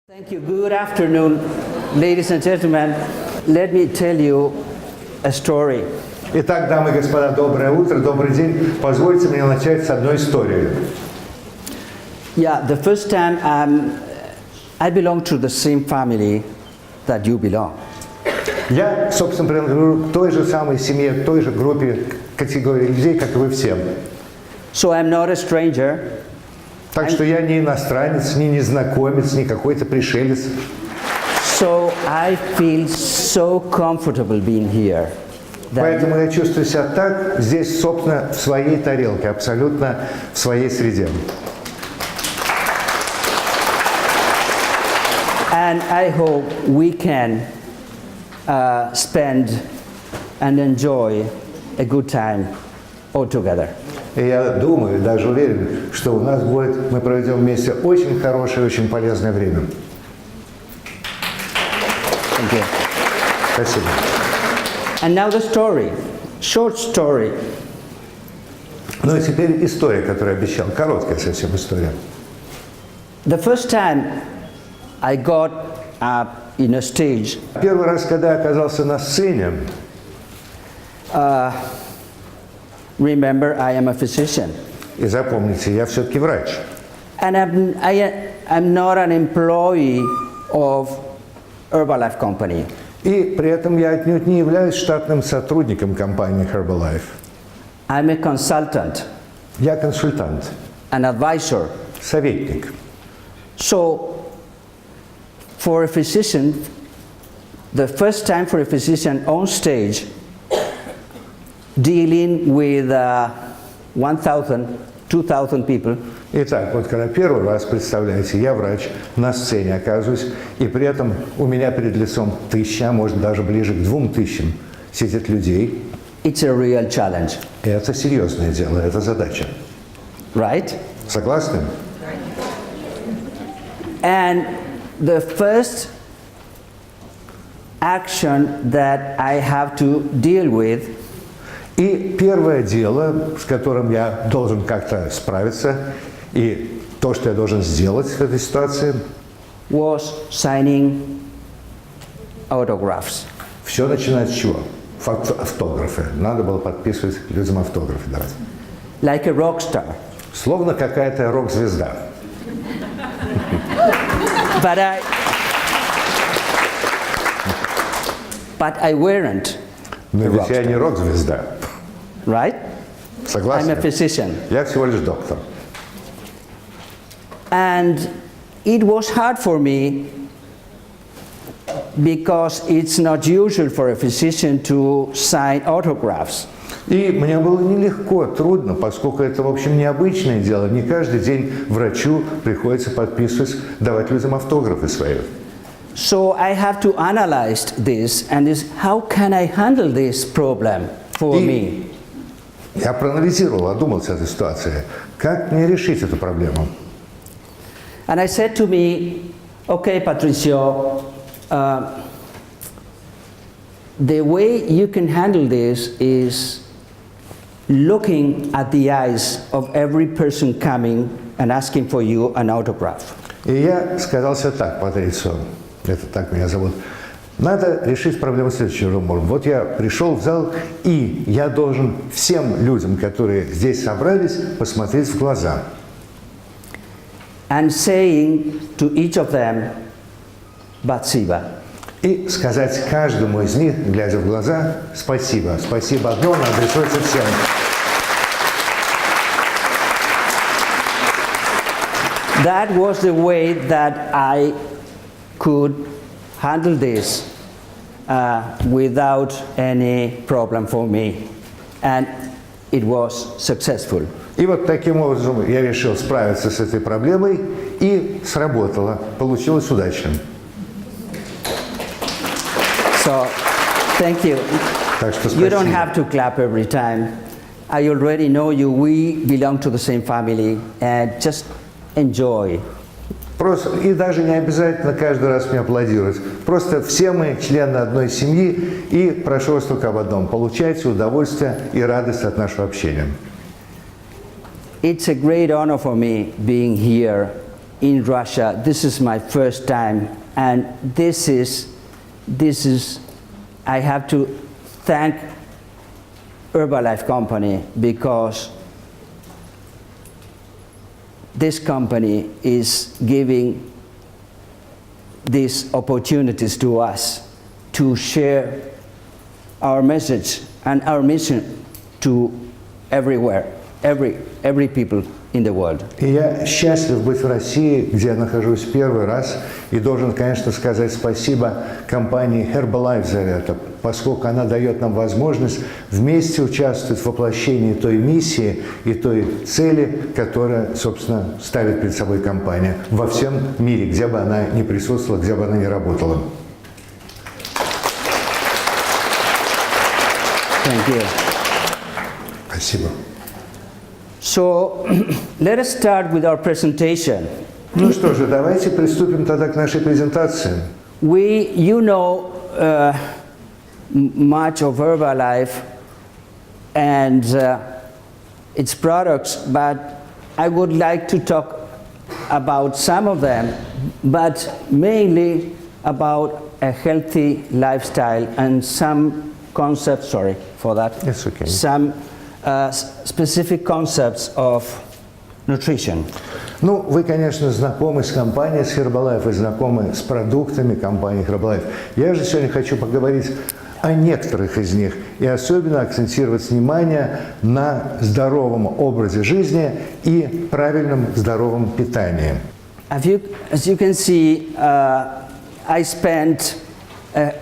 Thank you. Good afternoon, ladies and gentlemen. Let me tell you a story. Итак, дамы и господа, доброе утро, добрый день. Позвольте мне начать с одной истории. Yeah, the first time I belong to the same family that you belong. Я, собственно, принадлежу к той же самой семье, к той же группе категории людей, как и вы все. So I'm not a stranger. Так что я не иностранец, не незнакомец, не какой-то пришелец. So I feel so comfortable being here. Поэтому я чувствую себя так здесь, собственно, в своей тарелке, абсолютно в своей среде. And I hope we can spend and enjoy a good time all together. И я думаю, даже уверен, что у нас будет, мы проведем вместе очень хорошее, очень полезное время. Thank you. Спасибо. And now the story, short story. Ну и теперь история, которую я обещал, короткая совсем история. The first time I got up in a stage, Первый раз, когда я оказался на сцене, remember I am a physician. и запомните, я все-таки врач. And I'm not an employee of Herbalife company. И при этом я отнюдь не являюсь штатным сотрудником компании Herbalife. I'm a consultant, Я консультант, an advisor. советник. So for a physician, the first time for a physician on stage, dealing with 1,000, 2,000 people, Итак, вот когда первый раз, представляете, я врач, на сцене оказываюсь, и при этом у меня перед лицом 1000, а может даже ближе к 2000 сидят людей. it's a real challenge, И это серьезное дело, это задача. right? Согласны? And the first action that I have to deal with И первое дело, с которым я должен как-то справиться, и то, что я должен сделать в этой ситуации, was signing autographs. все начинается с чего? Автографы. Надо было подписывать людям автографы давать. Like a rock star. Словно какая-то рок-звезда. But I weren't, Но ведь я не рок-звезда. right? I'm a Согласны? physician. Я всего лишь доктор. And it was hard for me because it's not usual for a physician to sign autographs. И мне было нелегко, трудно, поскольку это, в общем, необычное дело. Не каждый день врачу приходится подписывать, давать людям автографы свои. So I have to analyze this and how can I handle this problem for me? Я проанализировал, одумался эту ситуацию. Как мне решить эту проблему? And I said to me, okay, Patricio, the way you can handle this is looking at the eyes of every person coming and asking for you an autograph. И я сказал себе так, Патрицио, это так меня зовут, надо решить проблему следующим образом. Вот я пришел в зал, и я должен всем людям, которые здесь собрались, посмотреть в глаза. And saying to each of them, Batsiba. И сказать каждому из них, глядя в глаза, спасибо. Спасибо огромное, адресуется всем. That was the way that I could handle this without any problem for me. And it was successful. И вот таким образом я решил справиться с этой проблемой, и сработало. Получилось удачно. So, thank you. Так что You don't спасибо. have to clap every time. I already know you. We belong to the same family, and just enjoy. Просто, и даже не обязательно каждый раз мне аплодировать. Просто все мы члены одной семьи, и прошу вас только об одном. Получайте удовольствие и радость от нашего общения. It's a great honor for me being here in Russia. This is my first time, and this is I have to thank Herbalife company, because this company is giving these opportunities to us to share our message and our mission to everywhere, every people in the world. И я счастлив быть в России, где я нахожусь первый раз, и должен, конечно, сказать спасибо компании Herbalife за это, поскольку она дает нам возможность вместе участвовать в воплощении той миссии и той цели, которая, собственно, ставит перед собой компания во всем мире, где бы она ни присутствовала, где бы она ни работала. Thank you. Спасибо. So let us start with our presentation. Ну что же, давайте приступим тогда к нашей презентации. You know much of Herbalife and its products, but I would like to talk about some of them, but mainly about a healthy lifestyle and some concepts, sorry for that, It's okay. some specific concepts of nutrition. Ну, вы, конечно, знакомы с компанией, с Herbalife, вы знакомы с продуктами компании Herbalife. Я же сегодня хочу поговорить о некоторых из них и особенно акцентировать внимание на здоровом образе жизни и правильном здоровом питании. As you can see, I spent a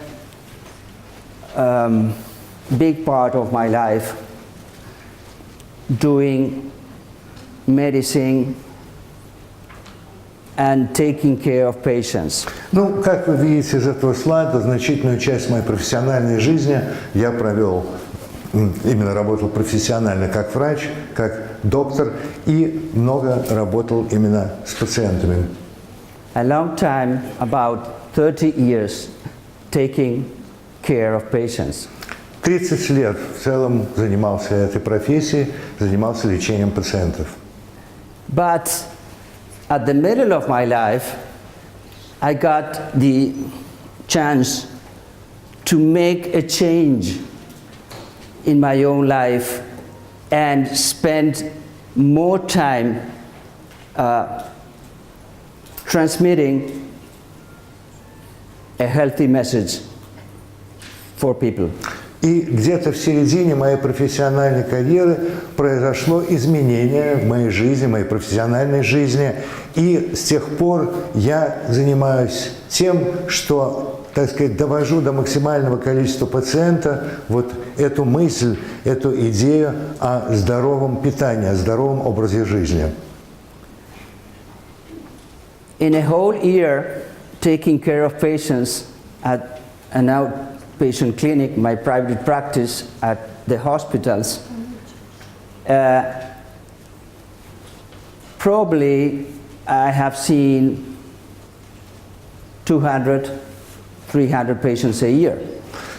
big part of my life doing medicine and taking care of patients. Ну, как вы видите из этого слайда, значительную часть моей профессиональной жизни я провел, именно работал профессионально как врач, как доктор и много работал именно с пациентами. A long time, about 30 years, taking care of patients. 30 лет в целом занимался этой профессией, занимался лечением пациентов. But at the middle of my life, I got the chance to make a change in my own life and spend more time transmitting a healthy message for people. И где-то в середине моей профессиональной карьеры произошло изменение в моей жизни, моей профессиональной жизни. И с тех пор я занимаюсь тем, что, так сказать, довожу до максимального количества пациента вот эту мысль, эту идею о здоровом питании, о здоровом образе жизни. In a whole year, taking care of patients at an outpatient clinic, my private practice at the hospitals, probably I have seen 200, 300 patients a year.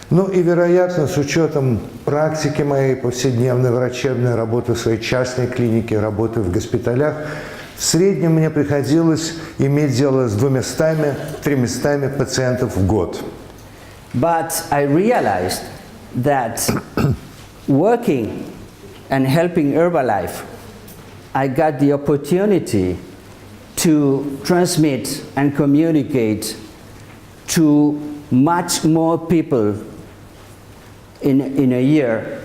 Ну и, вероятно, с учетом практики моей повседневной врачебной, работы в своей частной клинике, работы в госпиталях, в среднем мне приходилось иметь дело с 200-300 пациентов в год. But I realized that working and helping Herbalife, I got the opportunity to transmit and communicate to much more people in a year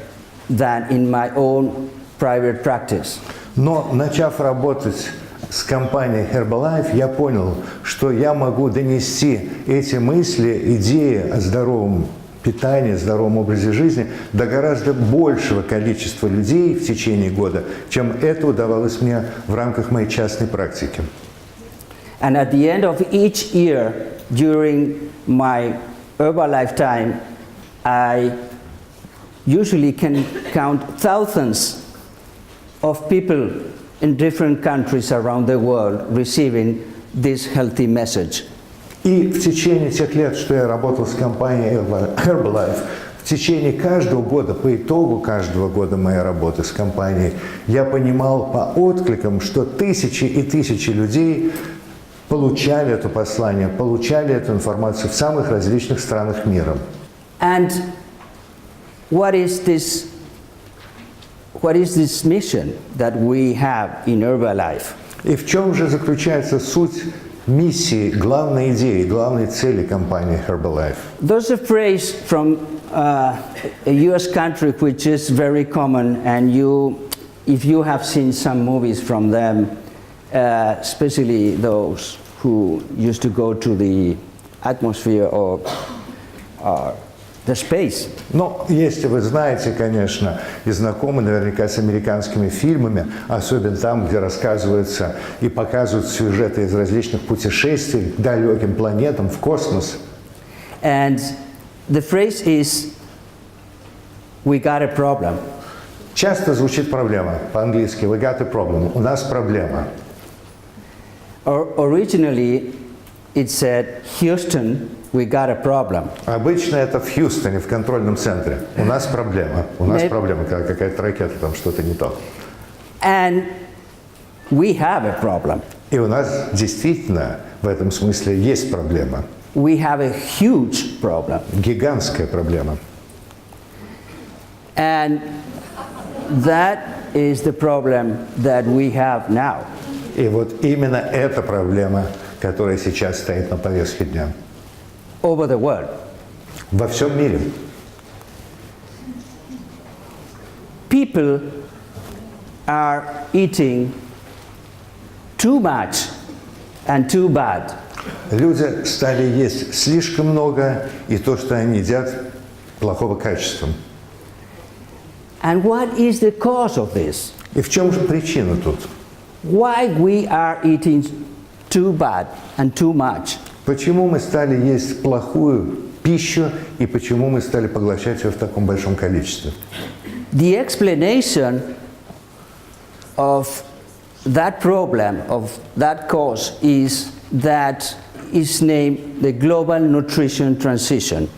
than in my own private practice. Но, начав работать с компанией Herbalife, я понял, что я могу донести эти мысли, идеи о здоровом питании, здоровом образе жизни до гораздо большего количества людей в течение года, чем это удавалось мне в рамках моей частной практики. And at the end of each year, during my Herbalife time, I usually can count thousands of people in different countries around the world receiving this healthy message. И в течение тех лет, что я работал с компанией Herbalife, в течение каждого года, по итогу каждого года моей работы с компанией, я понимал по откликам, что тысячи и тысячи людей получали это послание, получали эту информацию в самых различных странах мира. And what is this mission that we have in Herbalife? И в чем же заключается суть миссии, главной идеи, главной цели компании Herbalife? There's a phrase from a US country which is very common, and if you have seen some movies from them, especially those who used to go to the atmosphere or the space. Но если вы знаете, конечно, и знакомы наверняка с американскими фильмами, особенно там, где рассказываются и показывают сюжеты из различных путешествий к далеким планетам, в космос. And the phrase is, we got a problem. Часто звучит проблема по-английски, we got a problem, у нас проблема. Originally, it said, Houston, we got a problem. Обычно это в Хьюстоне, в контрольном центре. У нас проблема. У нас проблема, когда какая-то ракета, там что-то не то. And we have a problem. И у нас действительно в этом смысле есть проблема. We have a huge problem. Гигантская проблема. And that is the problem that we have now. И вот именно эта проблема, которая сейчас стоит на повестке дня. Over the world. Во всем мире. People are eating too much and too bad. Люди стали есть слишком много, и то, что они едят, плохого качества. And what is the cause of this? И в чем же причина тут? Why we are eating too bad and too much? Почему мы стали есть плохую пищу и почему мы стали поглощать ее в таком большом количестве? The explanation of that problem, of that cause, is that is named the global nutrition transition.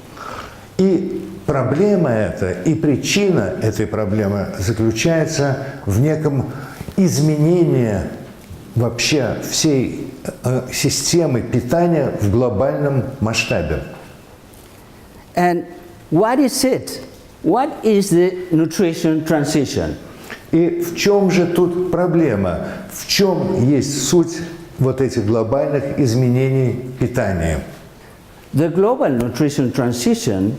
И проблема эта, и причина этой проблемы заключается в неком изменении вообще всей системы питания в глобальном масштабе. And what is it? What is the nutrition transition? И в чем же тут проблема? В чем есть суть вот этих глобальных изменений питания? The global nutrition transition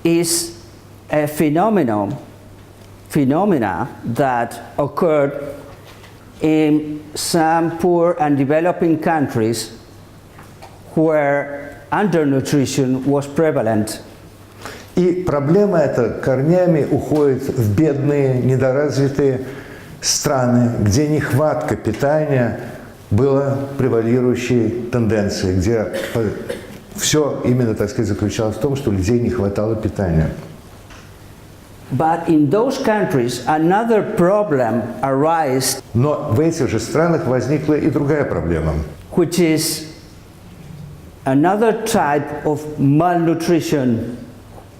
is a phenomena that occurred in some poor and developing countries where undernutrition was prevalent. И проблема эта корнями уходит в бедные, недоразвитые страны, где нехватка питания была превалирующей тенденцией, где все именно, так сказать, заключалось в том, что людей не хватало питания. But in those countries, another problem arises, Но в этих же странах возникла и другая проблема, which is another type of malnutrition,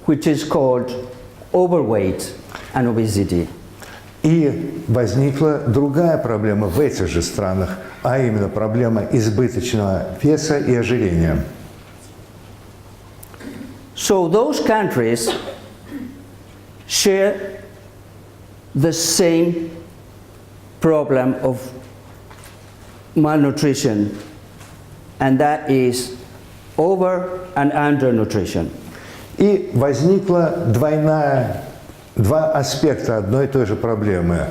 which is called overweight and obesity. И возникла другая проблема в этих же странах, а именно проблема избыточного веса и ожирения. So those countries share the same problem of malnutrition, and that is over and undernutrition. И возникло два аспекта одной и той же проблемы.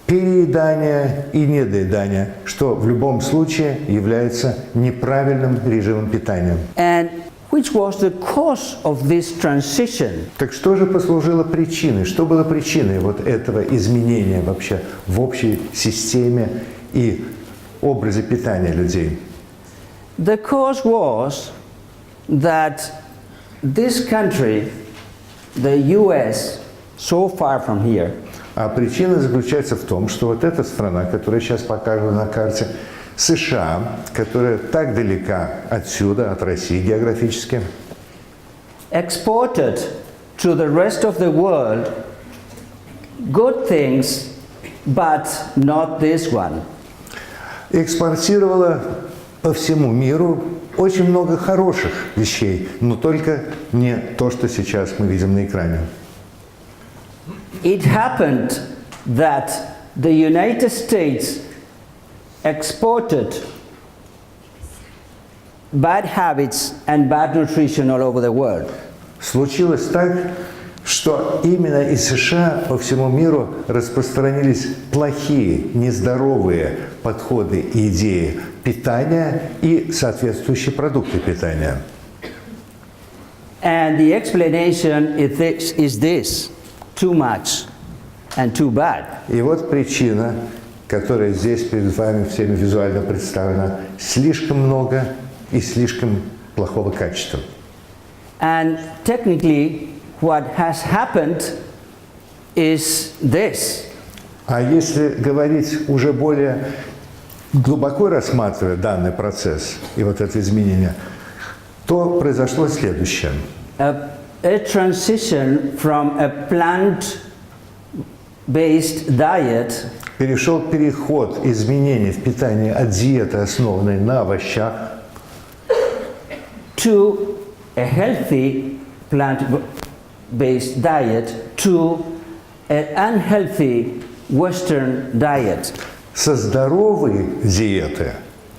Переедание и недоедание, что в любом случае является неправильным режимом питания. And which was the cause of this transition? Так что же послужило причиной? Что было причиной вот этого изменения вообще в общей системе и образе питания людей? The cause was that this country, the US, so far from here, А причина заключается в том, что вот эта страна, которая сейчас показана на карте, США, которая так далека отсюда, от России географически, exported to the rest of the world good things, but not this one. экспортировала по всему миру очень много хороших вещей, но только не то, что сейчас мы видим на экране. It happened that the United States exported bad habits and bad nutrition all over the world. Случилось так, что именно из США по всему миру распространились плохие, нездоровые подходы и идеи питания и соответствующие продукты питания. And the explanation is this: too much and too bad. И вот причина, которая здесь перед вами всеми визуально представлена: слишком много и слишком плохого качества. And technically, what has happened is this. А если говорить уже более глубоко, рассматривая данный процесс и вот это изменение, то произошло следующее. A transition from a plant-based diet Перешел переход изменений в питании от диеты, основанной на овощах, to a healthy plant-based diet to an unhealthy Western diet. со здоровой диеты,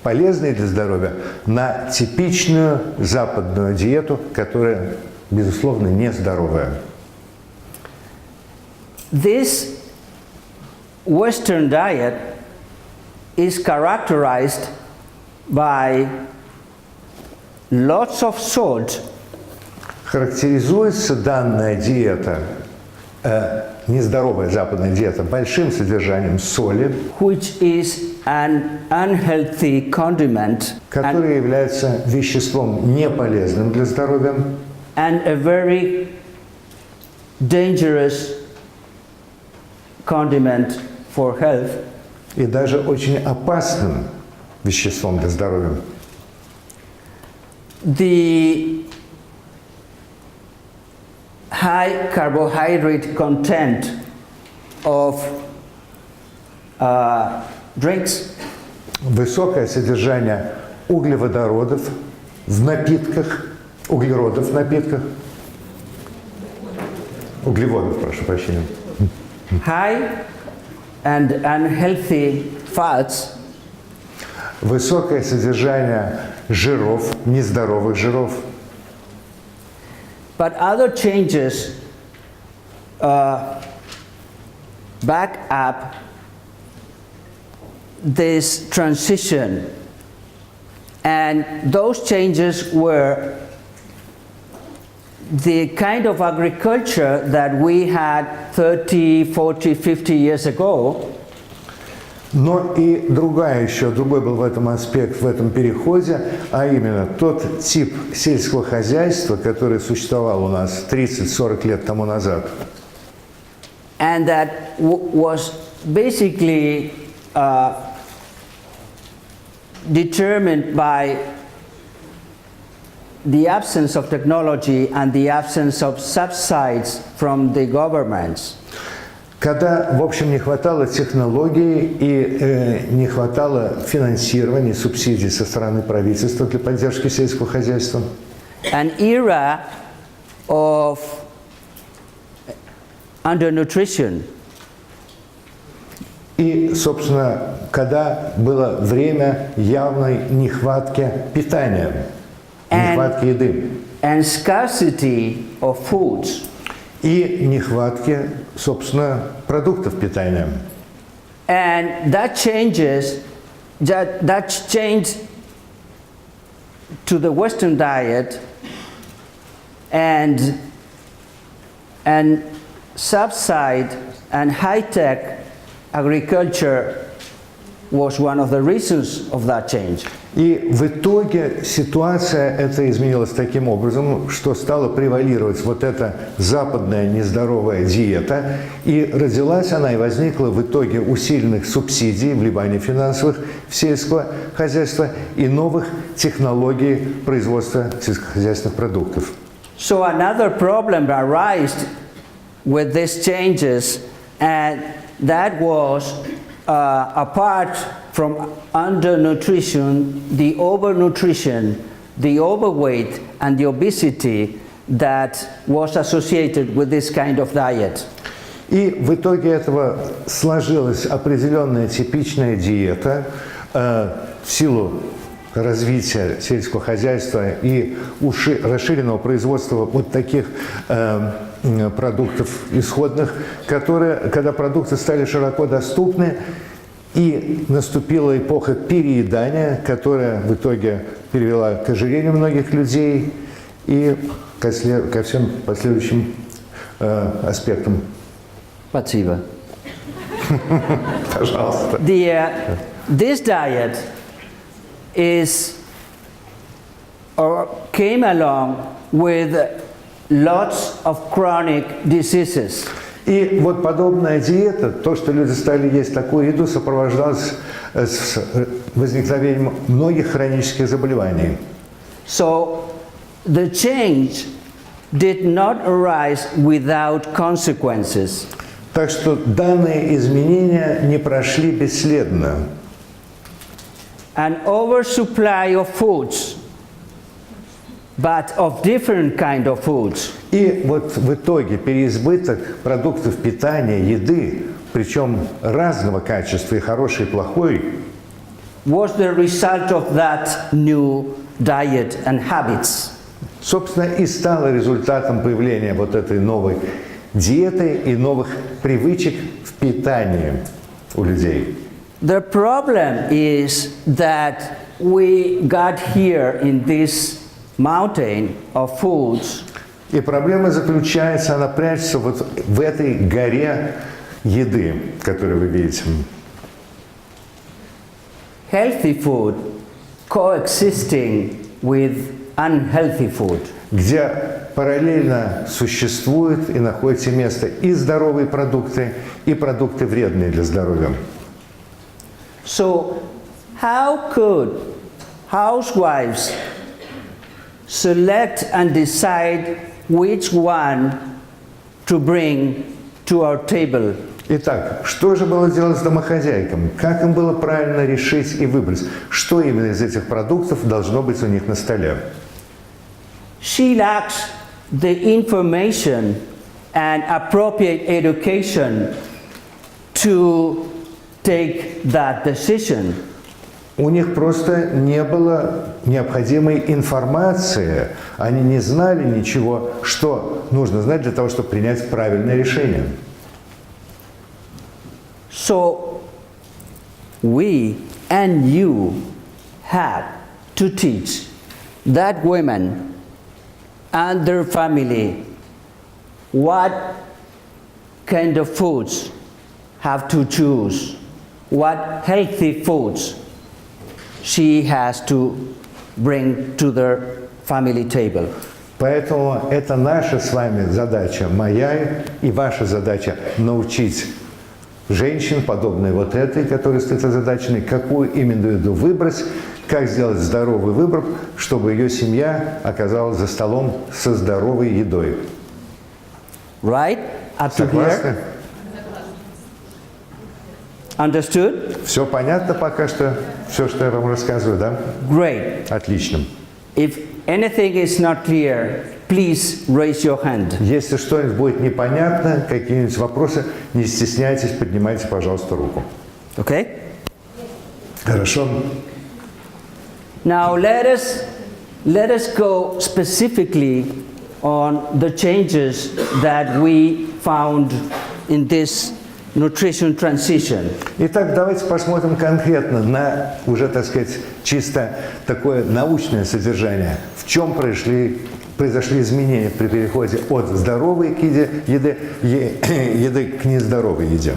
полезной для здоровья, на типичную западную диету, которая, безусловно, нездоровая. This Western diet is characterized by lots of salt, Характеризуется данная диета, нездоровая западная диета, большим содержанием соли, which is an unhealthy condiment, которое является веществом неполезным для здоровья, and a very dangerous condiment for health. и даже очень опасным веществом для здоровья. The high carbohydrate content of drinks Высокое содержание углеводородов в напитках, углеродов в напитках, углеводов, прошу прощения, high and unhealthy fats высокое содержание жиров, нездоровых жиров, but other changes back up this transition, and those changes were the kind of agriculture that we had 30, 40, 50 years ago. но и другой был в этом аспект, в этом переходе, а именно тот тип сельского хозяйства, который существовал у нас 30-40 лет тому назад. And that was basically determined by the absence of technology and the absence of subsidies from the governments. Когда, в общем, не хватало технологий и не хватало финансирования, субсидий со стороны правительства для поддержки сельского хозяйства. An era of undernutrition. И, собственно, когда было время явной нехватки питания, нехватки еды. And scarcity of foods. И нехватки, собственно, продуктов питания. And that changes, that changed to the Western diet, and subside and high-tech agriculture was one of the reasons of that change. И в итоге ситуация эта изменилась таким образом, что стала превалировать вот эта западная нездоровая диета, и родилась она и возникла в итоге усиленных субсидий, вливания финансовых в сельское хозяйство и новых технологий производства сельскохозяйственных продуктов. So another problem arose with these changes, and that was apart from undernutrition, the overnutrition, the overweight, and the obesity that was associated with this kind of diet. И в итоге этого сложилась определенная типичная диета в силу развития сельского хозяйства и расширенного производства вот таких продуктов исходных, когда продукты стали широко доступны, и наступила эпоха переедания, которая в итоге привела к ожирению многих людей и ко всем последующим аспектам. Спасибо. Пожалуйста. This diet came along with lots of chronic diseases. И вот подобная диета, то, что люди стали есть такую еду, сопровождалось с возникновением многих хронических заболеваний. So the change did not arise without consequences. Так что данные изменения не прошли бесследно. An oversupply of foods, but of different kind of foods. И вот в итоге переизбыток продуктов питания, еды, причем разного качества, и хороший, и плохой, was the result of that new diet and habits. собственно, и стало результатом появления вот этой новой диеты и новых привычек в питании у людей. The problem is that we got here in this mountain of foods. И проблема заключается, она прячется вот в этой горе еды, которую вы видите. Healthy food coexisting with unhealthy food. Где параллельно существует и находится место и здоровые продукты, и продукты вредные для здоровья. So, how could housewives select and decide which one to bring to our table? Итак, что же было делать с домохозяйкам? Как им было правильно решить и выбрать, что именно из этих продуктов должно быть у них на столе? She lacks the information and appropriate education to take that decision. У них просто не было необходимой информации, они не знали ничего, что нужно знать для того, чтобы принять правильное решение. So, we and you have to teach that women and their family what kind of foods have to choose, what healthy foods she has to bring to their family table. Поэтому это наша с вами задача, моя и ваша задача, научить женщин, подобные вот этой, которая стоит озадаченной, какую именно еду выбрать, как сделать здоровый выбор, чтобы ее семья оказалась за столом со здоровой едой. Right? Up to Согласны? here? Understood? Все понятно пока что, все, что я вам рассказываю, да? Great. Отлично. If anything is not clear, please raise your hand. Если что-нибудь будет непонятно, какие-нибудь вопросы, не стесняйтесь, поднимайте, пожалуйста, руку. Okay? Хорошо. Now let us go specifically on the changes that we found in this nutrition transition. Итак, давайте посмотрим конкретно на уже, так сказать, чисто такое научное содержание. В чем произошли изменения при переходе от здоровой еды к нездоровой еде?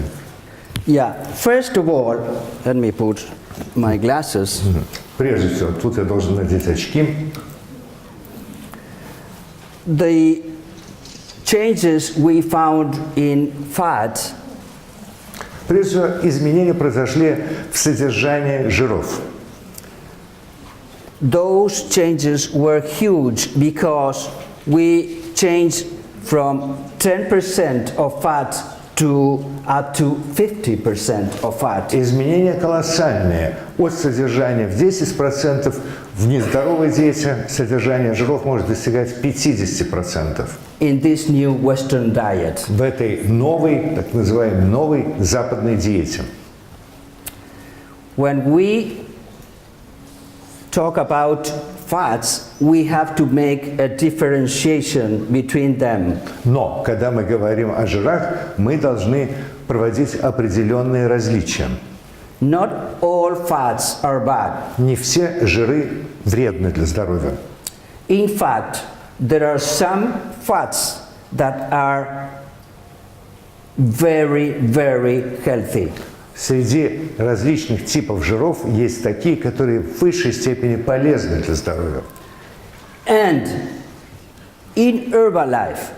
Yeah, first of all, let me put my glasses. Прежде всего, тут я должен надеть очки. The changes we found in fat Прежде всего, изменения произошли в содержании жиров. those changes were huge because we changed from 10% of fat up to 50% of fat. Изменения колоссальные. От содержания в 10% в нездоровой диете содержание жиров может достигать 50%. In this new Western diet. В этой новой, так называемой новой западной диете. When we talk about fats, we have to make a differentiation between them. Но, когда мы говорим о жирах, мы должны проводить определенные различия. Not all fats are bad. Не все жиры вредны для здоровья. In fact, there are some fats that are very, very healthy. Среди различных типов жиров есть такие, которые в высшей степени полезны для здоровья. And in Herbalife,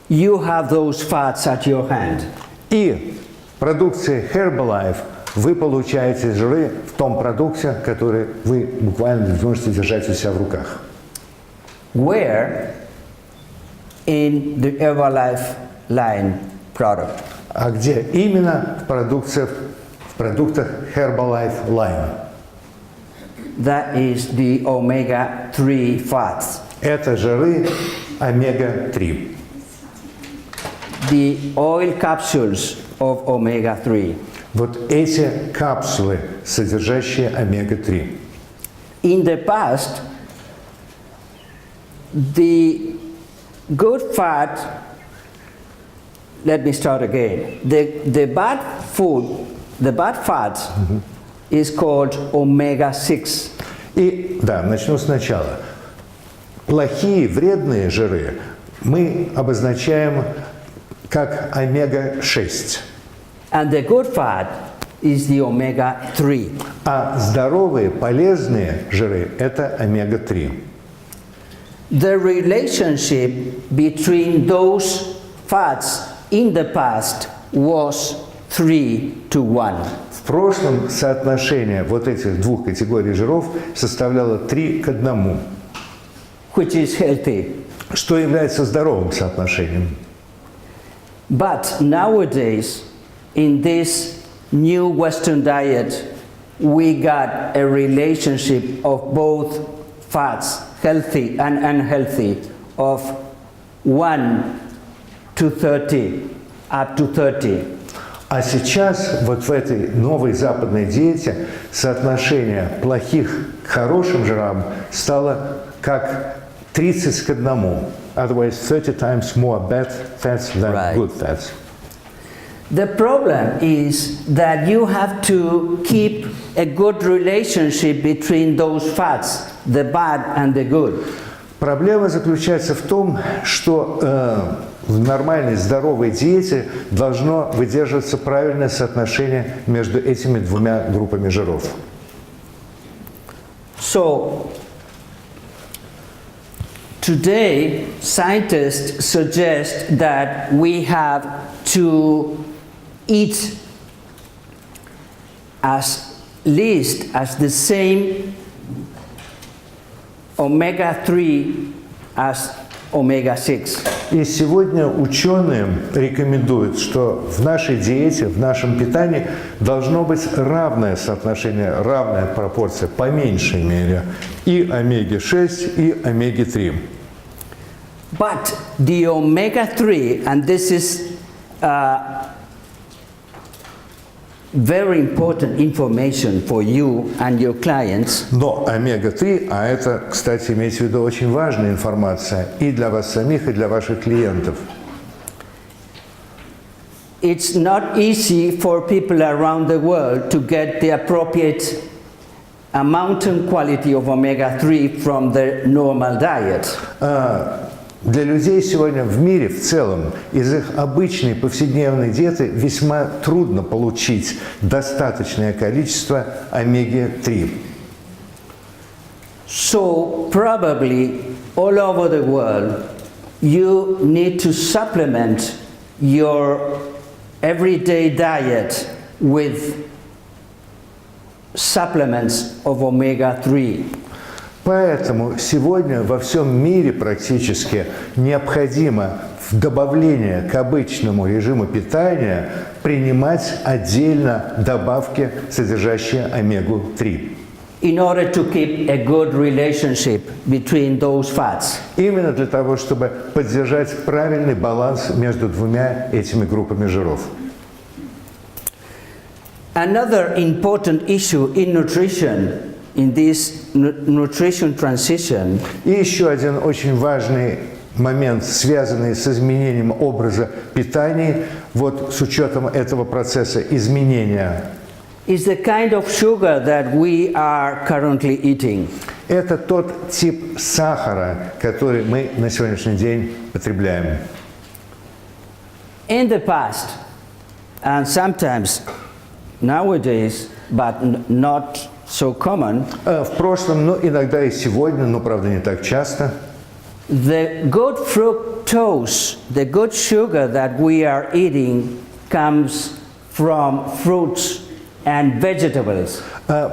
you have those fats at your hand. И в продукции Herbalife вы получаете жиры в том продукте, который вы буквально можете держать у себя в руках. Where? In the Herbalife line product. А где именно в продуктах Herbalife Line? That is the omega-3 fats. Это жиры омега-3. The oil capsules of omega-3. Вот эти капсулы, содержащие омега-3. In the past, the good fat, let me start again. The bad food, the bad fat is called omega-6. И, да, начну сначала. Плохие, вредные жиры мы обозначаем как омега-6. And the good fat is the omega-3. А здоровые, полезные жиры – это омега-3. The relationship between those fats in the past was 3:1. В прошлом соотношение вот этих двух категорий жиров составляло 3:1, Which is healthy. что является здоровым соотношением. But nowadays, in this new Western diet, we got a relationship of both fats, healthy and unhealthy, of 1:30, up to 30. А сейчас вот в этой новой западной диете соотношение плохих к хорошим жирам стало как 30:1. Otherwise, 30 times more bad fats than Right. good fats. The problem is that you have to keep a good relationship between those fats, the bad and the good. Проблема заключается в том, что в нормальной здоровой диете должно выдерживаться правильное соотношение между этими двумя группами жиров. So, today, scientists suggest that we have to eat as least as the same omega-3 as omega-6. И сегодня ученые рекомендуют, что в нашей диете, в нашем питании должно быть равное соотношение, равная пропорция, по меньшей мере, и омеги-6, и омеги-3. But the omega-3, and this is very important information for you and your clients. Но омега-3, а это, кстати, имейте в виду, очень важная информация и для вас самих, и для ваших клиентов. It's not easy for people around the world to get the appropriate amount and quality of omega-3 from the normal diet. Для людей сегодня в мире в целом из их обычной повседневной диеты весьма трудно получить достаточное количество омеги-3. So probably all over the world you need to supplement your everyday diet with supplements of omega-3. Поэтому сегодня во всем мире практически необходимо в добавление к обычному режиму питания принимать отдельно добавки, содержащие омегу-3. in order to keep a good relationship between those fats. Именно для того, чтобы поддержать правильный баланс между двумя этими группами жиров. Another important issue in nutrition, in this nutrition transition, И еще один очень важный момент, связанный с изменением образа питания, вот с учетом этого процесса изменения, is the kind of sugar that we are currently eating. это тот тип сахара, который мы на сегодняшний день потребляем. In the past, and sometimes nowadays, but not so common, В прошлом, ну иногда и сегодня, но правда не так часто, the good fructose, the good sugar that we are eating comes from fruits and vegetables.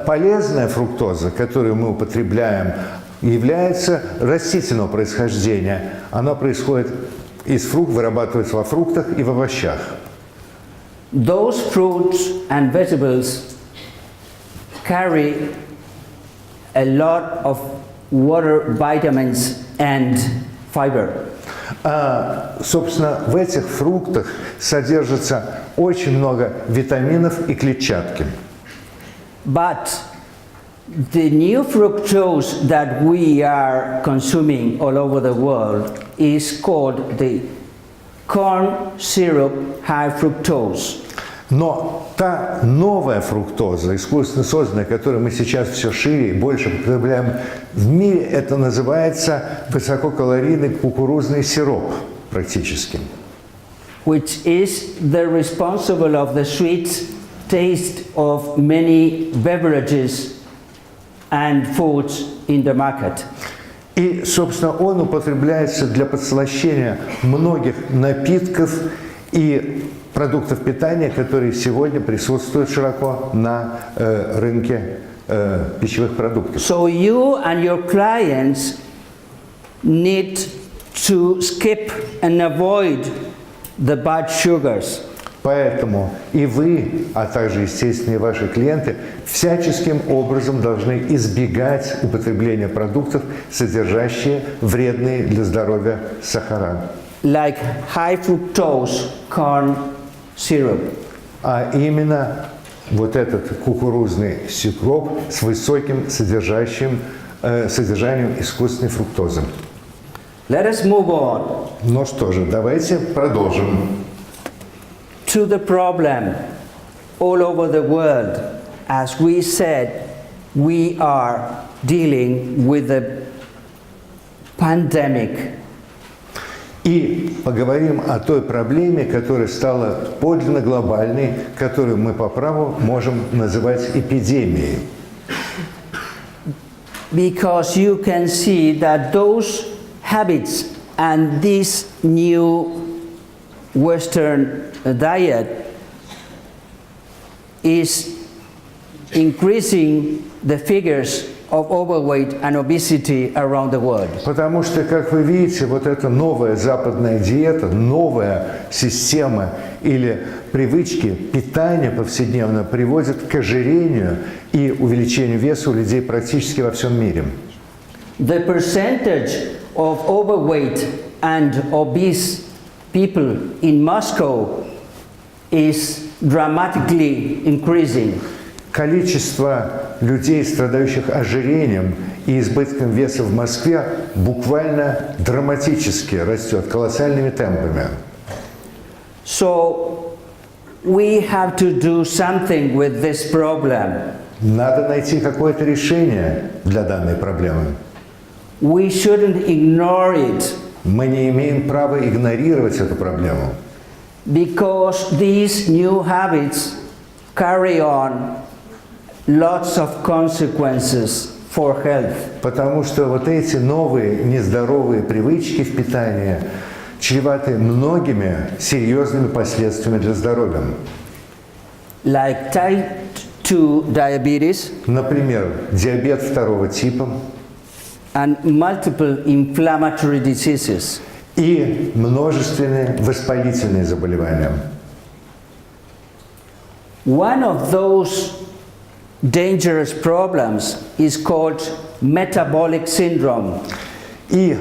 полезная фруктоза, которую мы употребляем, является растительного происхождения. Она происходит из фруктов, вырабатывается во фруктах и в овощах. Those fruits and vegetables carry a lot of water, vitamins and fiber. Собственно, в этих фруктах содержится очень много витаминов и клетчатки. But the new fructose that we are consuming all over the world is called the corn syrup high fructose. Но та новая фруктоза, искусственно созданная, которую мы сейчас все шире и больше потребляем в мире, это называется высококалорийный кукурузный сироп практически. Which is the responsible of the sweet taste of many beverages and foods in the market. И, собственно, он употребляется для подслащения многих напитков и продуктов питания, которые сегодня присутствуют широко на рынке пищевых продуктов. So you and your clients need to skip and avoid the bad sugars. Поэтому и вы, а также, естественно, и ваши клиенты всяческим образом должны избегать употребления продуктов, содержащие вредные для здоровья сахара. Like high fructose corn syrup. А именно вот этот кукурузный сироп с высоким содержанием искусственной фруктозы. Let us move on Ну что же, давайте продолжим. to the problem all over the world. As we said, we are dealing with the pandemic. И поговорим о той проблеме, которая стала подлинно глобальной, которую мы по праву можем называть эпидемией. Because you can see that those habits and this new Western diet is increasing the figures of overweight and obesity around the world. Потому что, как вы видите, вот эта новая западная диета, новая система или привычки питания повседневно приводят к ожирению и увеличению веса у людей практически во всем мире. The percentage of overweight and obese people in Moscow is dramatically increasing. Количество людей, страдающих ожирением и избытком веса в Москве, буквально драматически растет, колоссальными темпами. So we have to do something with this problem. Надо найти какое-то решение для данной проблемы. We shouldn't ignore it Мы не имеем права игнорировать эту проблему. because these new habits carry on lots of consequences for health. Потому что вот эти новые нездоровые привычки в питании чреваты многими серьезными последствиями для здоровья. Like type 2 diabetes Например, диабет второго типа and multiple inflammatory diseases. и множественные воспалительные заболевания. One of those dangerous problems is called metabolic syndrome. И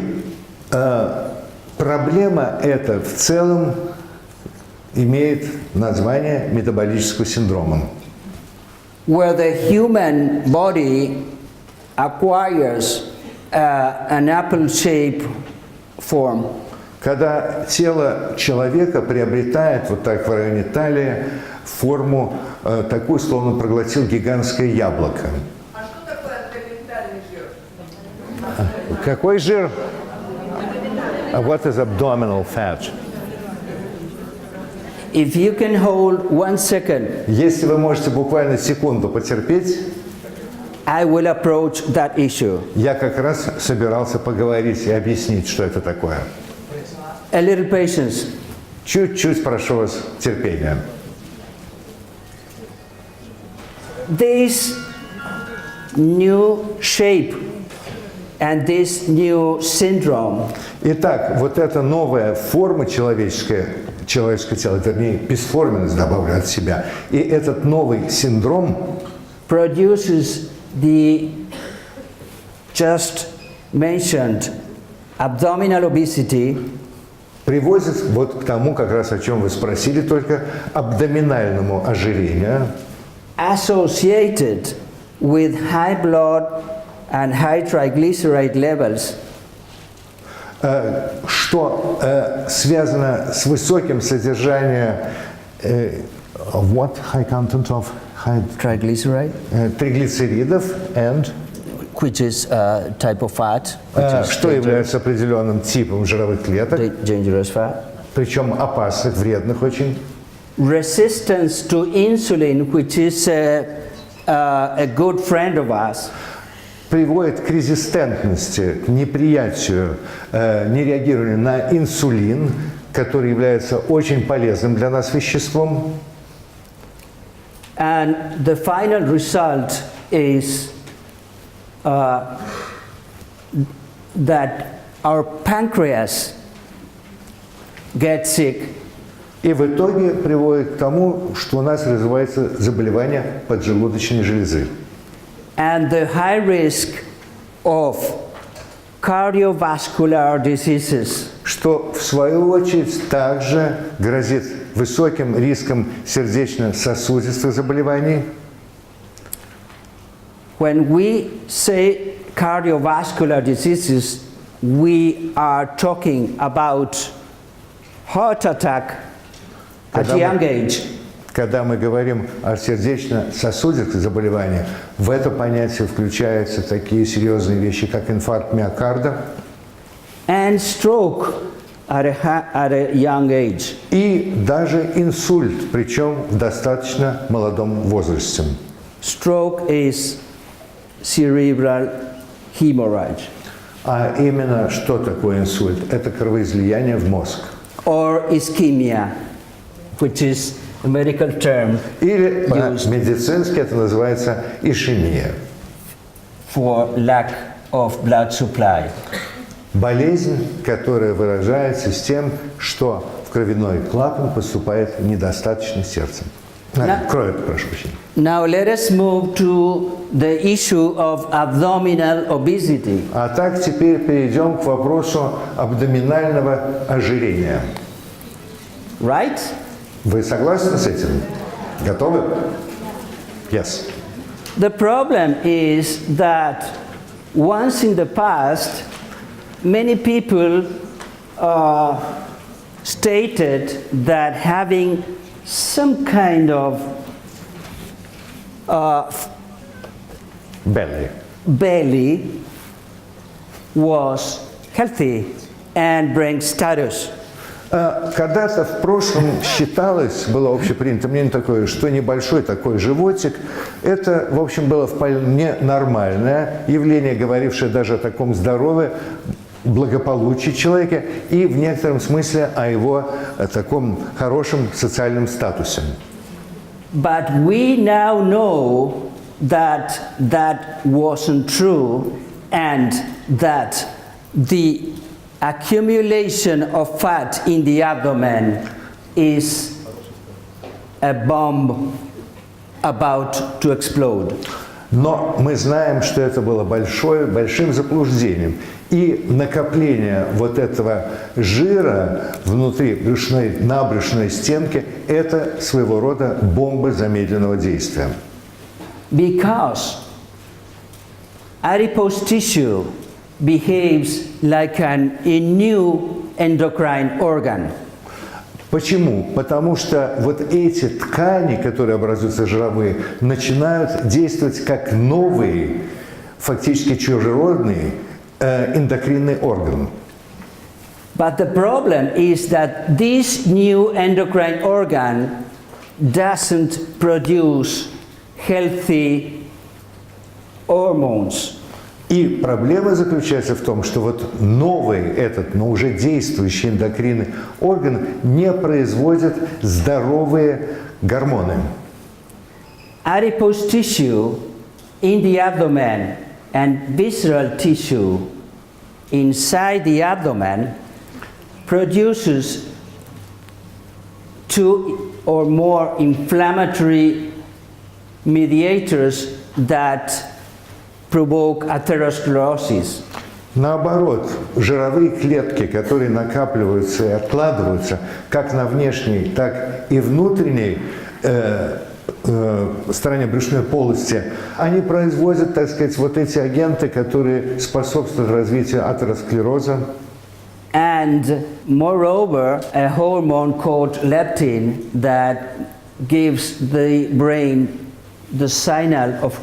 проблема эта в целом имеет название метаболического синдрома, where the human body acquires an apple-shaped form. когда тело человека приобретает вот так в районе талии форму, такую, словно проглотил гигантское яблоко. А что такое абдоминальный жир? Какой жир? What is abdominal fat? If you can hold 1 second, Если вы можете буквально секунду потерпеть, I will approach that issue. я как раз собирался поговорить и объяснить, что это такое. A little patience. Чуть-чуть прошу вас терпения. This new shape and this new syndrome Итак, вот эта новая форма человеческого тела, вернее, бесформенность добавлю от себя, и этот новый синдром produces the just mentioned abdominal obesity, приводит вот к тому, как раз о чем вы спросили, только абдоминальному ожирению, associated with high blood and high triglyceride levels, что связано с высоким содержанием what high content of high triglyceride, триглицеридов and which is a type of fat, which is что является определенным типом жировых клеток, dangerous fat, причем опасных, вредных очень. resistance to insulin, which is a good friend of us, приводит к резистентности, к неприятию, нереагированию на инсулин, который является очень полезным для нас веществом. and the final result is that our pancreas gets sick. И в итоге приводит к тому, что у нас развивается заболевание поджелудочной железы. And the high risk of cardiovascular diseases, Что в свою очередь также грозит высоким риском сердечно-сосудистых заболеваний. when we say cardiovascular diseases, we are talking about heart attack at Когда young мы- age, Когда мы говорим о сердечно-сосудистых заболеваниях, в это понятие включаются такие серьезные вещи, как инфаркт миокарда and stroke at a young age. и даже инсульт, причем в достаточно молодом возрасте. Stroke is cerebral hemorrhage А именно что такое инсульт? Это кровоизлияние в мозг. or ischemia, which is a medical term Или Used. по-медицински это называется ишемия. for lack of blood supply. Болезнь, которая выражается с тем, что в кровяной клапан поступает недостаточно сердца. Крови, прошу прощения. Now let us move to the issue of abdominal obesity. А так теперь перейдем к вопросу абдоминального ожирения. Right? Вы согласны с этим? Готовы? Yes. The problem is that once in the past, many people stated that having some kind of Belly. belly was healthy and brings status. Когда-то в прошлом считалось, было общепринято мнение такое, что небольшой такой животик, это, в общем, было вполне нормальное явление, говорившее даже о таком здоровье, благополучии человека и в некотором смысле о его таком хорошем социальном статусе. But we now know that that wasn't true and that the accumulation of fat in the abdomen is a bomb about to explode. Но мы знаем, что это было большим заблуждением. И накопление вот этого жира внутри на брюшной стенке – это своего рода бомба замедленного действия. Because adipose tissue behaves like a new endocrine organ. Почему? Потому что вот эти ткани, которые образуются жировые, начинают действовать как новый, фактически чужеродный эндокринный орган. But the problem is that this new endocrine organ doesn't produce healthy hormones. И проблема заключается в том, что вот новый этот, но уже действующий эндокринный орган не производит здоровые гормоны. Adipose tissue in the abdomen and visceral tissue inside the abdomen produces two or more inflammatory mediators that provoke atherosclerosis. Наоборот, жировые клетки, которые накапливаются и откладываются как на внешней, так и внутренней стороне брюшной полости, они производят, так сказать, вот эти агенты, которые способствуют развитию атеросклероза. And moreover, a hormone called leptin that gives the brain the signal of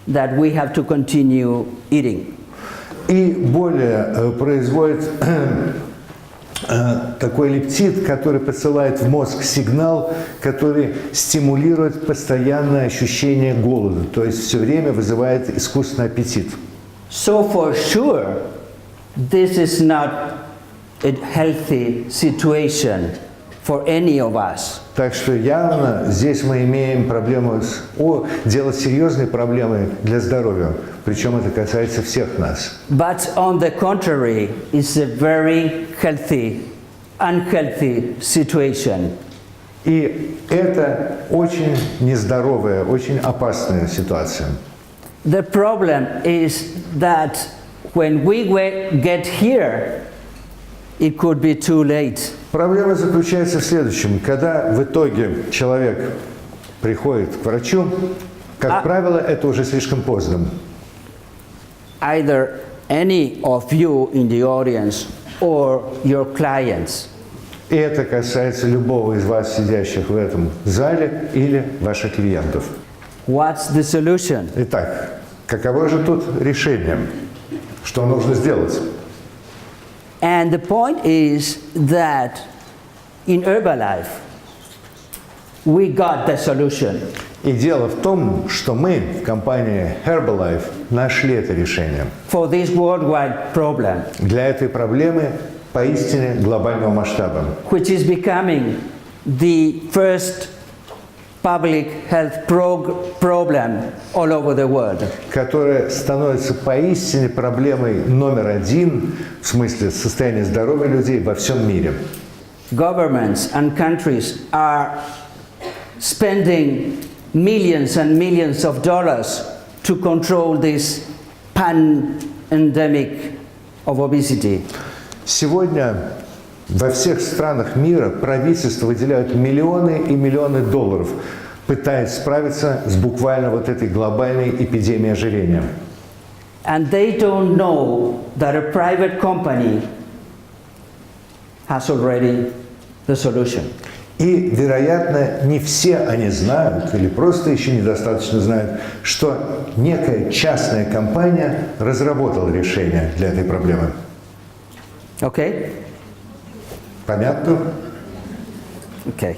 that we have to continue eating. И более производит такой лептид, который посылает в мозг сигнал, который стимулирует постоянное ощущение голода, то есть все время вызывает искусственный аппетит. So for sure, this is not a healthy situation for any of us. Так что явно здесь мы имеем проблему дело серьезной проблемой для здоровья, причем это касается всех нас. But on the contrary, it's a very unhealthy situation. И это очень нездоровая, очень опасная ситуация. The problem is that when we get here, it could be too late. Проблема заключается в следующем. Когда в итоге человек приходит к врачу, как правило, это уже слишком поздно. Either any of you in the audience or your clients. И это касается любого из вас, сидящих в этом зале, или ваших клиентов. What's the solution? Итак, каково же тут решение? Что нужно сделать? And the point is that in Herbalife, we got the solution. И дело в том, что мы в компании Herbalife нашли это решение. For this worldwide problem. Для этой проблемы поистине глобального масштаба. Which is becoming the first public health problem all over the world. Которая становится поистине проблемой номер один в смысле состояния здоровья людей во всем мире. Governments and countries are spending millions and millions of dollars to control this pandemic of obesity. Сегодня во всех странах мира правительства выделяют миллионы и миллионы долларов, пытаясь справиться с буквально вот этой глобальной эпидемией ожирения. And they don't know that a private company has already the solution. И, вероятно, не все они знают, или просто еще недостаточно знают, что некая частная компания разработала решение для этой проблемы. Okay? Понятно? Okay.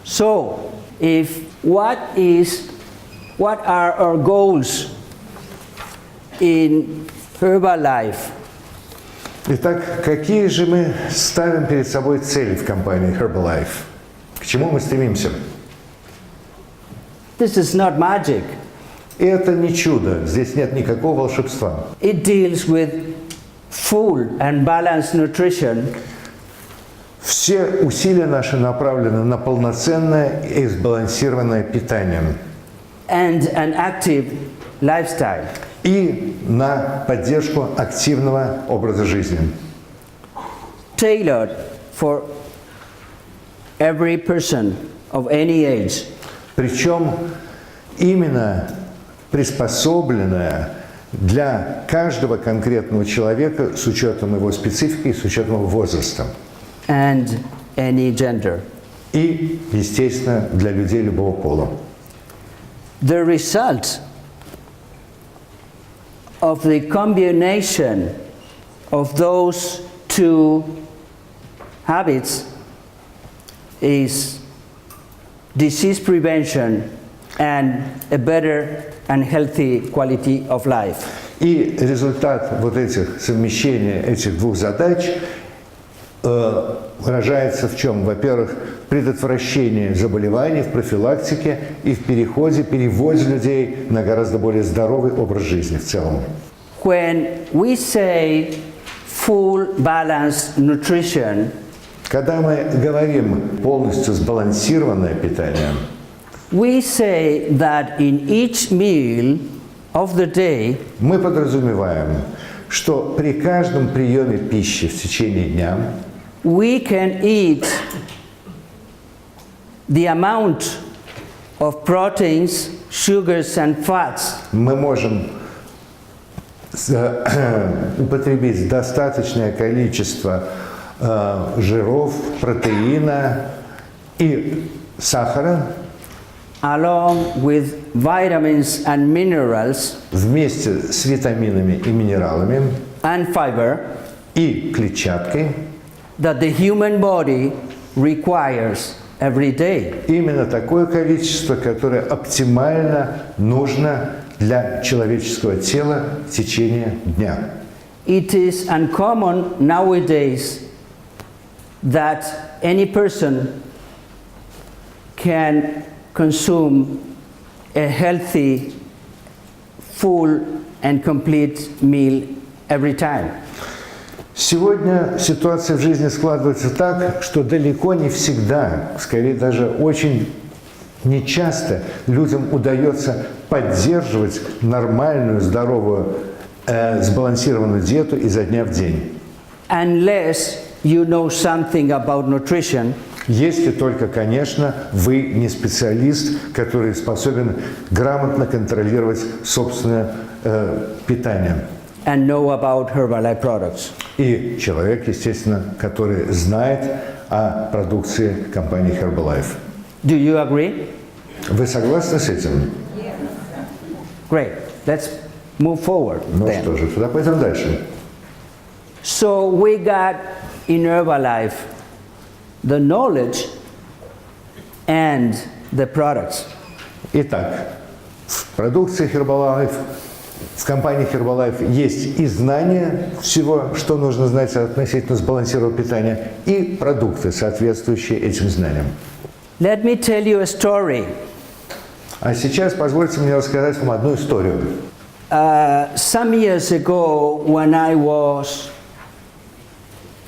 So, what are our goals in Herbalife? Итак, какие же мы ставим перед собой цели в компании Herbalife? К чему мы стремимся? This is not magic. И это не чудо, здесь нет никакого волшебства. It deals with full and balanced nutrition Все усилия наши направлены на полноценное и сбалансированное питание and an active lifestyle. и на поддержку активного образа жизни, Tailored for every person of any age. причем именно приспособленное для каждого конкретного человека с учетом его специфики, с учетом его возраста. And any gender. И, естественно, для людей любого пола. The result of the combination of those two habits is disease prevention and a better and healthy quality of life. И результат вот этих совмещения этих двух задач выражается в чем? Во-первых, предотвращение заболеваний, в профилактике и в переводе людей на гораздо более здоровый образ жизни в целом. When we say full balanced nutrition, Когда мы говорим полностью сбалансированное питание, we say that in each meal of the day, мы подразумеваем, что при каждом приеме пищи в течение дня we can eat the amount of proteins, sugars and fats мы можем употребить достаточное количество жиров, протеина и сахара along with vitamins and minerals вместе с витаминами и минералами and fiber и клетчаткой, that the human body requires every day. именно такое количество, которое оптимально нужно для человеческого тела в течение дня. It is uncommon nowadays that any person can consume a healthy, full and complete meal every time. Сегодня ситуация в жизни складывается так, что далеко не всегда, скорее даже очень нечасто людям удается поддерживать нормальную, здоровую, сбалансированную диету изо дня в день. Unless you know something about nutrition, Если только, конечно, вы не специалист, который способен грамотно контролировать собственное питание. and know about Herbalife products. И человек, естественно, который знает о продукции компании Herbalife. Do you agree? Вы согласны с этим? Great. Let's move forward Ну then. что же, тогда пойдем дальше. So we got in Herbalife the knowledge and the products. Итак, в продукции Herbalife, в компании Herbalife есть и знания всего, что нужно знать относительно сбалансированного питания, и продукты, соответствующие этим знаниям. Let me tell you a story. А сейчас позвольте мне рассказать вам одну историю. Some years ago, when I was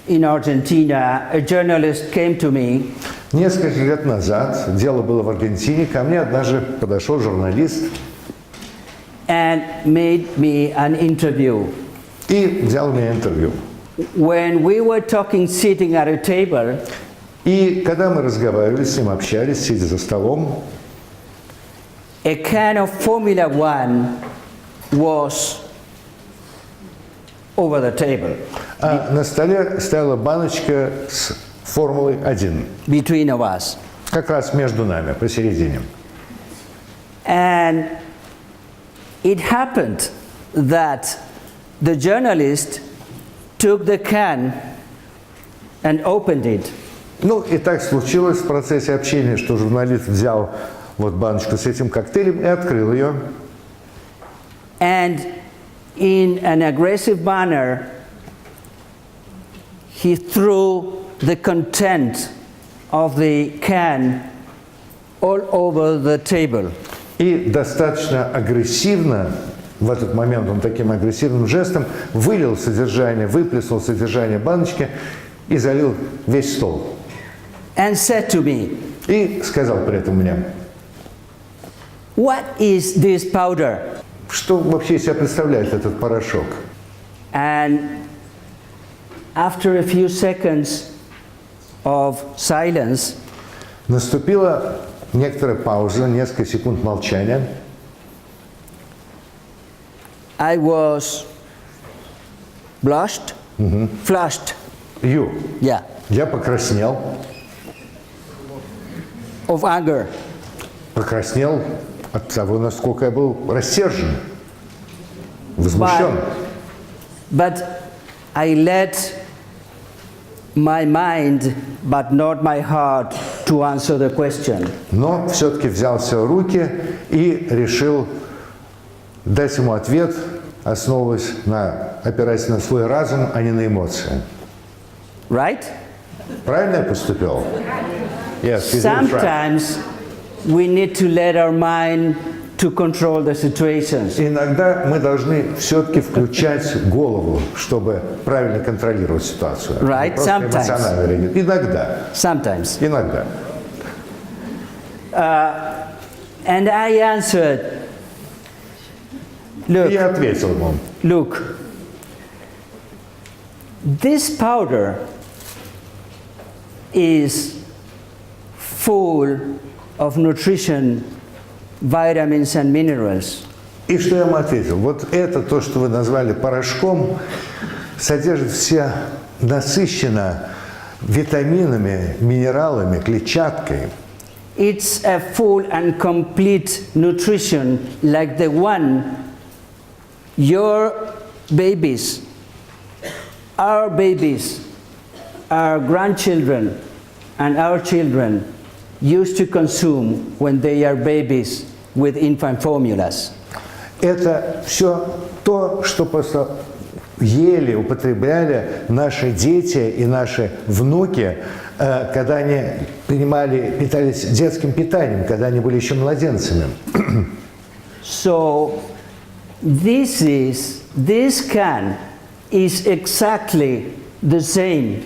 in Argentina, a journalist came to me Несколько лет назад, дело было в Аргентине, ко мне однажды подошел журналист and made me an interview. и взял у меня интервью. When we were talking sitting at a table, И когда мы разговаривали с ним, общались, сидя за столом, a can of Formula One was over the table а на столе стояла баночка с Формулой 1, between of us. как раз между нами, посередине. And it happened that the journalist took the can and opened it. Ну, и так случилось в процессе общения, что журналист взял вот баночку с этим коктейлем и открыл ее. And in an aggressive manner, he threw the content of the can all over the table. И достаточно агрессивно в этот момент он таким агрессивным жестом вылил содержание, выплеснул содержание баночки и залил весь стол. And said to me, И сказал при этом мне, "What is this powder?" что вообще из себя представляет этот порошок. And after a few seconds of silence, Наступила некоторая пауза, несколько секунд молчания. I was blushed, flushed, yeah, Я покраснел. of anger. Покраснел от того, насколько я был рассержен, возмущен. But I let my mind, but not my heart, to answer the question. Но все-таки взял себя в руки и решил дать ему ответ, опираясь на свой разум, а не на эмоции. Right? Правильно я поступил? Yes, he did right. Sometimes we need to let our mind to control the situations. Иногда мы должны все-таки включать голову, чтобы правильно контролировать ситуацию. Right, Не просто sometimes. эмоционально реагировать. Иногда. Sometimes. Иногда. And I answered, И look, я ответил ему, look, this powder is full of nutrition, vitamins and minerals. и что я ему ответил? Вот это, то, что вы назвали порошком, содержит все насыщенно витаминами, минералами, клетчаткой. It's a full and complete nutrition like the one your babies, our grandchildren, and our children used to consume when they are babies with infant formulas. Это все то, что просто ели, употребляли наши дети и наши внуки, когда они питались детским питанием, когда они были еще младенцами. So this can is exactly the same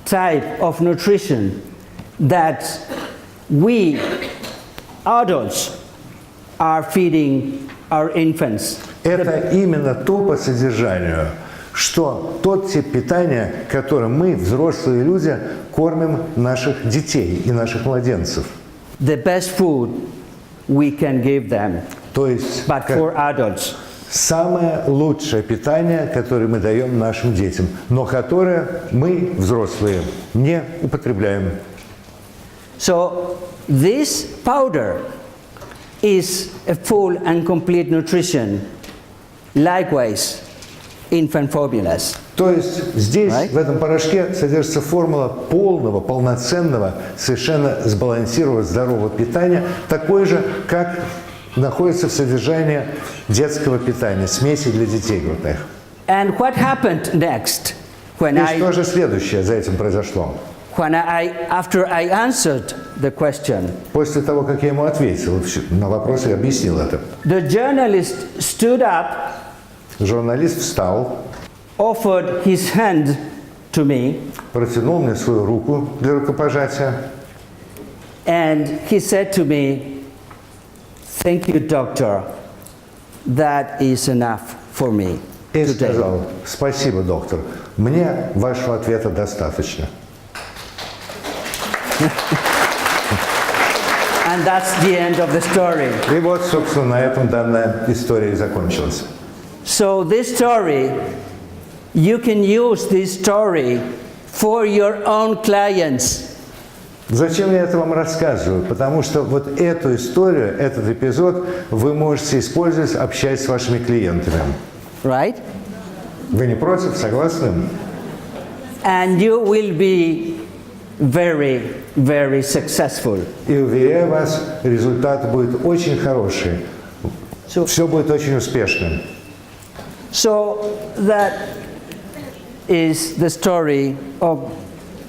type of nutrition that we adults are feeding our infants. Это именно то по содержанию, что тот тип питания, которым мы, взрослые люди, кормим наших детей и наших младенцев. The best food we can give them, То есть but for adults. самое лучшее питание, которое мы даем нашим детям, но которое мы, взрослые, не употребляем. So this powder is a full and complete nutrition. Likewise, infant formulas. То есть здесь, Right? в этом порошке, содержится формула полного, полноценного, совершенно сбалансированного, здорового питания, такой же, как находится в содержании детского питания, смеси для детей грудных. And what happened next when И что же следующее за этим произошло? after I answered the question? После того, как я ему ответил на вопрос и объяснил это, The journalist stood up, журналист встал, offered his hand to me, протянул мне свою руку для рукопожатия and he said to me, "Thank you, doctor. That is enough for me и today." сказал: «Спасибо, доктор, мне вашего ответа достаточно». And that's the end of the story. И вот, собственно, на этом данная история и закончилась. So this story, you can use this story for your own clients. Зачем я это вам рассказываю? Потому что вот эту историю, этот эпизод вы можете использовать, общаясь с вашими клиентами. Right? Вы не против? Согласны? And you will be very, very successful. И уверяю вас, результат будет очень хороший. Все будет очень успешным. So that is the story of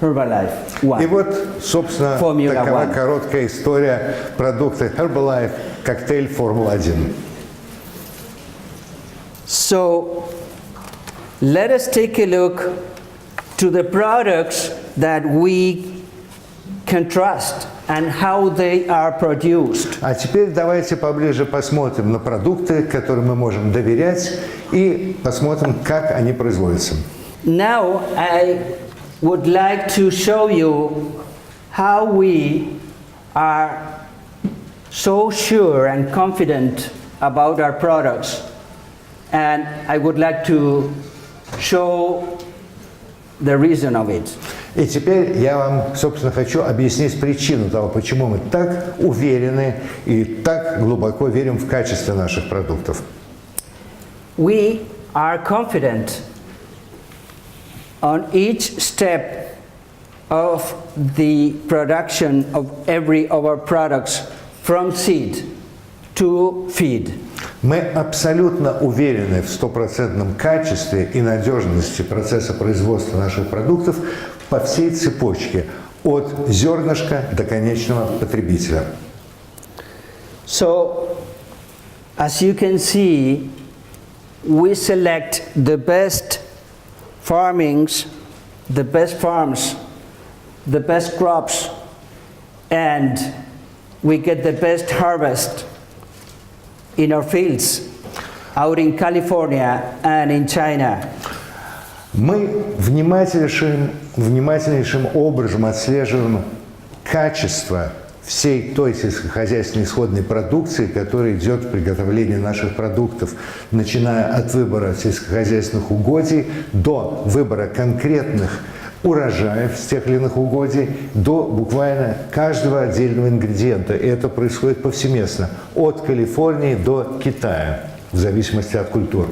Herbalife И 1. вот, собственно, Formula такова One. короткая история продукта Herbalife, коктейль Формула-1. So let us take a look to the products that we can trust and how they are produced. А теперь давайте поближе посмотрим на продукты, которым мы можем доверять, и посмотрим, как они производятся. Now I would like to show you how we are so sure and confident about our products, and I would like to show the reason of it. И теперь я вам, собственно, хочу объяснить причину того, почему мы так уверены и так глубоко верим в качество наших продуктов. We are confident on each step of the production of every of our products from seed to feed. Мы абсолютно уверены в стопроцентном качестве и надежности процесса производства наших продуктов по всей цепочке, от зернышка до конечного потребителя. So, as you can see, we select the best farmings, the best farms, the best crops, and we get the best harvest in our fields, out in California and in China. Мы внимательнейшим образом отслеживаем качество всей той сельскохозяйственной исходной продукции, которая идет в приготовлении наших продуктов, начиная от выбора сельскохозяйственных угодий до выбора конкретных урожаев с тех или иных угодий, до буквально каждого отдельного ингредиента. И это происходит повсеместно, от Калифорнии до Китая, в зависимости от культур.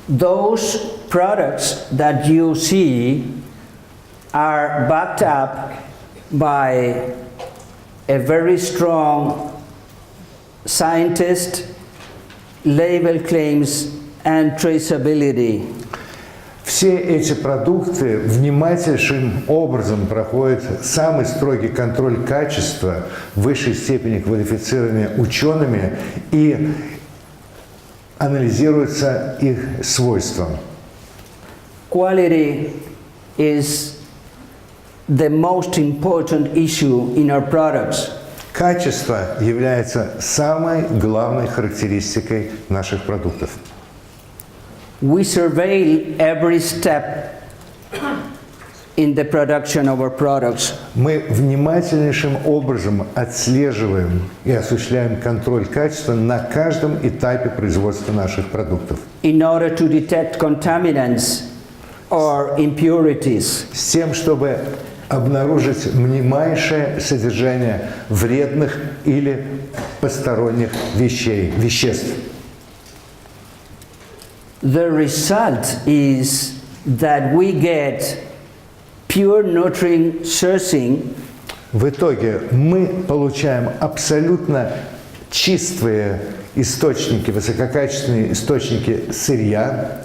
Those products that you see are backed up by a very strong scientist, label claims and traceability. Все эти продукты внимательнейшим образом проходят самый строгий контроль качества в высшей степени квалифицированными учеными и анализируются их свойства. Quality is the most important issue in our products. Качество является самой главной характеристикой наших продуктов. We surveil every step in the production of our products. Мы внимательнейшим образом отслеживаем и осуществляем контроль качества на каждом этапе производства наших продуктов. In order to detect contaminants or impurities. С тем, чтобы обнаружить минимальшее содержание вредных или посторонних веществ. The result is that we get pure nutrient sourcing. В итоге мы получаем абсолютно чистые источники, высококачественные источники сырья,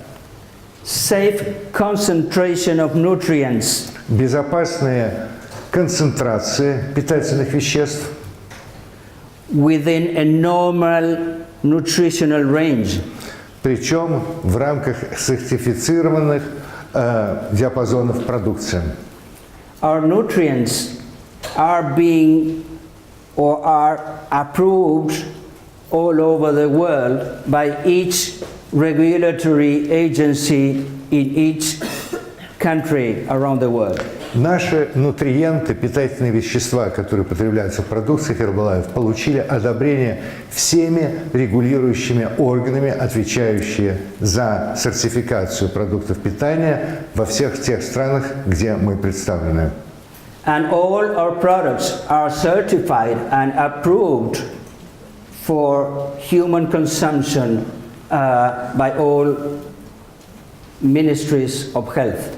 Safe concentration of nutrients. безопасные концентрации питательных веществ Within a normal nutritional range. причем в рамках сертифицированных диапазонов продукции. Our nutrients are being or are approved all over the world by each regulatory agency in each country around the world. Наши нутриенты, питательные вещества, которые потребляются в продукции Herbalife, получили одобрение всеми регулирующими органами, отвечающие за сертификацию продуктов питания во всех тех странах, где мы представлены. And all our products are certified and approved for human consumption by all ministries of health.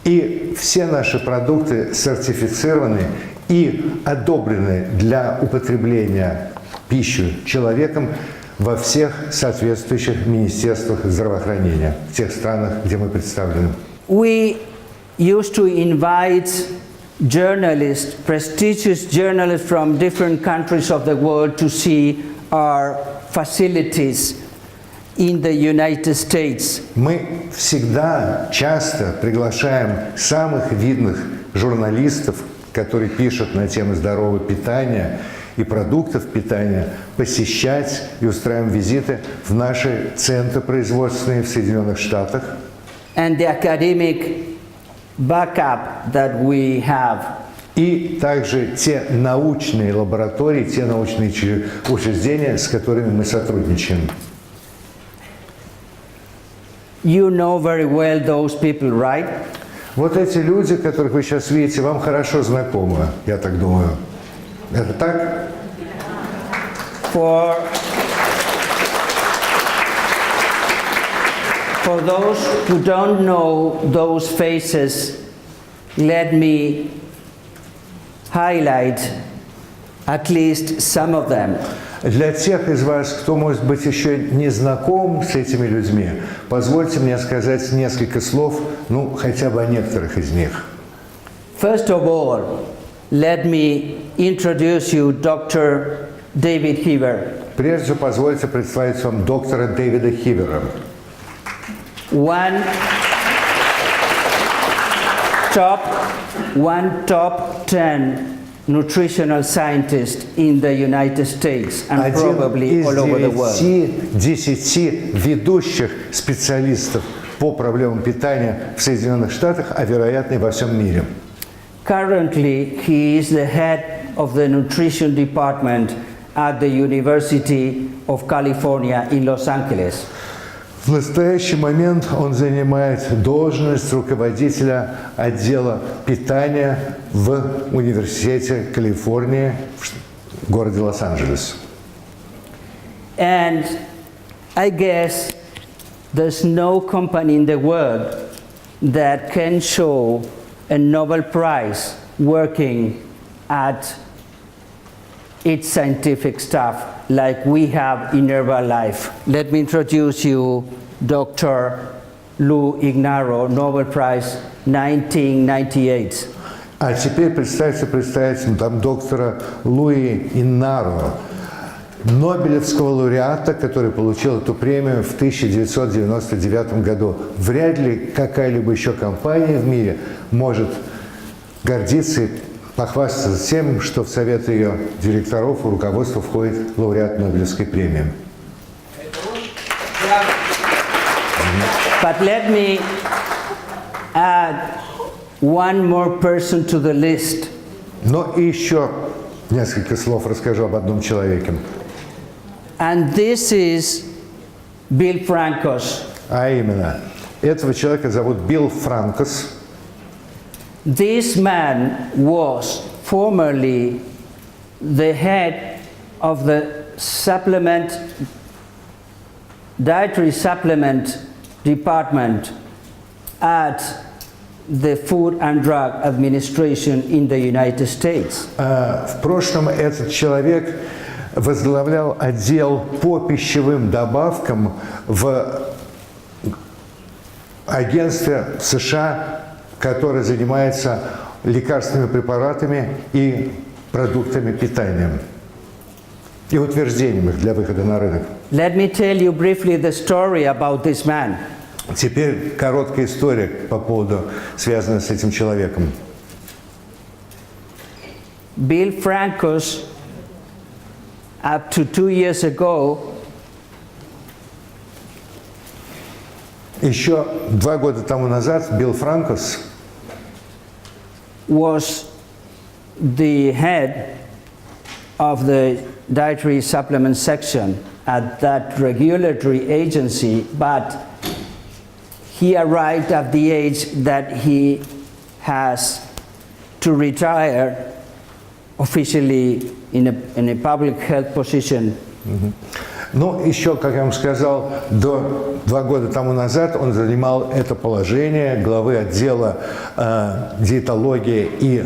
И все наши продукты сертифицированы и одобрены для употребления пищи человеком во всех соответствующих министерствах здравоохранения, в тех странах, где мы представлены. We used to invite journalists, prestigious journalists from different countries of the world to see our facilities. in the United States. Мы всегда, часто приглашаем самых видных журналистов, которые пишут на темы здорового питания и продуктов питания, посещать и устраиваем визиты в наши центры производственные в Соединенных Штатах. And the academic backup that we have. И также те научные лаборатории, те научные учреждения, с которыми мы сотрудничаем. You know very well those people, right? Вот эти люди, которых вы сейчас видите, вам хорошо знакомы, я так думаю. Это так? For those who don't know those faces, let me highlight at least some of them. Для тех из вас, кто, может быть, еще не знаком с этими людьми, позвольте мне сказать несколько слов, ну, хотя бы о некоторых из них. First of all, let me introduce you Dr. David Heaver. Прежде всего, позвольте представить вам доктора Дэвида Хивера. One top 10 nutritional scientist in the United States and probably all over the world. Один из 10 ведущих специалистов по проблемам питания в Соединенных Штатах, а вероятно и во всем мире. Currently, he is the head of the nutrition department at the University of California in Los Angeles. В настоящий момент он занимает должность руководителя отдела питания в Университете Калифорнии в городе Лос-Анджелес. And I guess there's no company in the world that can show a Nobel Prize working at its scientific staff like we have in Herbalife. Let me introduce you Dr. Lou Ignarro, Nobel Prize 1998. А теперь представить там доктора Луи Иннаро, Нобелевского лауреата, который получил эту премию в 1999 году. Вряд ли какая-либо еще компания в мире может гордиться и похвастаться тем, что в совет ее директоров и руководства входит лауреат Нобелевской премии. But let me add one more person to the list. Но еще несколько слов расскажу об одном человеке. And this is Bill Frankos. А именно, этого человека зовут Билл Франкос. This man was formerly the head of the dietary supplement department at the Food and Drug Administration in the United States. В прошлом этот человек возглавлял отдел по пищевым добавкам в агентстве США, которое занимается лекарственными препаратами и продуктами питания и утверждением их для выхода на рынок. Let me tell you briefly the story about this man. Теперь короткая история по поводу, связанная с этим человеком. Bill Frankos, up to 2 years ago, Еще 2 года тому назад Билл Франкос was the head of the dietary supplement section at that regulatory agency, but he arrived at the age that he has to retire officially in a public health position. Ну, еще, как я вам сказал, 2 года тому назад он занимал это положение главы отдела диетологии и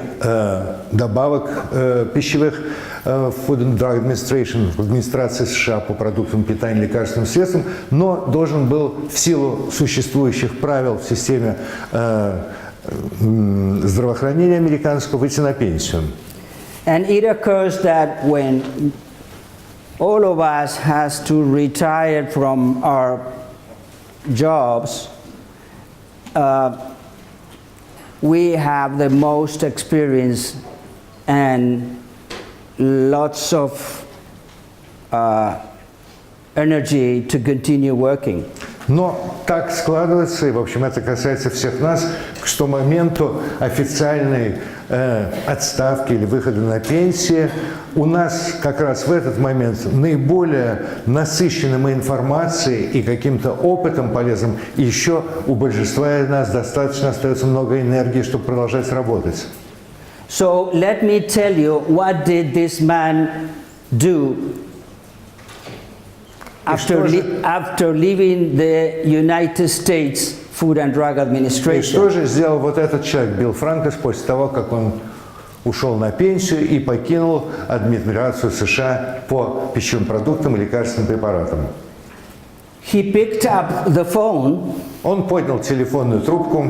добавок пищевых Food and Drug Administration в администрации США по продуктам питания и лекарственным средствам, но должен был в силу существующих правил в системе здравоохранения американского выйти на пенсию. And it occurs that when all of us has to retire from our jobs, we have the most experience and lots of energy to continue working. Но так складывается, и, в общем, это касается всех нас, к что моменту официальной отставки или выхода на пенсию у нас как раз в этот момент наиболее насыщенным информацией и каким-то опытом полезным. И еще у большинства из нас достаточно остается много энергии, чтобы продолжать работать. So let me tell you what did this man do after leaving the United States Food and Drug И Administration. что же сделал вот этот человек, Билл Франкос, после того, как он ушел на пенсию и покинул администрацию США по пищевым продуктам и лекарственным препаратам? He picked up the phone Он поднял телефонную трубку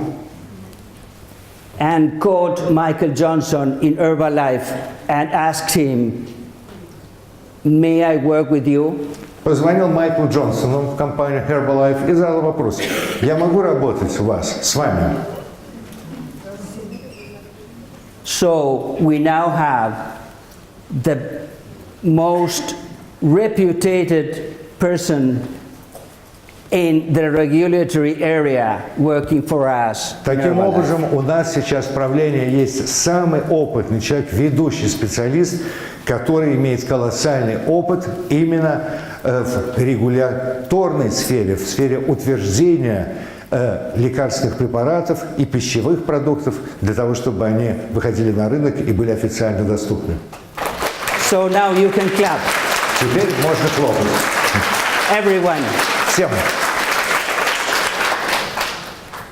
and called Michael Johnson in Herbalife and asked him, "May I work with you?" позвонил Майклу Джонсону в компанию Herbalife и задал вопрос: «Я могу работать у вас, с вами?» So we now have the most reputed person in the regulatory area working for us. Таким образом, у нас сейчас в правлении есть самый опытный человек, ведущий специалист, который имеет колоссальный опыт именно в регуляторной сфере, в сфере утверждения лекарственных препаратов и пищевых продуктов для того, чтобы они выходили на рынок и были официально доступны. So now you can clap. Теперь можно хлопать. Everyone. Всем.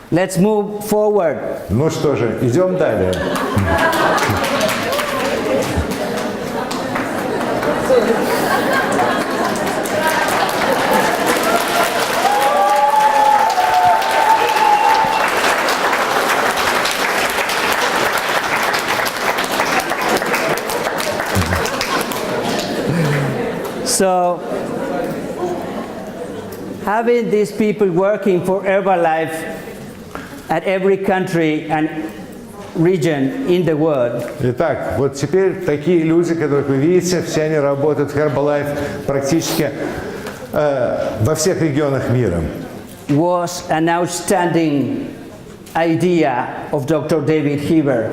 Let's move forward. Ну что же, идем далее. So, having these people working for Herbalife at every country and region in the world Итак, вот теперь такие люди, которых вы видите, все они работают в Herbalife практически во всех регионах мира. was an outstanding idea of Dr. David Heber.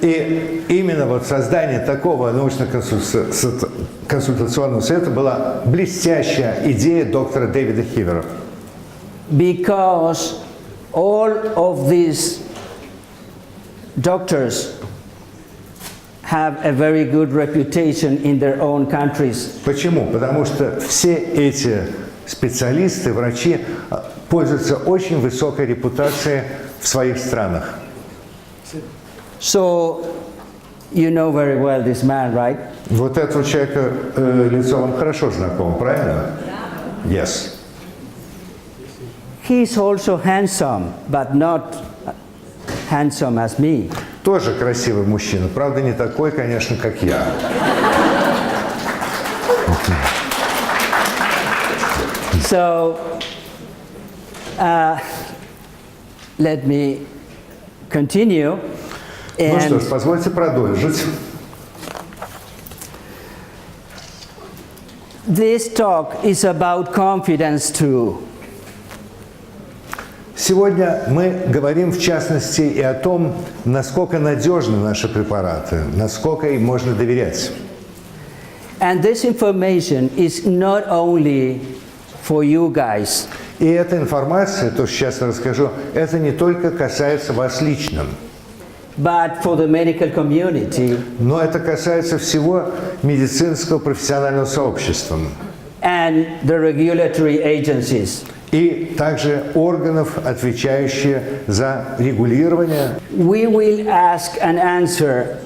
И именно вот создание такого научно-консультационного совета была блестящая идея доктора Дэвида Хивера. Because all of these doctors have a very good reputation in their own countries. Почему? Потому что все эти специалисты, врачи пользуются очень высокой репутацией в своих странах. So, you know very well this man, right? Вот этого человека лицо вам хорошо знакомо, правильно? Yes. He's also handsome, but not handsome as me. Тоже красивый мужчина, правда не такой, конечно, как я. So, let me continue. Ну что ж, And позвольте продолжить. this talk is about confidence too. Сегодня мы говорим в частности и о том, насколько надежны наши препараты, насколько им можно доверять. And this information is not only for you guys, И эта информация, то, что сейчас я расскажу, это не только касается вас лично, but for the medical community но это касается всего медицинского профессионального сообщества and the regulatory agencies. и также органов, отвечающих за регулирование. We will ask and answer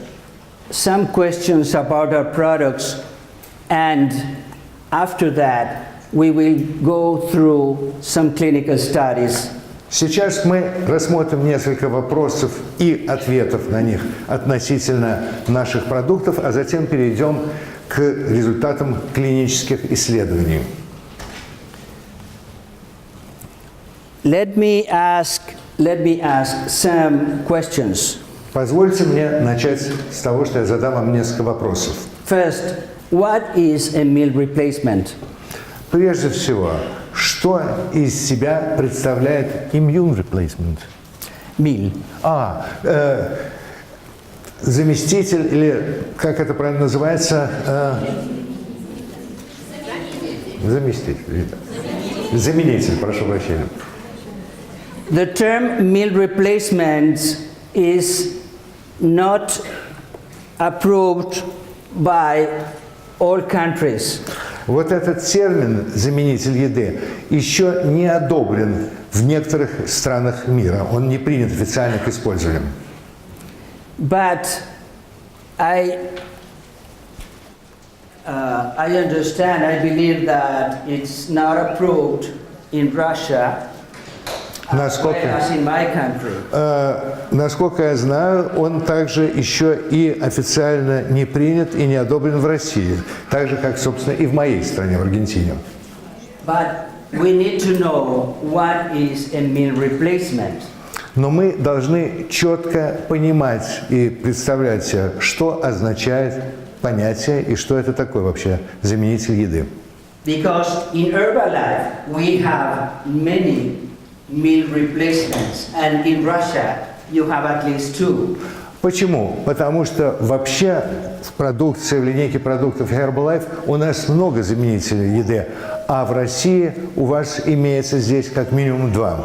some questions about our products, and after that we will go through some clinical studies. Сейчас мы рассмотрим несколько вопросов и ответов на них относительно наших продуктов, а затем перейдем к результатам клинических исследований. Let me ask some questions. Позвольте мне начать с того, что я задам вам несколько вопросов. First, what is a meal replacement? Прежде всего, что из себя представляет immune replacement? Meal. Заместитель, или как это правильно называется? Заместитель. Заменитель, прошу прощения. The term meal replacement is not approved by all countries. Вот этот термин «заменитель еды» еще не одобрен в некоторых странах мира. Он не принят официально к использованию. But I understand, I believe that it's not approved in Russia as well as in my country. Насколько я знаю, он также еще и официально не принят и не одобрен в России, так же, как, собственно, и в моей стране, в Аргентине. But we need to know what is a meal replacement. Но мы должны четко понимать и представлять себе, что означает понятие и что это такое вообще заменитель еды. Because in Herbalife we have many meal replacements, and in Russia you have at least 2. Почему? Потому что вообще в продукции, в линейке продуктов Herbalife у нас много заменителей еды, а в России у вас имеется здесь как минимум 2.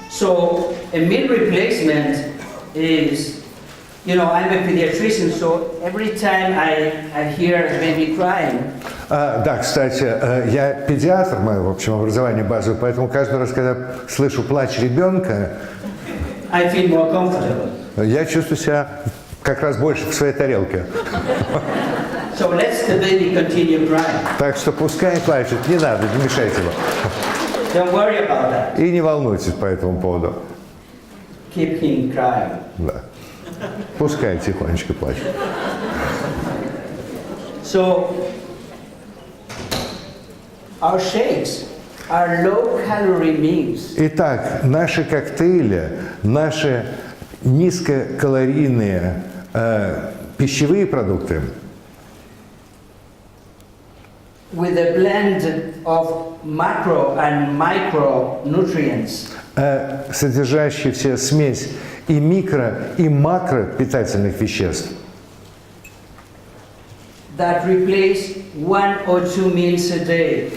So a meal replacement is, you know, I'm a pediatrician, so every time I hear a baby crying, Да, кстати, я педиатр, мое, в общем, образование базовое, поэтому каждый раз, когда слышу плач ребенка, I feel more comfortable. я чувствую себя как раз больше в своей тарелке. So let the baby continue crying. Так что пускай плачет, не надо, не мешайте его. Don't worry about that. И не волнуйтесь по этому поводу. Keep him crying. Да. Пускай тихонечко плачет. So our shakes are low-calorie meals. Итак, наши коктейли, наши низкокалорийные пищевые продукты With a blend of macro and micronutrients содержащие в себе смесь и микро, и макро питательных веществ, that replace 1 or 2 meals a day.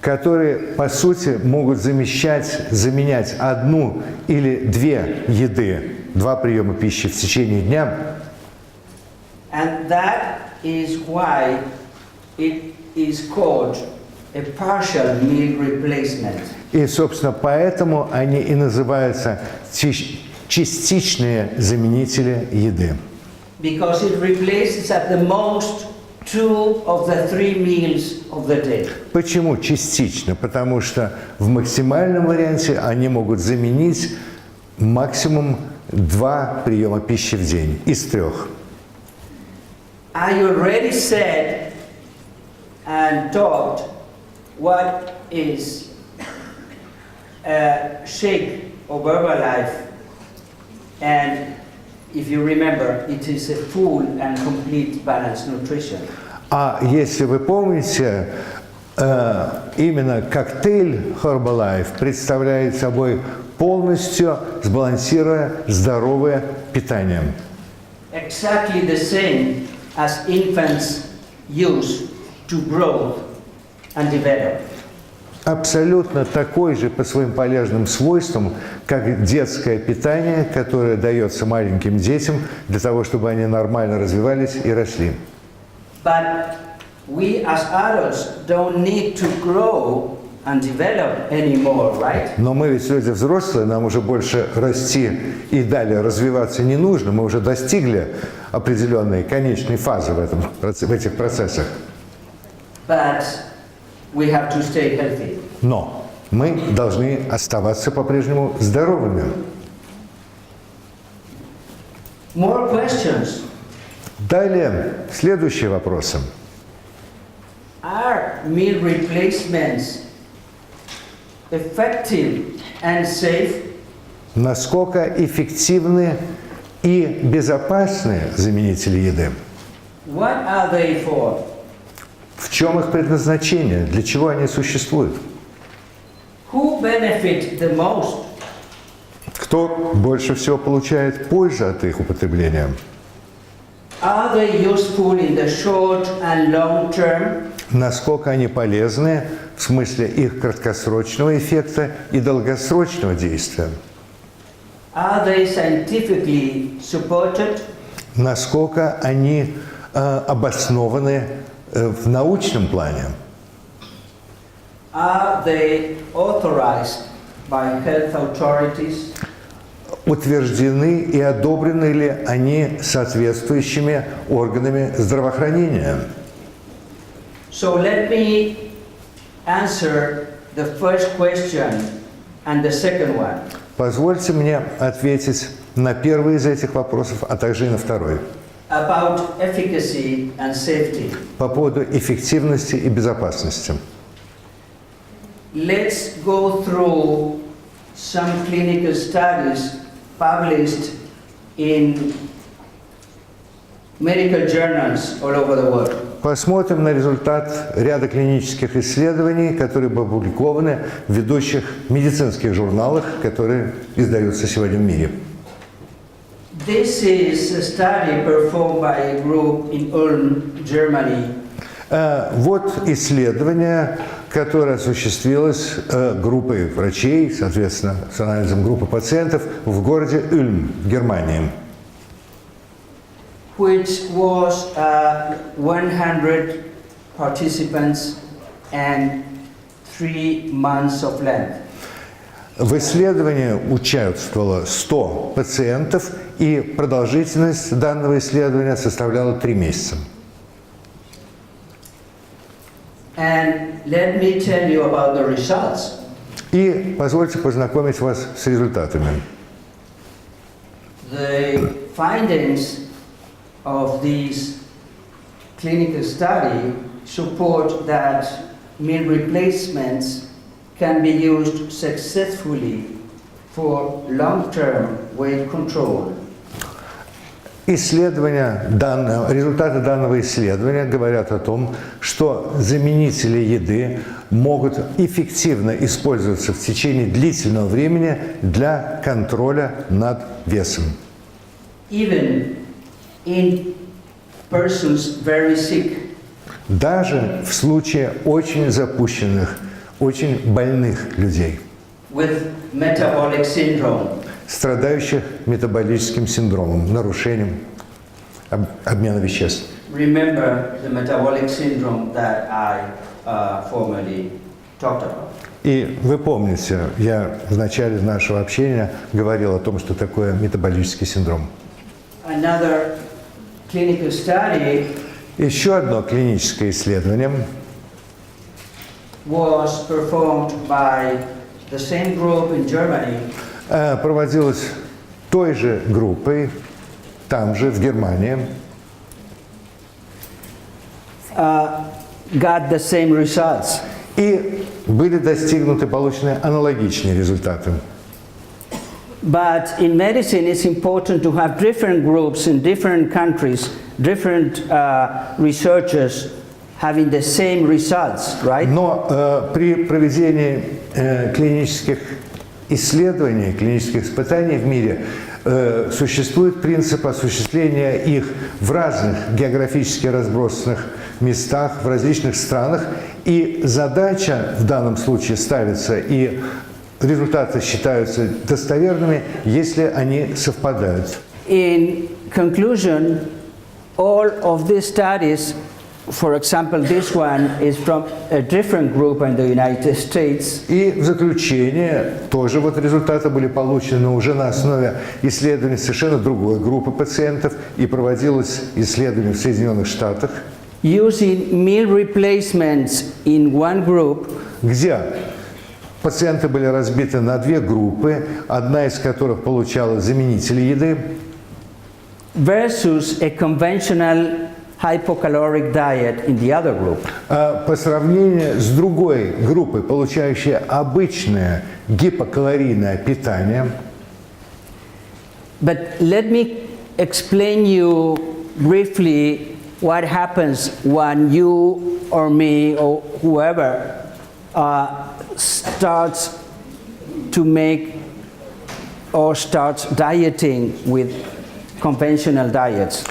которые, по сути, могут заменять одну или две еды, 2 приема пищи в течение дня. And that is why it is called a partial meal replacement. И, собственно, поэтому они и называются частичные заменители еды. Because it replaces at the most 2 of the 3 meals of the day. Почему частично? Потому что в максимальном варианте они могут заменить максимум 2 приема пищи в день из 3. I already said and talked what is a shake of Herbalife, and if you remember, it is a full and complete balanced nutrition. А если вы помните, именно коктейль Herbalife представляет собой полностью сбалансированное здоровое питание. Exactly the same as infants use to grow and develop. Абсолютно такой же по своим полезным свойствам, как детское питание, которое дается маленьким детям для того, чтобы они нормально развивались и росли. But we as adults don't need to grow and develop anymore, right? Но мы ведь люди взрослые, нам уже больше расти и далее развиваться не нужно. Мы уже достигли определенной конечной фазы в этих процессах. But we have to stay healthy. Но мы должны оставаться по-прежнему здоровыми. More questions. Далее, следующие вопросы. Are meal replacements effective and safe? Насколько эффективны и безопасны заменители еды? What are they for? В чем их предназначение? Для чего они существуют? Who benefit the most? Кто больше всего получает пользу от их употребления? Are they useful in the short and long term? Насколько они полезны в смысле их краткосрочного эффекта и долгосрочного действия? Are they scientifically supported? Насколько они обоснованы в научном плане? Are they authorized by health authorities? Утверждены и одобрены ли они соответствующими органами здравоохранения? So let me answer the first question and the second one. Позвольте мне ответить на первый из этих вопросов, а также и на второй. About efficacy and safety. По поводу эффективности и безопасности. Let's go through some clinical studies published in medical journals all over the world. Посмотрим на результат ряда клинических исследований, которые были опубликованы в ведущих медицинских журналах, которые издаются сегодня в мире. This is a study performed by a group in Ulm, Germany. Вот исследование, которое осуществилось группой врачей, соответственно, с анализом группы пациентов в городе Ульм, в Германии. Which was 100 participants and 3 months of length. В исследовании участвовало 100 пациентов, и продолжительность данного исследования составляла 3 месяца. And let me tell you about the results. И позвольте познакомить вас с результатами. The findings of this clinical study support that meal replacements can be used successfully for long-term weight control. Результаты данного исследования говорят о том, что заменители еды могут эффективно использоваться в течение длительного времени для контроля над весом. Even in persons very sick. Даже в случае очень запущенных, очень больных людей, With metabolic syndrome. страдающих метаболическим синдромом, нарушением обмена веществ. Remember the metabolic syndrome that I formerly talked about. И вы помните, я в начале нашего общения говорил о том, что такое метаболический синдром. Another clinical study Еще одно клиническое исследование was performed by the same group in Germany. Проводилось той же группой, там же, в Германии. Got the same results. И были получены аналогичные результаты. But in medicine, it's important to have different groups in different countries, different researchers having the same results, right? Но при проведении клинических исследований, клинических испытаний в мире существует принцип осуществления их в разных географически разбросанных местах, в различных странах, и задача в данном случае ставится, и результаты считаются достоверными, если они совпадают. In conclusion, all of these studies, for example, this one is from a different group in the United States. И в заключение тоже вот результаты были получены уже на основе исследований совершенно другой группы пациентов, и проводилось исследование в Соединенных Штатах, Using meal replacements in one group, где пациенты были разбиты на 2 группы, одна из которых получала заменители еды. versus a conventional hypocaloric diet in the other group. По сравнению с другой группой, получающей обычное гипокалорийное питание. But let me explain you briefly what happens when you or me or whoever starts to make or starts dieting with conventional diets.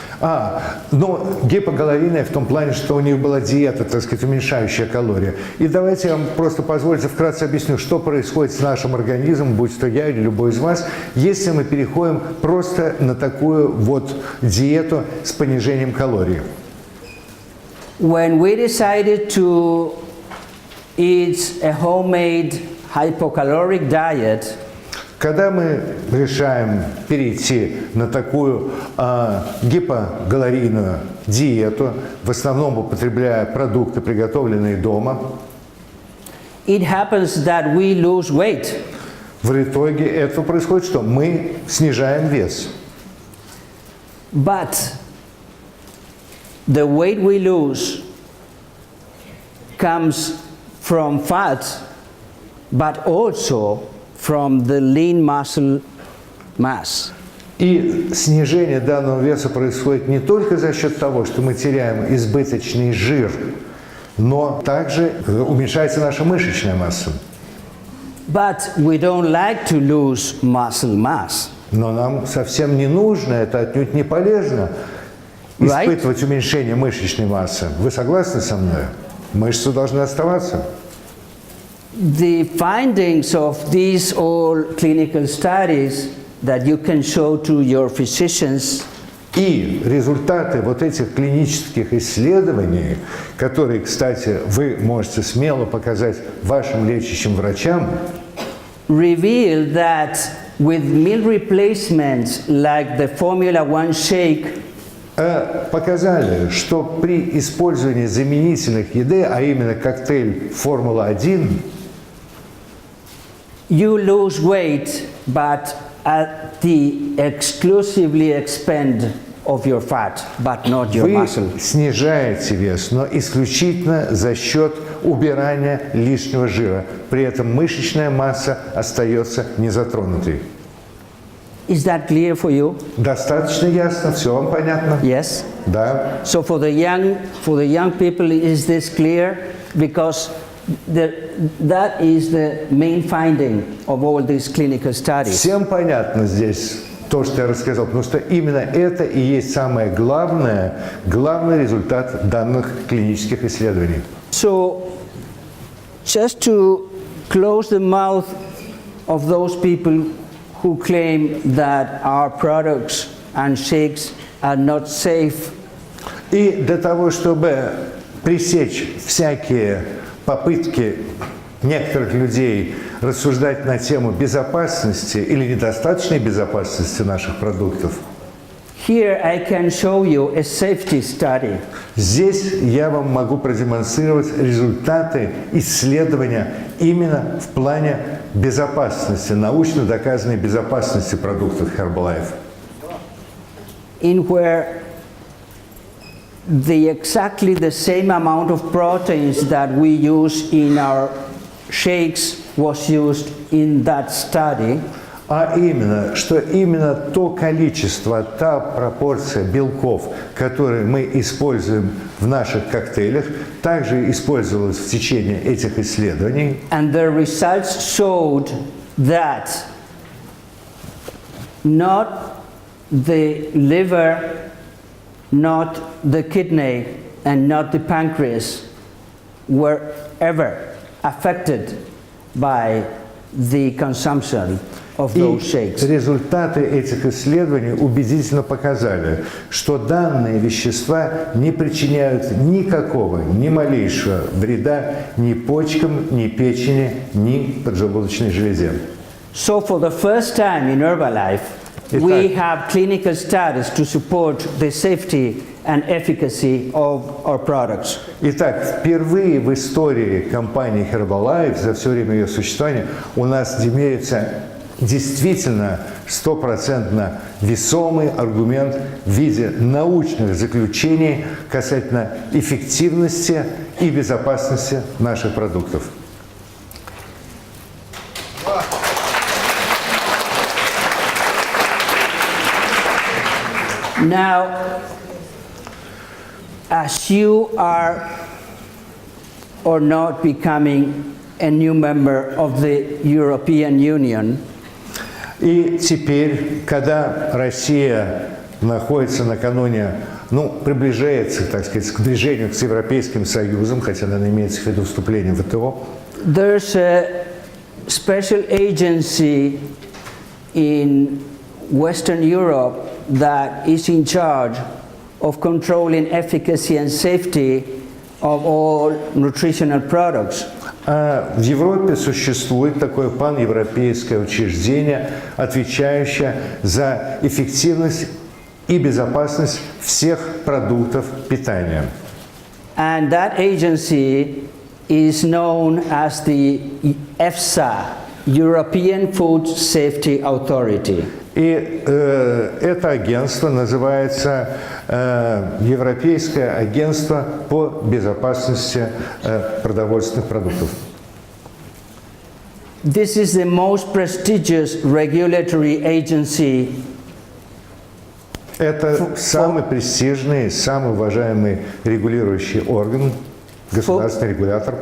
Но гипокалорийная в том плане, что у них была диета, так сказать, уменьшающая калории. И давайте я вам просто позвольте вкратце объясню, что происходит с нашим организмом, будь то я или любой из вас, если мы переходим просто на такую вот диету с понижением калорий. When we decided to eat a homemade hypocaloric diet, Когда мы решаем перейти на такую гипокалорийную диету, в основном употребляя продукты, приготовленные дома, it happens that we lose weight. в итоге это происходит, что мы снижаем вес. But the weight we lose comes from fat, but also from the lean muscle mass. И снижение данного веса происходит не только за счет того, что мы теряем избыточный жир, но также уменьшается наша мышечная масса. But we don't like to lose muscle mass. Но нам совсем не нужно, это отнюдь не полезно, испытывать уменьшение мышечной массы. Вы согласны со мной? Мышцы должны оставаться. The findings of these all clinical studies that you can show to your physicians И результаты вот этих клинических исследований, которые, кстати, вы можете смело показать вашим лечащим врачам, reveal that with meal replacements like the Formula One shake, показали, что при использовании заменительных еды, а именно коктейль Формула-1, you lose weight, but at the exclusively expense of your fat, but not your muscle. вы снижаете вес, но исключительно за счет убирания лишнего жира. При этом мышечная масса остается незатронутой. Is that clear for you? Достаточно ясно? Все вам понятно? Yes. Да. So for the young people, is this clear? Because that is the main finding of all these clinical studies. Всем понятно здесь то, что я рассказал, потому что именно это и есть самое главное, главный результат данных клинических исследований. So, just to close the mouth of those people who claim that our products and shakes are not safe, И для того, чтобы пресечь всякие попытки некоторых людей рассуждать на тему безопасности или недостаточной безопасности наших продуктов, here I can show you a safety study. здесь я вам могу продемонстрировать результаты исследования именно в плане безопасности, научно доказанной безопасности продуктов Herbalife. In where exactly the same amount of proteins that we use in our shakes was used in that study. А именно, что именно то количество, та пропорция белков, которые мы используем в наших коктейлях, также использовалась в течение этих исследований. And the results showed that not the liver, not the kidney, and not the pancreas were ever affected by the consumption of those shakes. И результаты этих исследований убедительно показали, что данные вещества не причиняют никакого, ни малейшего вреда ни почкам, ни печени, ни поджелудочной железе. So for the first time in Herbalife, we have clinical studies to support the safety and efficacy of our products. Итак, впервые в истории компании Herbalife за все время ее существования у нас имеются действительно стопроцентно весомый аргумент в виде научных заключений касательно эффективности и безопасности наших продуктов. Now, as you are or not becoming a new member of the European Union, И теперь, когда Россия находится накануне, приближается, так сказать, к движению к Европейским Союзом, хотя она имеется в виду вступление в ВТО, there's a special agency in Western Europe that is in charge of controlling efficacy and safety of all nutritional products. В Европе существует такое паневропейское учреждение, отвечающее за эффективность и безопасность всех продуктов питания. And that agency is known as the EFSA, European Food Safety Authority. И это агентство называется Европейское агентство по безопасности продовольственных продуктов. This is the most prestigious regulatory agency Это самый престижный, самый уважаемый регулирующий орган, государственный регулятор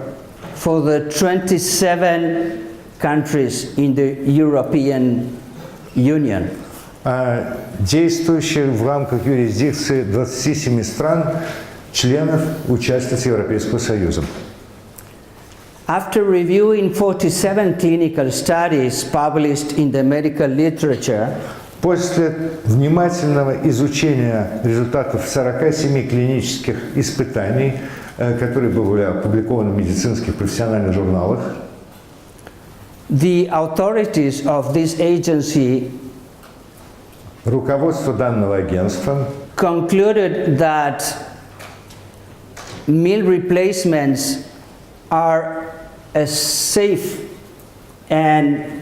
for the 27 countries in the European Union. действующий в рамках юрисдикции 27 стран, членов участниц Европейского Союза. After reviewing 47 clinical studies published in the medical literature, После внимательного изучения результатов 47 клинических испытаний, которые были опубликованы в медицинских профессиональных журналах, the authorities of this agency руководство данного агентства concluded that meal replacements are a safe and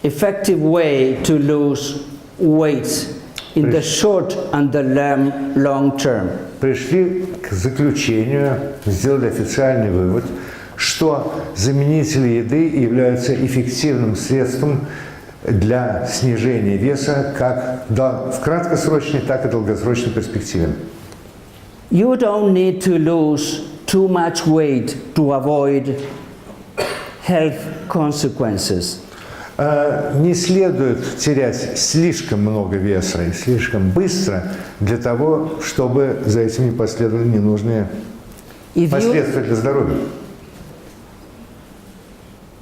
effective way to lose weight in the short and the long term. пришли к заключению, сделали официальный вывод, что заменители еды являются эффективным средством для снижения веса как в краткосрочной, так и долгосрочной перспективе. You don't need to lose too much weight to avoid health consequences. Не следует терять слишком много веса и слишком быстро для того, чтобы за этим не последовали ненужные последствия для здоровья.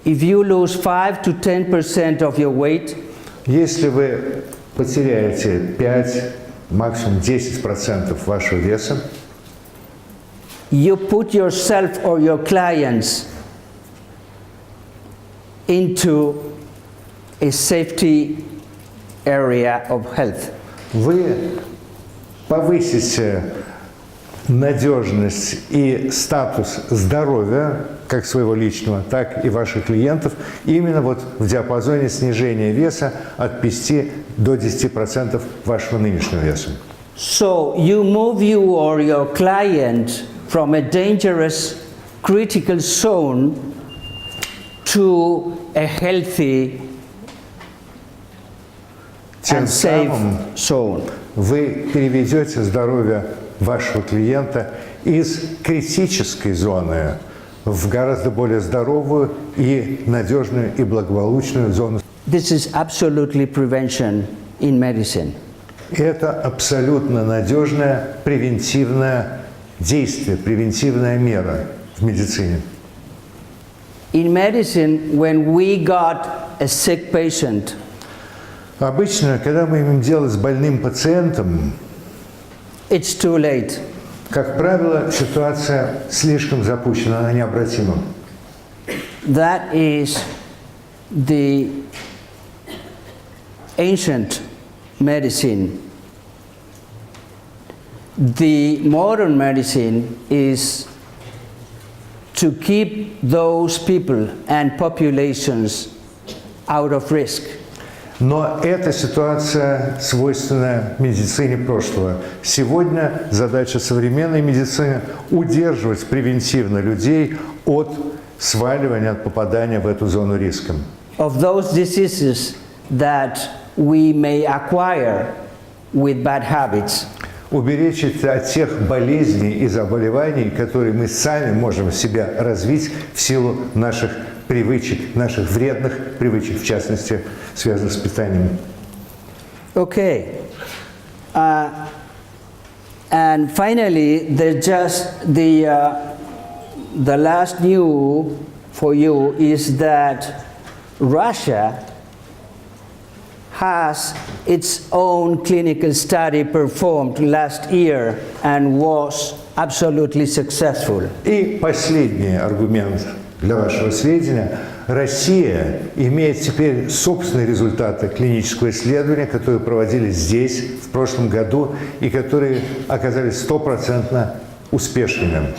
If you lose 5 to 10% of your weight, Если вы потеряете 5, максимум 10% вашего веса, you put yourself or your clients into a safety area of health. вы повысите надежность и статус здоровья, как своего личного, так и ваших клиентов, именно вот в диапазоне снижения веса от 5 до 10% вашего нынешнего веса. So you move you or your client from a dangerous critical zone to a healthy Тем and safe самым zone. вы переведете здоровье вашего клиента из критической зоны в гораздо более здоровую и надежную и благополучную зону. This is absolutely prevention in medicine. Это абсолютно надежное превентивное действие, превентивная мера в медицине. In medicine, when we got a sick patient, Обычно, когда мы имеем дело с больным пациентом, it's too late. как правило, ситуация слишком запущена, она необратима. That is the ancient medicine. The modern medicine is to keep those people and populations out of risk. Но эта ситуация свойственна медицине прошлого. Сегодня задача современной медицины – удерживать превентивно людей от сваливания, от попадания в эту зону риска. Of those diseases that we may acquire with bad habits. Уберечь от тех болезней и заболеваний, которые мы сами можем в себя развить в силу наших привычек, наших вредных привычек, в частности, связанных с питанием. Okay. And finally, there's just the last news for you is that Russia has its own clinical study performed last year and was absolutely successful. И последний аргумент для вашего сведения. Россия имеет теперь собственные результаты клинического исследования, которые проводились здесь в прошлом году и которые оказались 100% успешными.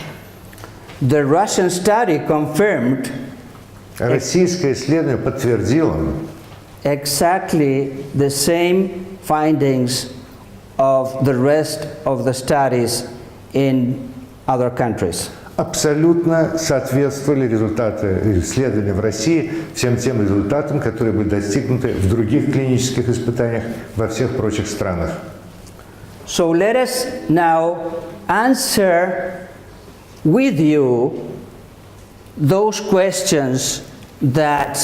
The Russian study confirmed Российское исследование подтвердило exactly the same findings of the rest of the studies in other countries. Абсолютно соответствовали результаты исследования в России всем тем результатам, которые были достигнуты в других клинических испытаниях во всех прочих странах. So let us now answer with you those questions that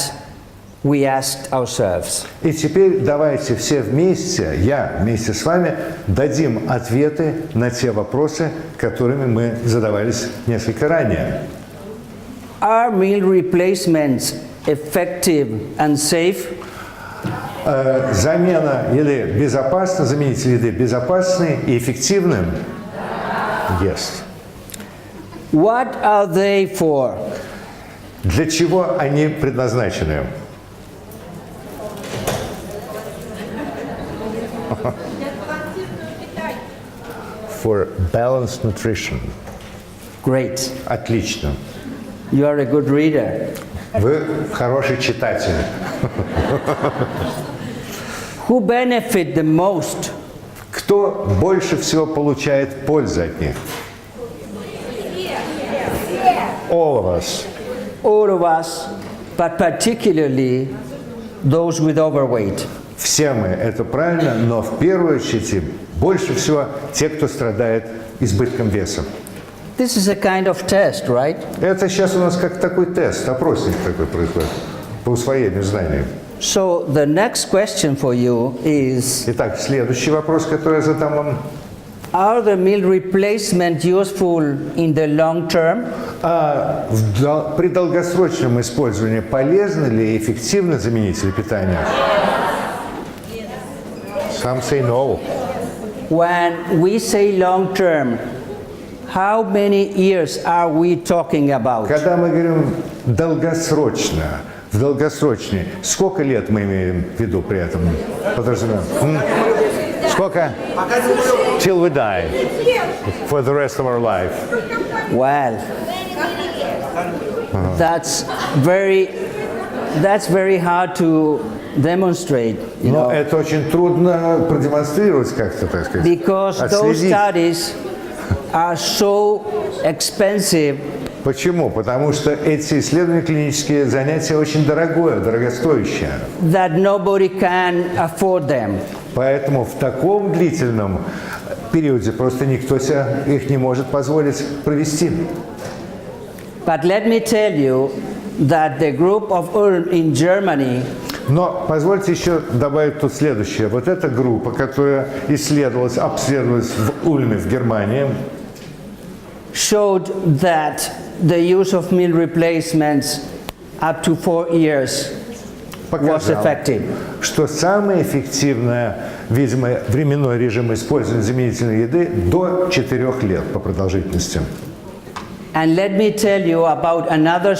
we asked ourselves. И теперь давайте все вместе, я вместе с вами, дадим ответы на те вопросы, которыми мы задавались несколько ранее. Are meal replacements effective and safe? Замена еды безопасна, заменитель еды безопасны и эффективны? Yes. What are they for? Для чего они предназначены? For balanced nutrition. Great. Отлично. You are a good reader. Вы хороший читатель. Who benefit the most? Кто больше всего получает пользы от них? All of us. All of us, but particularly those with overweight. Все мы, это правильно, но в первую очередь больше всего те, кто страдает избытком веса. This is a kind of test, right? Это сейчас у нас как такой тест, опросник такой происходит по усвоению знаний. So the next question for you is, Итак, следующий вопрос, который я задам вам. are the meal replacement useful in the long term? При долгосрочном использовании полезны ли и эффективны заменители питания? Some say no. When we say long term, how many years are we talking about? Когда мы говорим долгосрочно, в долгосрочный, сколько лет мы имеем в виду при этом? Подразумеваем. Сколько? Till we die. For the rest of our life. Well, that's very hard to demonstrate, you Но know, это очень трудно продемонстрировать как-то, так сказать. because those Отследить. studies are so expensive Почему? Потому что эти исследования, клинические занятия очень дорогостоящие. that nobody can afford them. Поэтому в таком длительном периоде просто никто себе их не может позволить провести. But let me tell you that the group of Ulm in Germany Но позвольте еще добавить тут следующее. Вот эта группа, которая обследовалась в Ульме, в Германии, showed that the use of meal replacements up to 4 years was показала, effective. что самое эффективное, видимо, временной режим использования заменительной еды до 4 лет по продолжительности. And let me tell you about another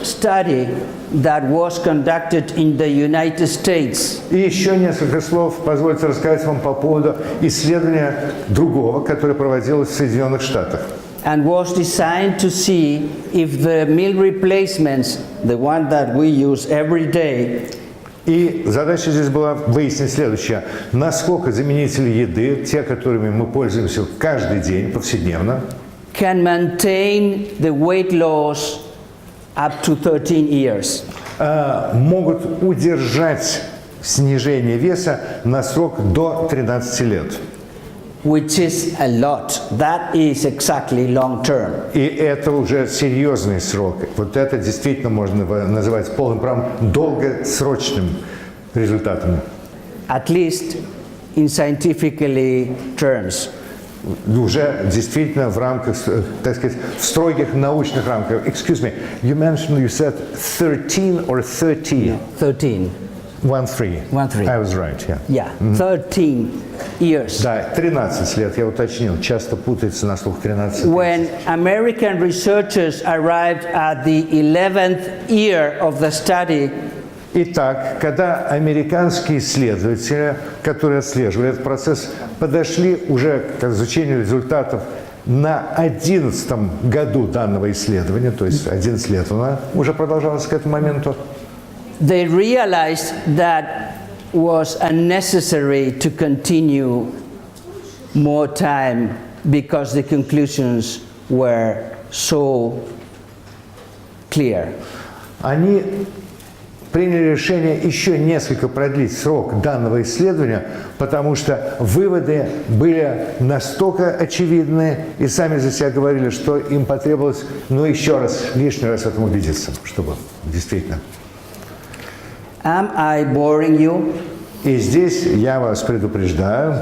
study that was conducted in the United States. И еще несколько слов позвольте рассказать вам по поводу исследования другого, которое проводилось в Соединенных Штатах. And was designed to see if the meal replacements, the one that we use every day, И задача здесь была выяснить следующее. Насколько заменители еды, те, которыми мы пользуемся каждый день, повседневно, can maintain the weight loss up to 13 years. могут удержать снижение веса на срок до 13 лет. Which is a lot. That is exactly long term. И это уже серьезный срок. Вот это действительно можно называть полным правом долгосрочным результатом. At least in scientifically terms. Уже действительно в рамках, так сказать, в строгих научных рамках. Excuse me, you said 13 or 30? 13. 1-3. 1-3. I was right, yeah. Yeah, 13 years. Да, 13 лет, я уточнил. Часто путается на слух 13. When American researchers arrived at the 11th year of the study, Итак, когда американские исследователи, которые отслеживали этот процесс, подошли уже к изучению результатов на 11-м году данного исследования, то есть 11 лет она уже продолжалась к этому моменту, they realized that was unnecessary to continue more time because the conclusions were so clear. они приняли решение еще несколько продлить срок данного исследования, потому что выводы были настолько очевидны и сами за себя говорили, что им потребовалось, еще раз, лишний раз в этом убедиться, чтобы действительно. Am I boring you? И здесь я вас предупреждаю.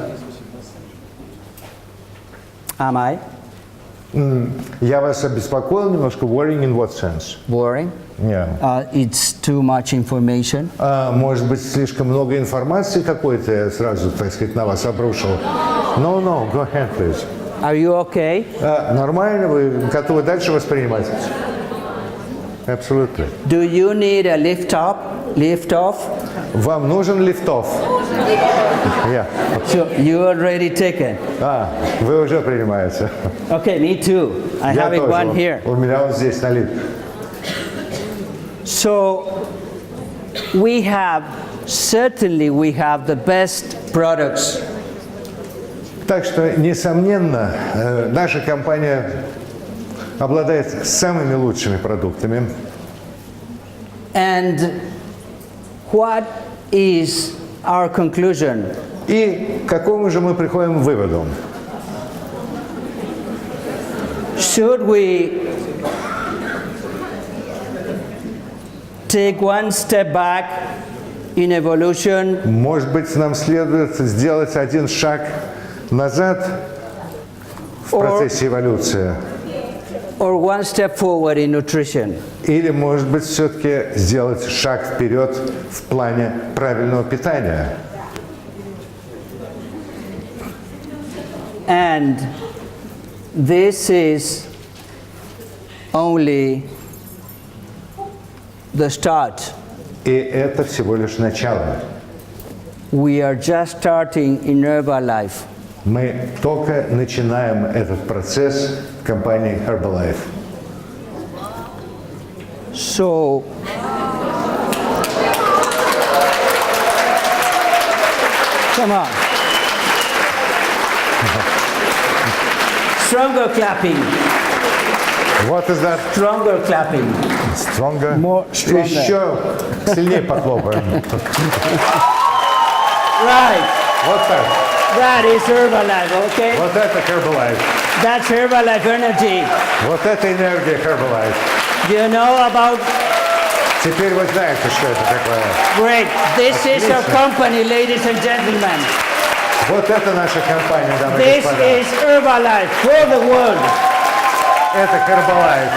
Am I? Я вас обеспокоил немножко. Worrying in what sense? Boring? Yeah. It's too much information. Может быть, слишком много информации какой-то я сразу, так сказать, на вас обрушил. No, go ahead, please. Are you okay? Нормально? Вы готовы дальше воспринимать? Абсолютно. Do you need a lift off? Вам нужен лифтов? Yeah. So you already taken. Вы уже принимаете. Okay, me too. I Я have тоже. one here. У меня он здесь налит. So we have the best products. Так что, несомненно, наша компания обладает самыми лучшими продуктами. And what is our conclusion? И к какому же мы приходим выводу? Should we take one step back in evolution? Может быть, нам следует сделать один шаг назад в процессе эволюции? Or one step forward in nutrition? Или, может быть, все-таки сделать шаг вперед в плане правильного питания? And this is only the start. И это всего лишь начало. We are just starting in Herbalife. Мы только начинаем этот процесс в компании Herbalife. So, come on. Stronger clapping. What is that? Stronger clapping. Stronger? More stronger. Еще сильнее похлопаем. Right. Вот так. That is Herbalife, okay? Вот это Herbalife. That's Herbalife energy. Вот это энергия Herbalife. Do you know about... Теперь вы знаете, что это такое. Great. This is our company, ladies and gentlemen. Вот это наша компания, дамы и This господа. is Herbalife for the world. Это Herbalife,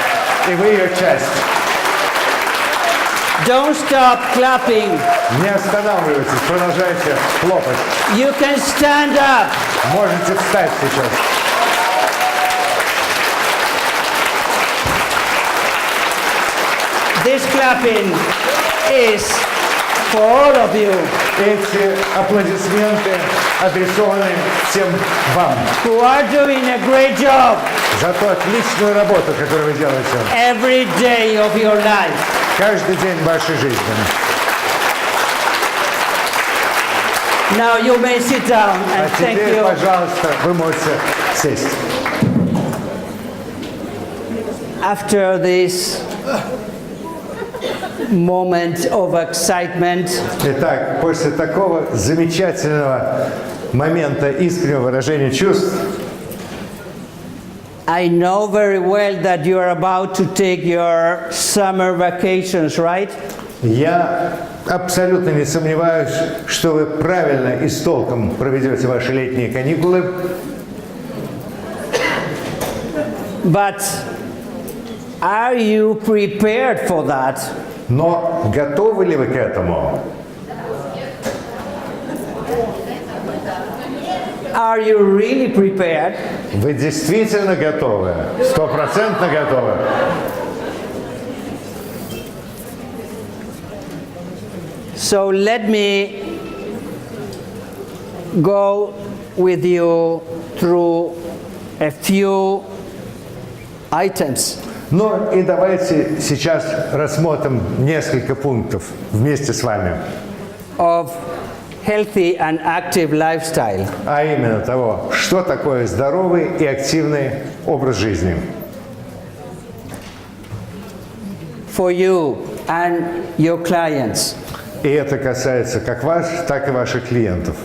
и вы ее часть. Don't stop clapping. Не останавливайтесь, продолжайте хлопать. You can stand up. Можете встать сейчас. This clapping is for all of you Эти аплодисменты адресованы всем вам who are doing a great job за ту отличную работу, которую вы делаете every day of your life. каждый день вашей жизни. Now you may sit down А and thank теперь, you. пожалуйста, вы можете сесть. After this moment of excitement, Итак, после такого замечательного момента искреннего выражения чувств, I know very well that you are about to take your summer vacations, right? я абсолютно не сомневаюсь, что вы правильно и с толком проведете ваши летние каникулы. But are you prepared for that? Но готовы ли вы к этому? Are you really prepared? Вы действительно готовы? 100% готовы? So let me go with you through a few items. Ну и давайте сейчас рассмотрим несколько пунктов вместе с вами. Of healthy and active lifestyle. А именно того, что такое здоровый и активный образ жизни. For you and your clients. И это касается как вас, так и ваших клиентов.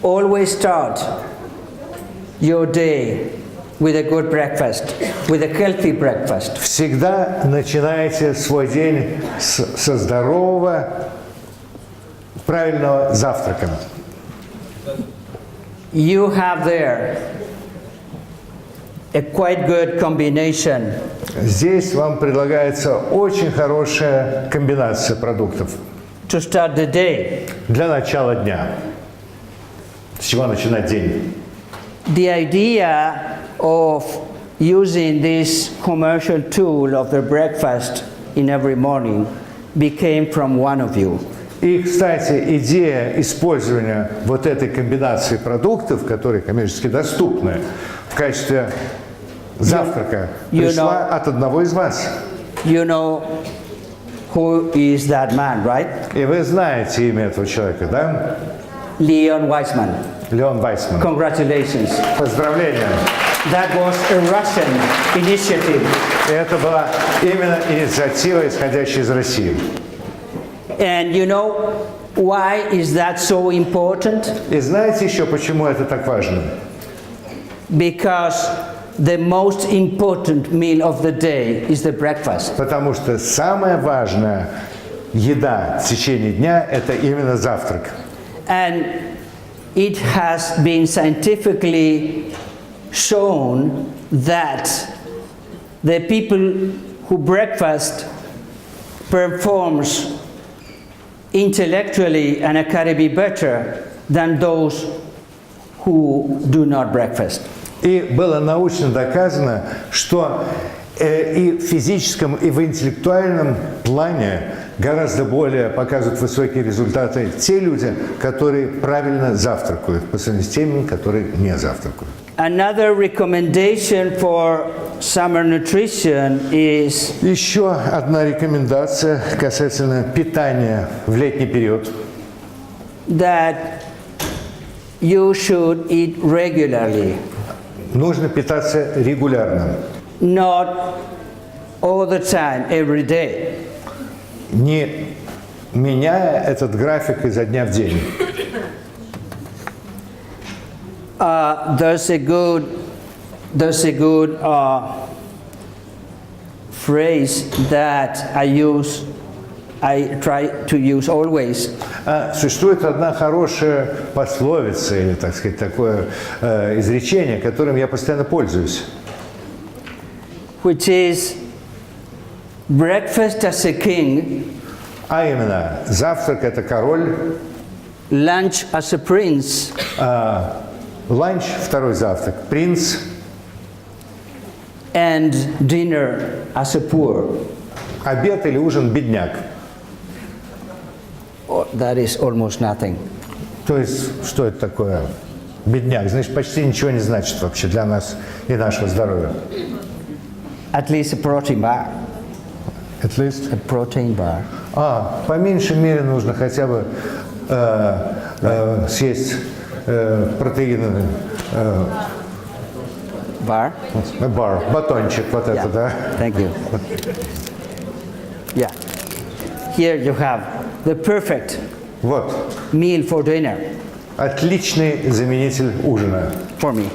Always start your day with a good breakfast, with a healthy breakfast. Всегда начинайте свой день со здорового, правильного завтрака. You have there a quite good combination Здесь вам предлагается очень хорошая комбинация продуктов to start the day. для начала дня. С чего начинать день? The idea of using this commercial tool of the breakfast in every morning became from one of you. И, кстати, идея использования вот этой комбинации продуктов, которые коммерчески доступны, в качестве завтрака пришла от одного из вас. You know who is that man, right? И вы знаете имя этого человека, да? Leon Weissman. Леон Вайсман. Congratulations. Поздравления. That was a Russian initiative. И это была именно инициатива, исходящая из России. And you know why is that so important? И знаете еще, почему это так важно? Because the most important meal of the day is the breakfast. Потому что самая важная еда в течение дня – это именно завтрак. And it has been scientifically shown that the people who breakfast performs intellectually and academically better than those who do not breakfast. И было научно доказано, что и в физическом, и в интеллектуальном плане гораздо более показывают высокие результаты те люди, которые правильно завтракают, по сравнению с теми, которые не завтракают. Another recommendation for summer nutrition is Еще одна рекомендация касательно питания в летний период. that you should eat regularly, Нужно питаться регулярно, not all the time, every day. не меняя этот график изо дня в день. There's a good phrase that I try to use always. Существует одна хорошая пословица, или, так сказать, такое изречение, которым я постоянно пользуюсь. Which is breakfast as a king, А именно, завтрак – это король, lunch as a prince, ланч – второй завтрак, принц, and dinner as a poor. обед или ужин – бедняк. Oh, that is almost nothing. То есть, что это такое? Бедняк, значит, почти ничего не значит вообще для нас и нашего здоровья. At least a protein bar. At least. A protein bar. По меньшей мере нужно хотя бы съесть протеины. Bar? Батончик, вот Yeah. это, да? Thank you. Yeah. Here you have the perfect Вот. meal for dinner Отличный заменитель ужина. for me.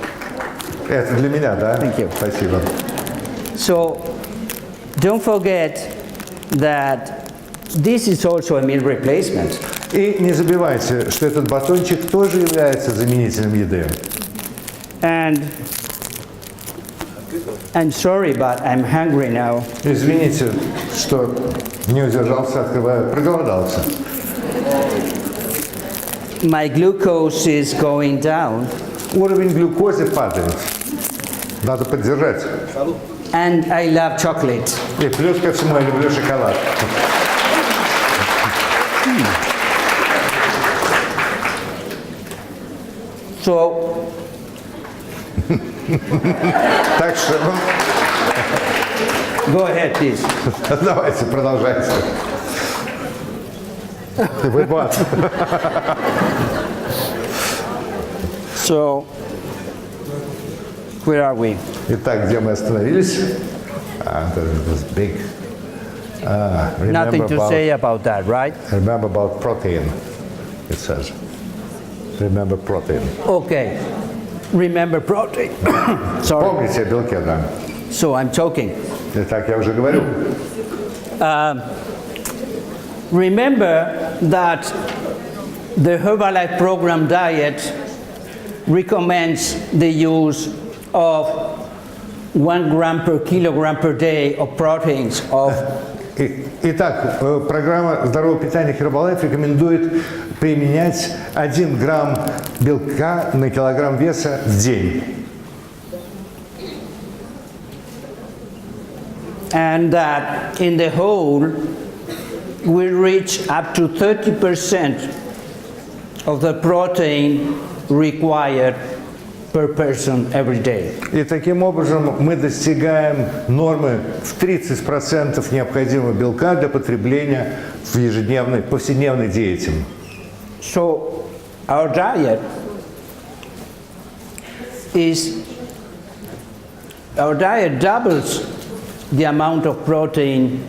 Это для меня, да? Thank you. Спасибо. So don't forget that this is also a meal replacement. И не забывайте, что этот батончик тоже является заменителем еды. And I'm sorry, but I'm hungry now. Извините, что не удержался, открываю, проголодался. My glucose is going down, Уровень глюкозы падает. Надо поддержать. and I love chocolate. И плюс ко всему я люблю шоколад. So Так что, go ahead, please. давайте, продолжайте. Вы бат. So where are we? Итак, где мы остановились? It was big. Nothing to say about that, right? Remember about protein, it says. Remember protein. Okay. Remember protein. Sorry. Помните о белке, да. So I'm talking. Итак, я уже говорю. Remember that the Herbalife program diet recommends the use of 1 gram per kilogram per day of proteins of Итак, программа здорового питания Herbalife рекомендует применять 1 грамм белка на килограмм веса в день. and that in the whole we reach up to 30% of the protein required per person every day. И таким образом мы достигаем нормы в 30% необходимого белка для потребления в ежедневной, повседневной диете. So our diet doubles the amount of protein,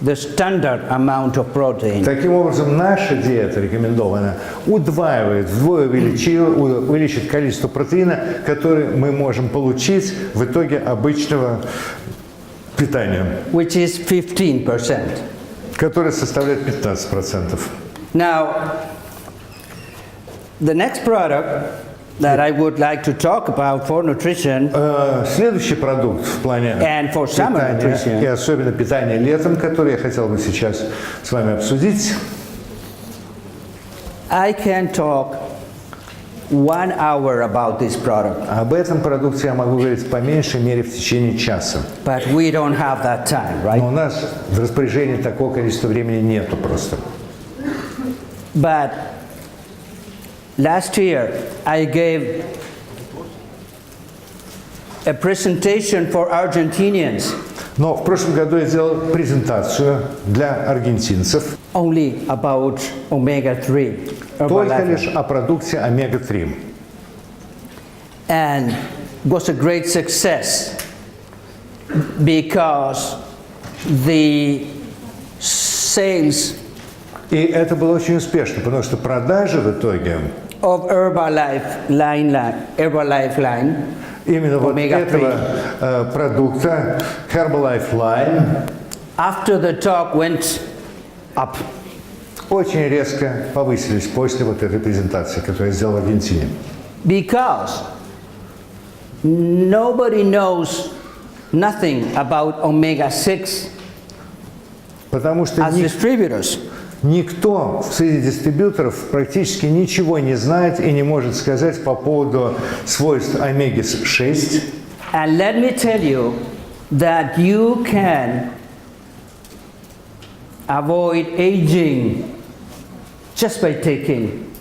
the standard amount of protein. Таким образом, наша диета рекомендована удваивает, вдвое увеличит количество протеина, который мы можем получить в итоге обычного питания, Which is 15%. которое составляет 15%. Now, the next product that I would like to talk about for nutrition Следующий продукт в плане and for summer питания, nutrition и особенно питания летом, который я хотел бы сейчас с вами обсудить, I can talk 1 hour about this product, об этом продукте я могу говорить по меньшей мере в течение часа. but we don't have that time, Но right? у нас в распоряжении такого количества времени нету просто. But last year I gave a presentation for Argentinians Но в прошлом году я делал презентацию для аргентинцев only about omega-3. только Herbalife. лишь о продукте омега-3. And was a great success because the sales И это было очень успешно, потому что продажи в итоге of Herbalife line именно вот Omega-3. этого продукта Herbalife Line after the talk went up. очень резко повысились после вот этой презентации, которую я сделал в Аргентине. Because nobody knows nothing about omega-6 Потому что as distributors. никто среди дистрибьюторов практически ничего не знает и не может сказать по поводу свойств омеги-6. And let me tell you that you can avoid aging just by taking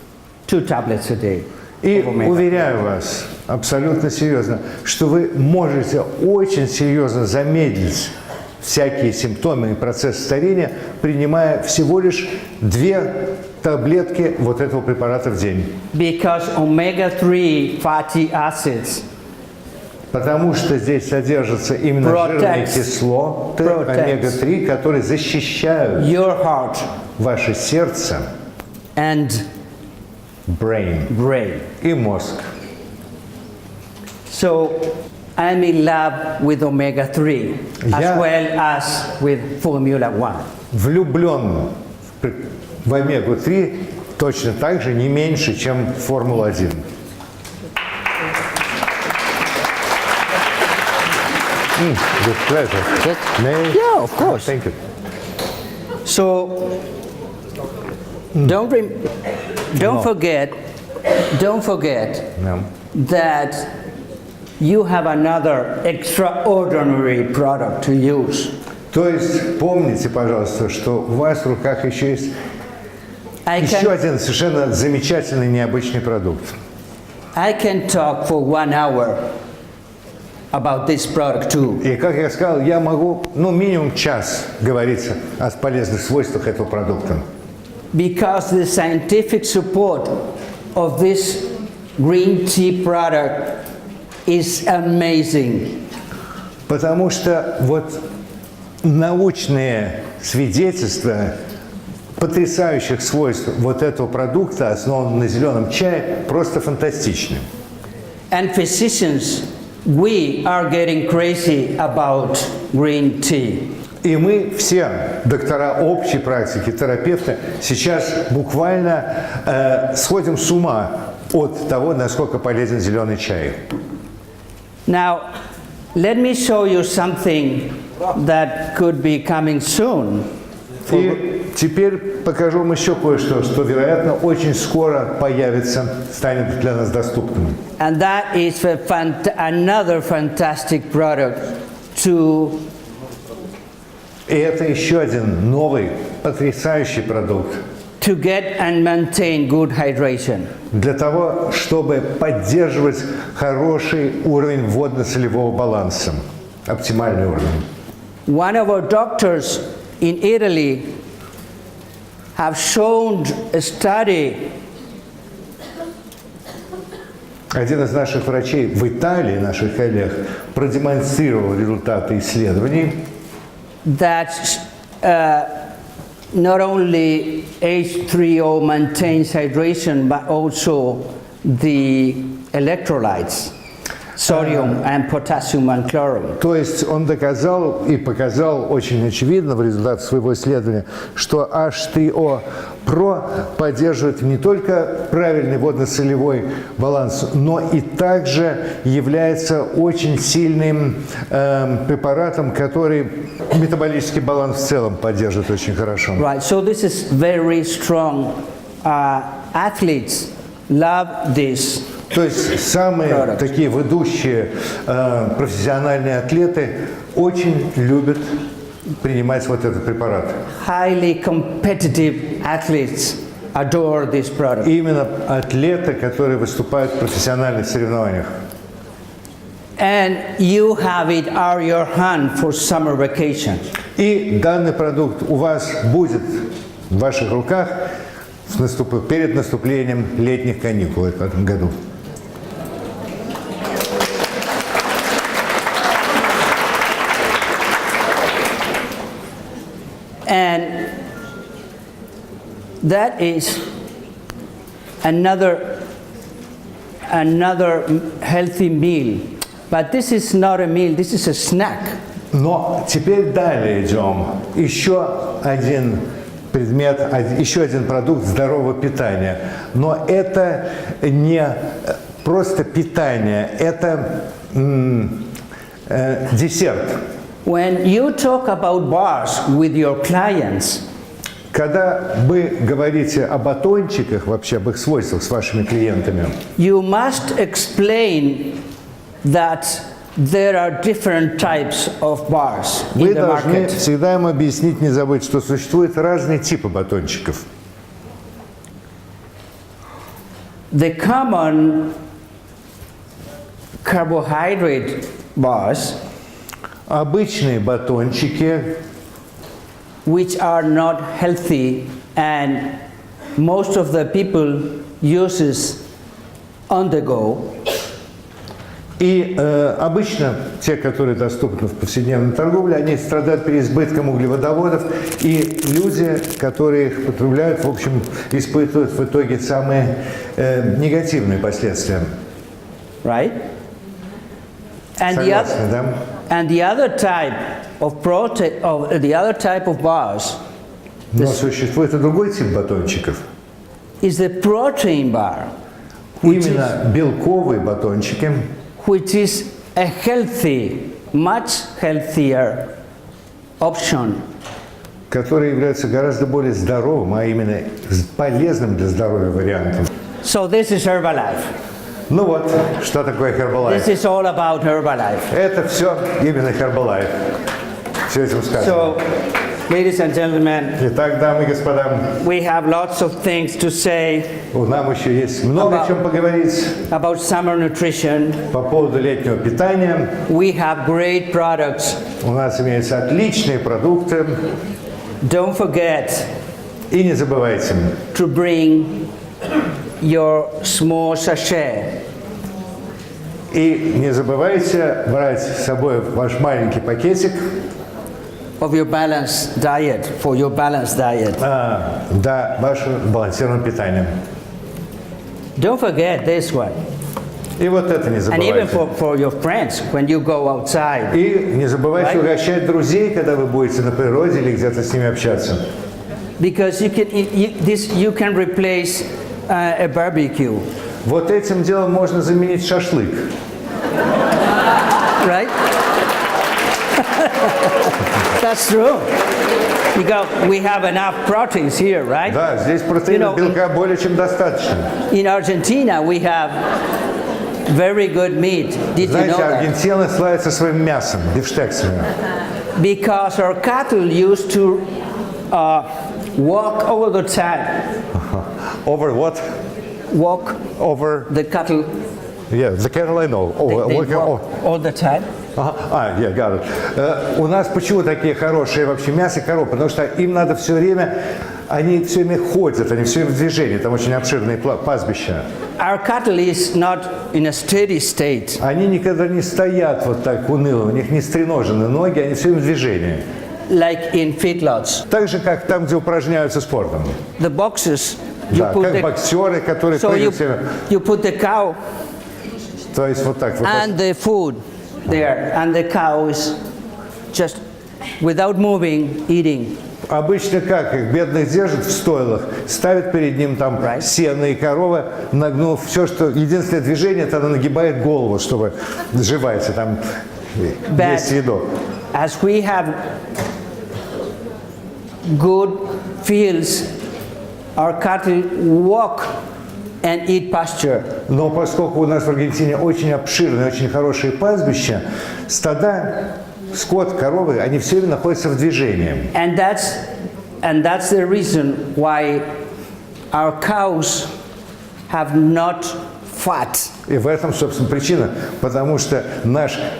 2 tablets a day. И of omega. уверяю вас, абсолютно серьезно, что вы можете очень серьезно замедлить всякие симптомы и процесс старения, принимая всего лишь 2 таблетки вот этого препарата в день. Because omega-3 fatty acids Потому что здесь содержатся именно жирные кислоты омега-3, которые защищают your heart ваше сердце and brain. И мозг. So I'm in love with omega-3 as well as with Formula 1. Влюблен в омегу-3 точно так же, не меньше, чем в Формулу-1. With pleasure. Yeah, of course. Thank you. So don't forget No. that you have another extraordinary product to use. То есть помните, пожалуйста, что у вас в руках еще есть еще один совершенно замечательный, необычный продукт. I can talk for 1 hour about this product too. И, как я сказал, я могу, минимум час говорить о полезных свойствах этого продукта. Because the scientific support of this green tea product is amazing. Потому что вот научные свидетельства потрясающих свойств вот этого продукта, основанного на зеленом чае, просто фантастичны. And physicians, we are getting crazy about green tea. И мы все, доктора общей практики, терапевты, сейчас буквально сходим с ума от того, насколько полезен зеленый чай. Now, let me show you something that could be coming soon. И теперь покажу вам еще кое-что, что, вероятно, очень скоро появится, станет для нас доступным. And that is another fantastic product to И это еще один новый, потрясающий продукт to get and maintain good hydration. для того, чтобы поддерживать хороший уровень водно-солевого баланса, оптимальный уровень. One of our doctors in Italy have shown a study Один из наших врачей в Италии, наших коллег, продемонстрировал результаты исследований, that not only H3O maintains hydration, but also the electrolytes, sodium and potassium and chlorine. То есть он доказал и показал очень очевидно в результате своего исследования, что H3O Pro поддерживает не только правильный водно-солевой баланс, но и также является очень сильным препаратом, который метаболический баланс в целом поддерживает очень хорошо. Right, so this is very strong. Athletes love this. То есть самые такие ведущие профессиональные атлеты очень любят принимать вот этот препарат. Highly competitive athletes adore this product. Именно атлеты, которые выступают в профессиональных соревнованиях. And you have it on your hand for summer vacation. И данный продукт у вас будет в ваших руках перед наступлением летних каникул в этом году. And that is another healthy meal. But this is not a meal, this is a snack. Но теперь далее идем. Еще один предмет, еще один продукт здорового питания. Но это не просто питание, это десерт. When you talk about bars with your clients, когда вы говорите о батончиках, вообще об их свойствах с вашими клиентами, you must explain that there are different types of bars in вы the должны market. всегда им объяснить, не забыть, что существуют разные типы батончиков. The common carbohydrate bars Обычные батончики, which are not healthy and most of the people uses on the go. и обычно те, которые доступны в повседневной торговле, они страдают переизбытком углеводородов, и люди, которые их потребляют, в общем, испытывают в итоге самые негативные последствия. Right? And Согласны, да? and the other type of the other type of bars Но существует и другой тип батончиков. is the protein bar, Именно белковые батончики, which is a healthy, much healthier option. которые являются гораздо более здоровым, а именно полезным для здоровья вариантом. So this is Herbalife. Ну вот, что такое Herbalife? This is all about Herbalife. Это все именно Herbalife. Все этим сказано. So, ladies and gentlemen, Итак, дамы и господа, we have lots of things to say нам еще есть много о чем поговорить about summer nutrition. по поводу летнего питания. We have great products. У нас имеются отличные продукты. Don't forget И не забывайте, to bring your small sachet. и не забывайте брать с собой ваш маленький пакетик Of your balanced diet, for your balanced diet. для вашего сбалансированного питания. Don't forget this one. И вот это не And even забывайте. for your friends when you go outside. И не забывайте Right. угощать друзей, когда вы будете на природе или где-то с ними общаться. Because you can replace a barbecue, Вот этим делом можно заменить шашлык. right? That's true. Because we have enough proteins here, right? Да, здесь протеина, белка более чем достаточно. In Argentina, we have very good meat. Did you know Знаете, that? Аргентина славится своим мясом, бифштексами. Because our cattle used to walk all the time. Over what? Walk Over, the cattle. yeah, the cattle I know. They walk all the time. Я got it. У нас почему такие хорошие вообще мясо коров? Потому что им надо все время, они все время ходят, они все время в движении, там очень обширные пастбища. Our cattle is not in a steady state. Они никогда не стоят вот так уныло, у них не стреножены ноги, они все время в движении. Like in feedlots. Так же, как там, где упражняются спортом. The boxes, you Да, put как the, боксеры, которые so прыгают все время. you put the cow То есть вот так. and the food there, and the cow is just without moving, eating. Обычно как их бедных держат в стойлах, ставят перед ним там сено и корова, нагнув все, что единственное движение, это она нагибает голову, чтобы жевать, и там есть едок. As we have good fields, our cattle walk and eat pasture. Но поскольку у нас в Аргентине очень обширные, очень хорошие пастбища, стада, скот, коровы, они все время находятся в движении. And that's the reason why our cows have not fat. И в этом, собственно, причина, потому что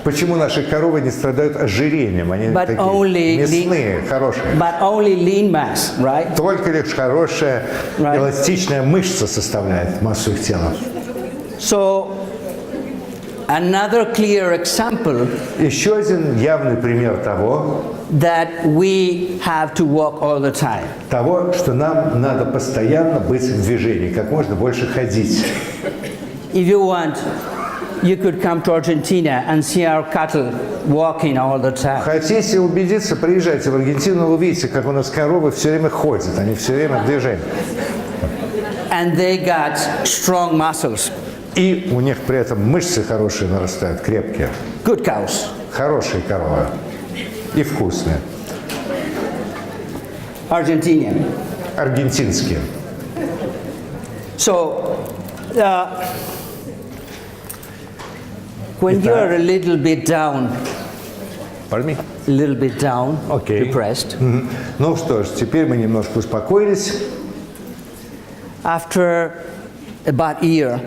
почему наши коровы не страдают ожирением, они такие мясные, хорошие. But only lean mass, right? Только лишь хорошая эластичная мышца составляет массу их тела. So, another clear example Еще один явный пример того, that we have to walk all the time. того, что нам надо постоянно быть в движении, как можно больше ходить. If you want, you could come to Argentina and see our cattle walking all the time. Хотите убедиться, приезжайте в Аргентину, вы увидите, как у нас коровы все время ходят, они все время в движении. And they got strong muscles. И у них при этом мышцы хорошие нарастают, крепкие. Good cows. Хорошие коровы. И вкусные. Argentinian. Аргентинские. So, when you are a little bit down, Pardon me? a little bit down, Okay. depressed, Ну что ж, теперь мы немножко успокоились. after about a year,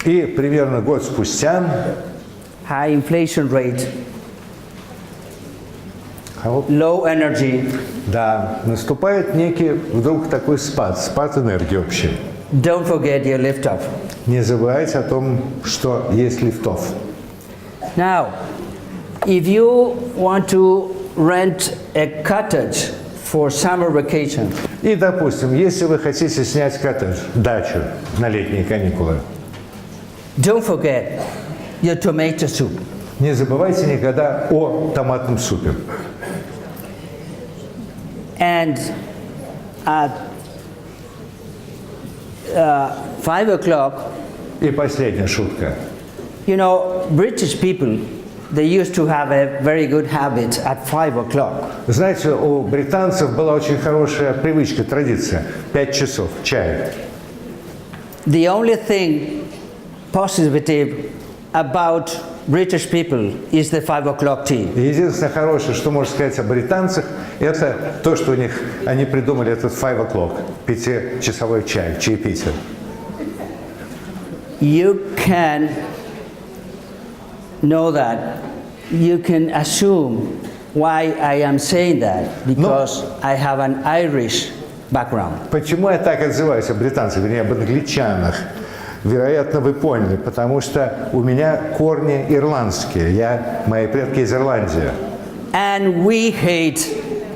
И примерно год спустя high inflation rate, low energy. Да, наступает некий вдруг такой спад энергии общей. Don't forget your lift off. Не забывайте о том, что есть лифтов. Now, if you want to rent a cottage for summer vacation, И, допустим, если вы хотите снять коттедж, дачу на летние каникулы, don't forget your tomato soup. не забывайте никогда о томатном супе. And at 5 o'clock, И последняя шутка. you know, British people, they used to have a very good habit at 5 o'clock. Знаете, у британцев была очень хорошая привычка, традиция. 5 часов, чай. The only thing positive about British people is the 5 o'clock tea. Единственное хорошее, что можно сказать о британцах, это то, что у них, они придумали этот 5 o'clock, 5-часовой чай, чаепитие. You can know that. You can assume why I am saying that, because I have an Irish background. Почему я так отзываюсь о британцах, вернее, об англичанах? Вероятно, вы поняли, потому что у меня корни ирландские, мои предки из Ирландии. And we hate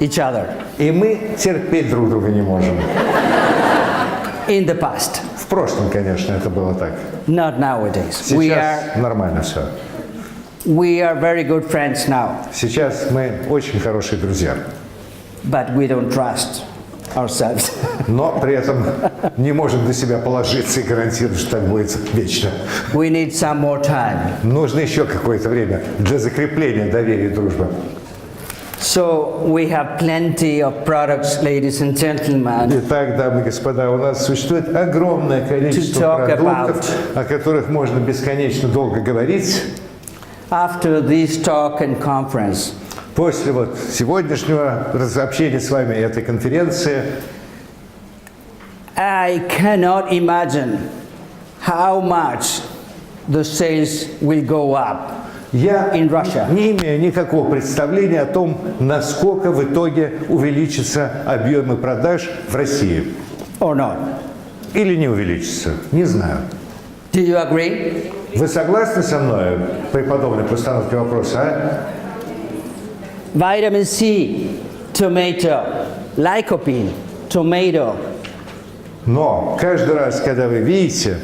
each other И мы терпеть друг друга не можем. in the past, В прошлом, конечно, это было так. not nowadays. Сейчас нормально все. We are very good friends now, Сейчас мы очень хорошие друзья. but we don't trust ourselves. Но при этом не можем на себя положиться и гарантировать, что так будет вечно. We need some more time. Нужно еще какое-то время для закрепления доверия и дружбы. So we have plenty of products, ladies and gentlemen, Итак, дамы и господа, у нас существует огромное количество To talk продуктов, о которых можно бесконечно долго говорить. after this talk and conference. После сегодняшнего общения с вами этой конференции I cannot imagine how much the sales will go up. я In Russia. не имею никакого представления о том, насколько в итоге увеличатся объемы продаж в России. Or not? Или не увеличатся. Не знаю. Do you agree? Вы согласны со мной при подобной постановке вопроса, а? Vitamin C, tomato, lycopene, tomato. Но каждый раз, когда вы видите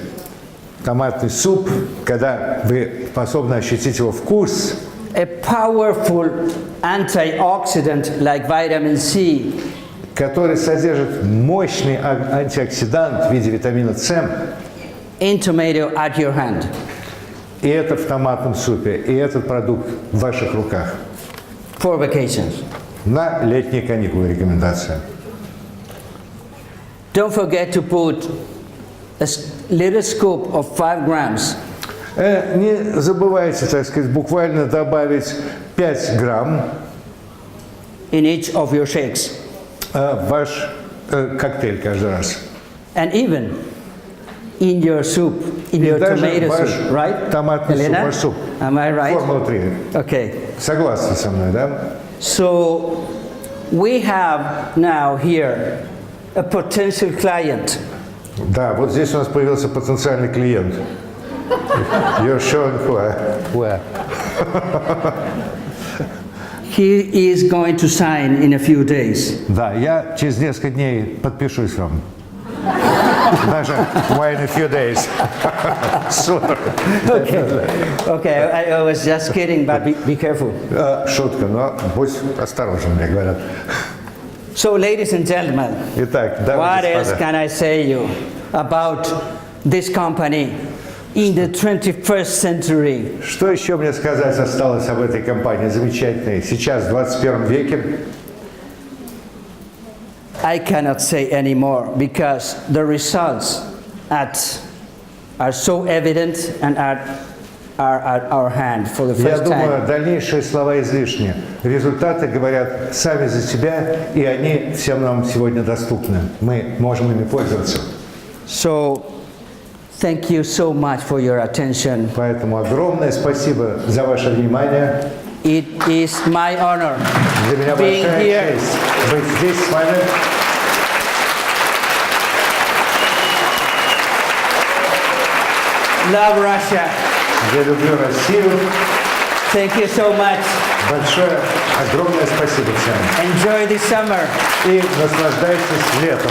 томатный суп, когда вы способны ощутить его вкус, A powerful antioxidant like vitamin C который содержит мощный антиоксидант в виде витамина С, in tomato at your hand. и это в томатном супе, и этот продукт в ваших руках. For vacations. На летние каникулы рекомендация. Don't forget to put a little scoop of 5 grams Не забывайте, так сказать, буквально добавить 5 грамм in each of your shakes. в ваш коктейль каждый раз. And even in your soup, in И your даже tomato ваш soup, right? томатный суп, Elena? ваш суп. Am I right? Формула 3. Okay. Согласны со мной, да? So we have now here a potential client. Да, вот здесь у нас появился потенциальный клиент. You're showing where? He is going to sign in a few days. Да, я через несколько дней подпишусь вам. Даже why in a few days. Okay, I was just kidding, but be careful. Шутка, но будь осторожен, мне говорят. So, ladies and gentlemen, Итак, дамы what и else господа, can I say you about this company in the 21st century? что еще мне сказать осталось об этой компании замечательной сейчас, в 21 веке? I cannot say anymore because the results are so evident and are at our hand for the Я first думаю, time. дальнейшие слова излишни. Результаты говорят сами за себя, и они всем нам сегодня доступны. Мы можем ими пользоваться. So, thank you so much for your attention. Поэтому огромное спасибо за ваше внимание. It is my honor Для меня being большая here. честь быть здесь с вами. Love Russia. Я люблю Россию. Thank you so much. Большое, огромное спасибо всем. Enjoy the summer. И наслаждайтесь летом.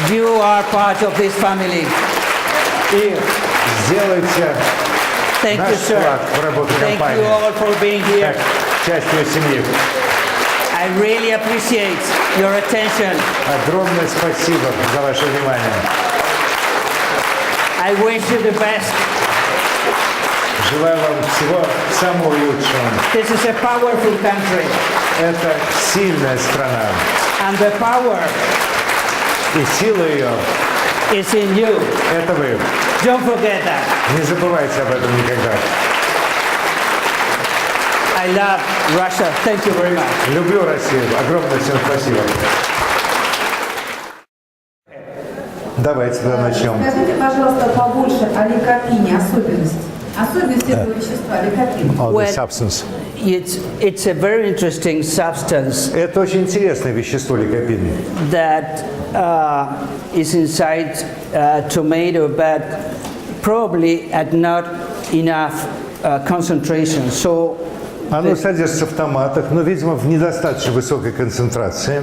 You are part of this family. И сделайте Thank you, наш sir. вклад в работу Thank компании you all for being here. как часть ее семьи. I really appreciate your attention. Огромное спасибо за ваше внимание. I wish you the best. Желаю вам всего самого лучшего. This is a powerful country, Это сильная страна. and the power И сила ее is in you. – это вы. Don't forget that. Не забывайте об этом никогда. I love Russia. Thank you very much. Люблю Россию. Огромное всем спасибо. Давайте тогда начнем. Скажите, пожалуйста, побольше о ликопине, особенности этого вещества, ликопин. The substance. It's a very interesting substance Это очень интересное вещество ликопин. that is inside tomato, but probably at not enough concentration. So Оно содержится в томатах, но, видимо, в недостаточно высокой концентрации.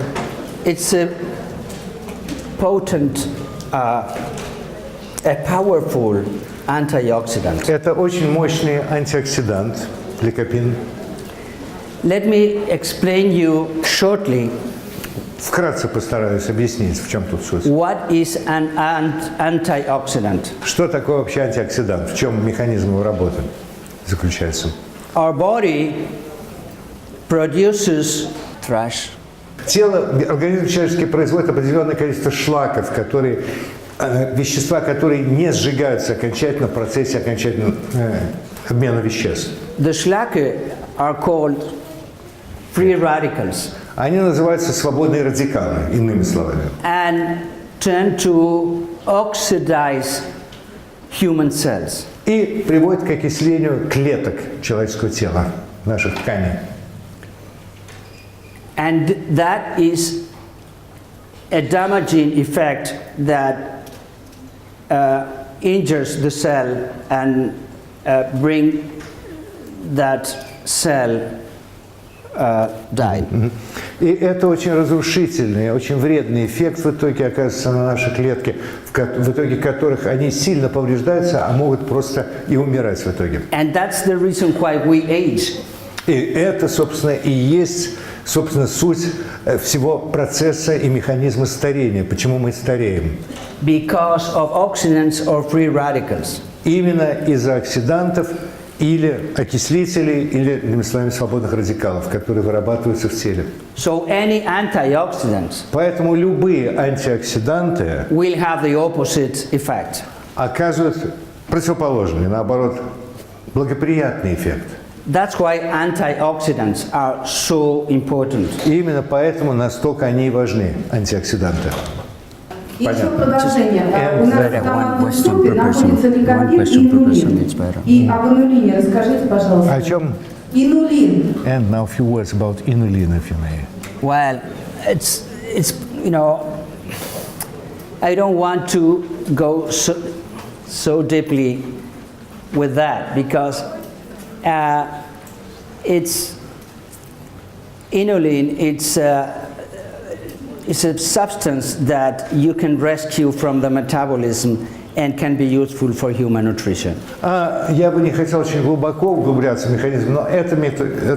it's a potent, a powerful antioxidant. Это очень мощный антиоксидант, ликопин. Let me explain you shortly Вкратце постараюсь объяснить, в чем тут суть. what is an antioxidant. Что такое вообще антиоксидант? В чем механизм его работы заключается? Our body produces trash. Организм человеческий производит определенное количество шлаков, которые, вещества, которые не сжигаются окончательно в процессе окончательного обмена веществ. The schlacke are called free radicals Они называются свободные радикалы, иными словами. and tend to oxidize human cells. И приводят к окислению клеток человеческого тела, наших тканей. And that is a damaging effect that injures the cell and bring that cell die. И это очень разрушительный, очень вредный эффект в итоге оказывается на наши клетки, в итоге которых они сильно повреждаются, а могут просто и умирать в итоге. And that's the reason why we age. И это, собственно, и есть, собственно, суть всего процесса и механизма старения. Почему мы стареем? Because of oxidants or free radicals. Именно из-за оксидантов или окислителей, или, иными словами, свободных радикалов, которые вырабатываются в теле. So any antioxidants Поэтому любые антиоксиданты will have the opposite effect. оказывают противоположный, наоборот, благоприятный эффект. That's why antioxidants are so important. И именно поэтому настолько они и важны, антиоксиданты. И еще Понятно. продолжение. У нас Better, в one томатном question супе per person. находится One ликопин question и per person, инулин. it's better. И об инулине расскажите, пожалуйста. О чем? Инулин. And now a few words about inulin, if you may. Well, it's you know, I don't want to go so deeply with that because it's inulin. It's a substance that you can rescue from the metabolism and can be useful for human nutrition. Я бы не хотел очень глубоко углубляться в механизм, но это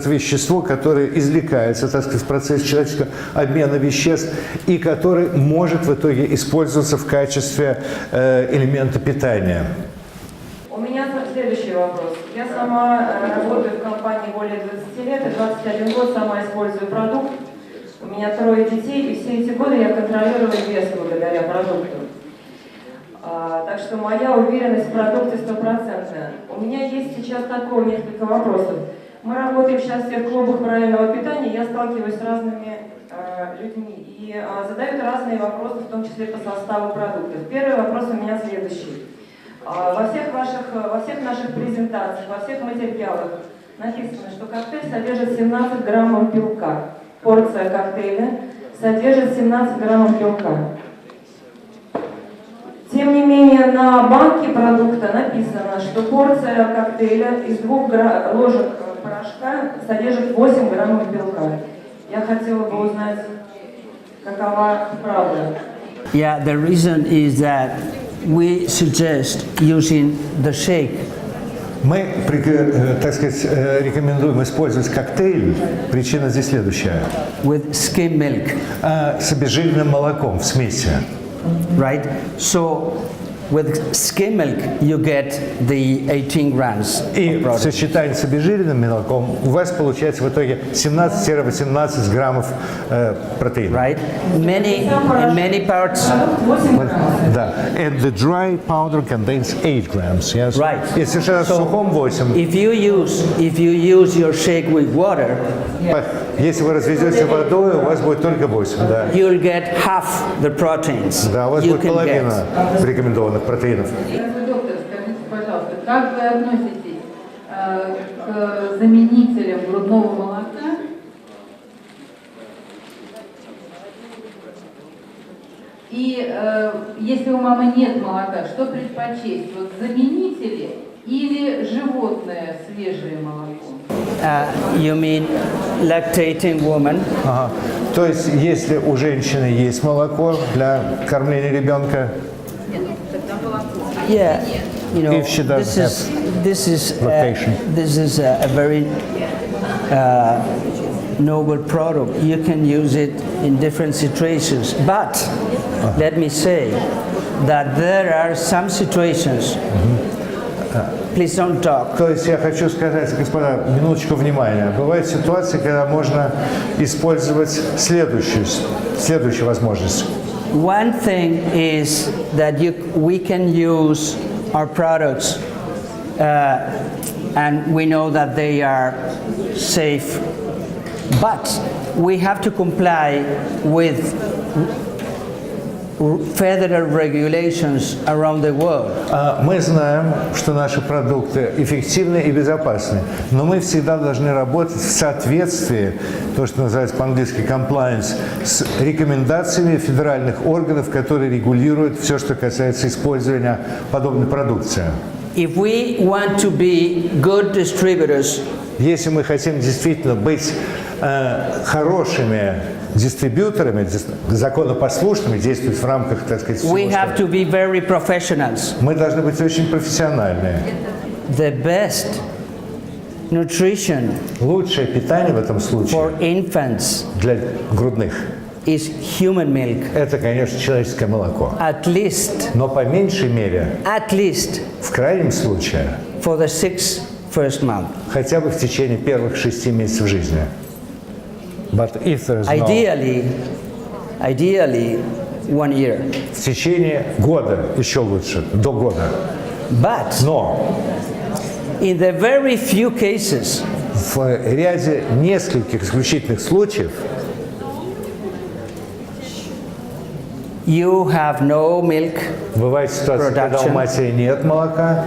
вещество, которое извлекается, так сказать, в процессе человеческого обмена веществ и которое может в итоге использоваться в качестве элемента питания. У меня следующий вопрос. Я сама работаю в компании более 20 лет, и 21 год сама использую продукт. У меня 3 детей, и все эти годы я контролирую вес благодаря продукту. Так что моя уверенность в продукте стопроцентная. У меня есть сейчас такое несколько вопросов. Мы работаем сейчас все в клубах правильного питания, я сталкиваюсь с разными людьми и задают разные вопросы, в том числе по составу продуктов. Первый вопрос у меня следующий. Во всех наших презентациях, во всех материалах написано, что коктейль содержит 17 граммов белка. Порция коктейля содержит 17 граммов белка. Тем не менее, на банке продукта написано, что порция коктейля из 2 ложек порошка содержит 8 граммов белка. Я хотела бы узнать, какова правда. Yeah, the reason is that we suggest using the shake. Мы, так сказать, рекомендуем использовать коктейль. Причина здесь следующая. With skim milk, С обезжиренным молоком в смеси. right? So with skim milk you get the 18 grams И of в product. сочетании с обезжиренным молоком у вас получается в итоге 17-18 граммов протеина. Right? In many parts, 8 граммов. Да. And the dry powder contains 8 grams. Yes? Right. И совершенно в сухом 8. if you use your shake with water, Если вы разведете водой, у вас будет только 8. Да. you'll get half the proteins Да, у вас you будет can половина get. рекомендованных протеинов. Доктор, скажите, пожалуйста, как вы относитесь к заменителям грудного молока? И если у мамы нет молока, что предпочесть? Вот заменители или животное свежее молоко? You mean lactating woman? Ага. То есть, если у женщины есть молоко для кормления ребенка, Yeah, you know, If she doesn't this is lactation. a very noble product. You can use it in different situations, but let me say that there are some situations. Please don't talk. то есть я хочу сказать, господа, минуточку внимания. Бывают ситуации, когда можно использовать следующую возможность. One thing is that we can use our products and we know that they are safe, but we have to comply with federal regulations around the world. Мы знаем, что наши продукты эффективны и безопасны, но мы всегда должны работать в соответствии, то, что называется по-английски compliance, с рекомендациями федеральных органов, которые регулируют все, что касается использования подобной продукции. If we want to be good distributors, Если мы хотим действительно быть хорошими дистрибьюторами, законопослушными, действовать в рамках, так сказать, всего, we have что- to be very professionals. мы должны быть очень профессиональные. The best nutrition Лучшее питание в этом for случае infants для грудных is human milk. – это, конечно, человеческое молоко. At least Но по меньшей мере, в крайнем случае, for the 6 first month. хотя бы в течение первых 6 месяцев жизни. But if there is no, Ideally 1 year. в течение года, еще лучше, до года. But Но in the very few cases в ряде нескольких исключительных случаев you have no milk, бывает ситуация, когда у Production. матери нет молока,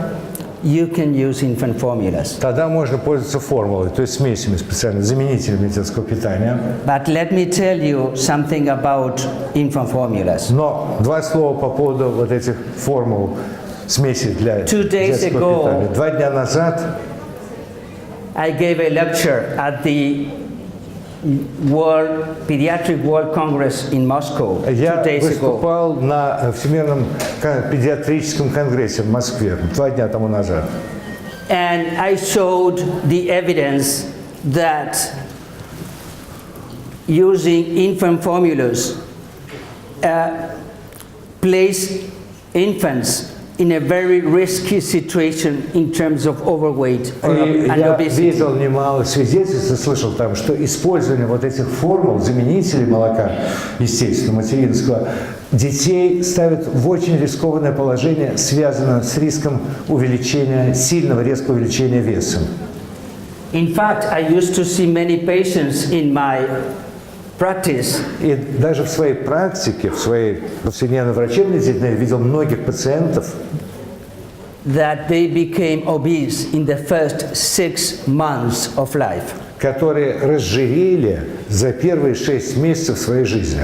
you can use infant formulas. тогда можно пользоваться формулой, то есть смесями специально, заменителями детского питания. But let me tell you something about infant formulas. Но два слова по поводу вот этих формул смесей для 2 days детского ago, питания. 2 дня назад I gave a lecture at the Pediatric World Congress in Moscow 2 я days ago. выступал на Всемирном педиатрическом конгрессе в Москве 2 дня тому назад. And I showed the evidence that using infant formulas place infants in a very risky situation in terms of overweight И and я obesity. видел немало свидетельств и слышал там, что использование вот этих формул, заменителей молока, естественно, материнского, детей ставит в очень рискованное положение, связанное с риском увеличения, сильного резкого увеличения веса. In fact, I used to see many patients in my practice И даже в своей практике, в своей повседневной врачебной деятельности я видел многих пациентов, that they became obese in the first 6 months of life. которые разжирели за первые 6 месяцев своей жизни.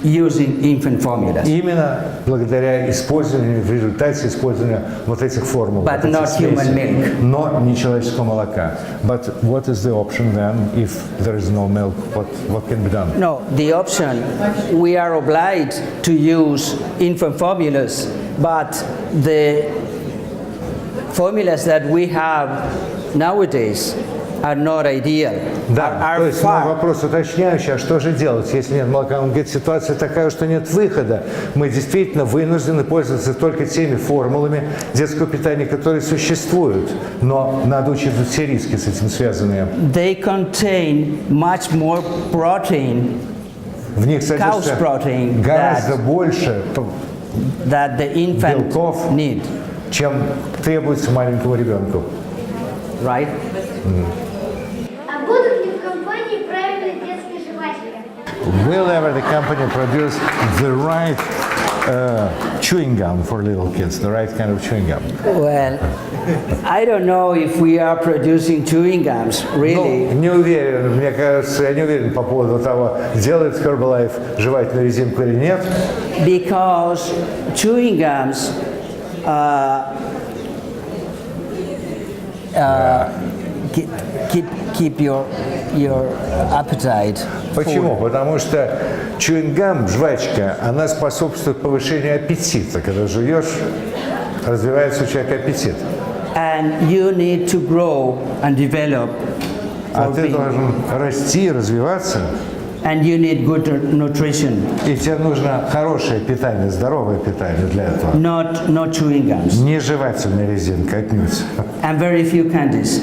Using infant formulas. Именно благодаря использованию, в результате использования вот этих формул. But вот этих not human milk. Но не человеческого молока. But what is the option then if there is no milk? What can be done? No, the option, we are obliged to use infant formulas, but the formulas that we have nowadays are not ideal. Да, то есть вопрос уточняющий, а что же делать, если нет молока? Он говорит, ситуация такая, что нет выхода. Мы действительно вынуждены пользоваться только теми формулами детского питания, которые существуют. Но надо учитывать все риски с этим связанные. They contain much more protein, В них содержится гораздо больше that the infant белков, need. чем требуется маленькому ребенку. Right? А будут ли в компании правильные детские жвачки? Will ever the company produce the right chewing gum for little kids, the right kind of chewing gum? Well, I don't know if we are producing chewing gums, really. Ну, не уверен, мне кажется, я не уверен по поводу того, делает Herbalife жевательную резинку или нет. Because chewing gums keep your appetite. Почему? Потому что чewing-гам, жвачка, она способствует повышению аппетита. Когда жуешь, развивается у человека аппетит. And you need to grow and develop. А ты должен расти, развиваться. And you need good nutrition. И тебе нужно хорошее питание, здоровое питание для этого. Not chewing gums. Не жевательная резинка, отнюдь. And very few candies.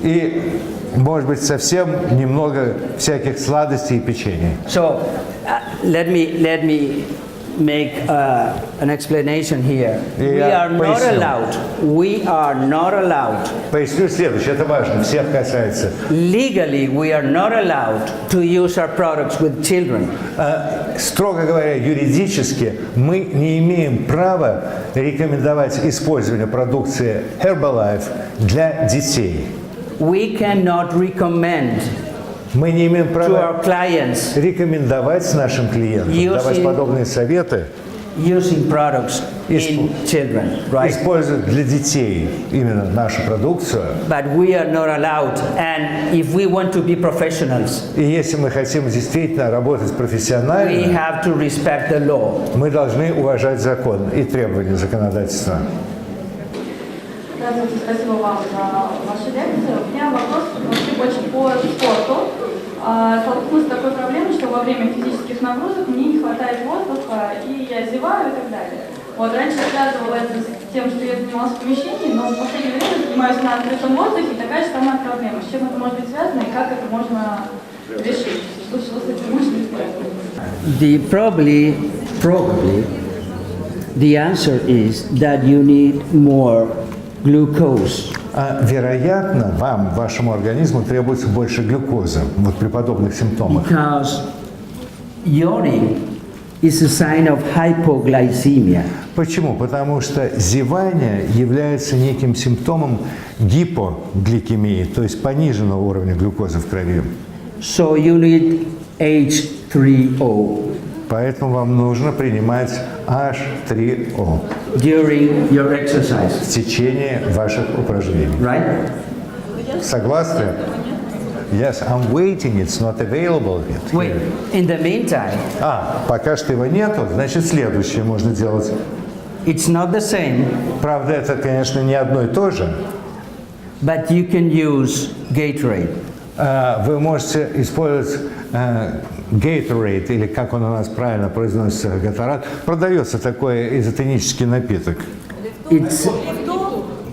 И, может быть, совсем немного всяких сладостей и печенья. So, let me make an explanation here. We are not allowed. Поясню следующее, это важно, всех касается. Legally, we are not allowed to use our products with children. Строго говоря, юридически мы не имеем права рекомендовать использование продукции Herbalife для детей. We cannot recommend Мы не имеем to права our clients рекомендовать нашим клиентам, давать подобные советы, using products in children, right? использовать для детей именно нашу продукцию. But we are not allowed, and if we want to be professionals, И если мы хотим действительно работать we профессионально, have to respect the law. мы должны уважать закон и требования законодательства. Здравствуйте, спасибо вам за вашу лекцию. У меня вопрос вообще больше по спорту. Столкнулась с такой проблемой, что во время физических нагрузок мне не хватает воздуха, и я зеваю и так далее. Вот раньше я связывала это с тем, что я занималась в помещении, но в последнее время занимаюсь на открытом воздухе, и такая же самая проблема. С чем это может быть связано и как это можно решить? Что с этим можно сделать? Probably, the answer is that you need more glucose. Вероятно, вашему организму требуется больше глюкозы вот при подобных симптомах. Because yawning is a sign of hypoglycemia. Почему? Потому что зевание является неким симптомом гипогликемии, то есть пониженного уровня глюкозы в крови. So you need H3O. Поэтому вам нужно принимать H3O during your exercise. в течение ваших упражнений. Right? Согласны? Yes, I'm waiting, it's not available yet. Wait, in the meantime, Пока что его нету, значит следующее можно делать. it's not the same, Правда, это, конечно, не одно и то же. but you can use Gatorade. Вы можете использовать Gatorade, или как он у нас правильно произносится, Гаторад. Продается такой изотонический напиток. It's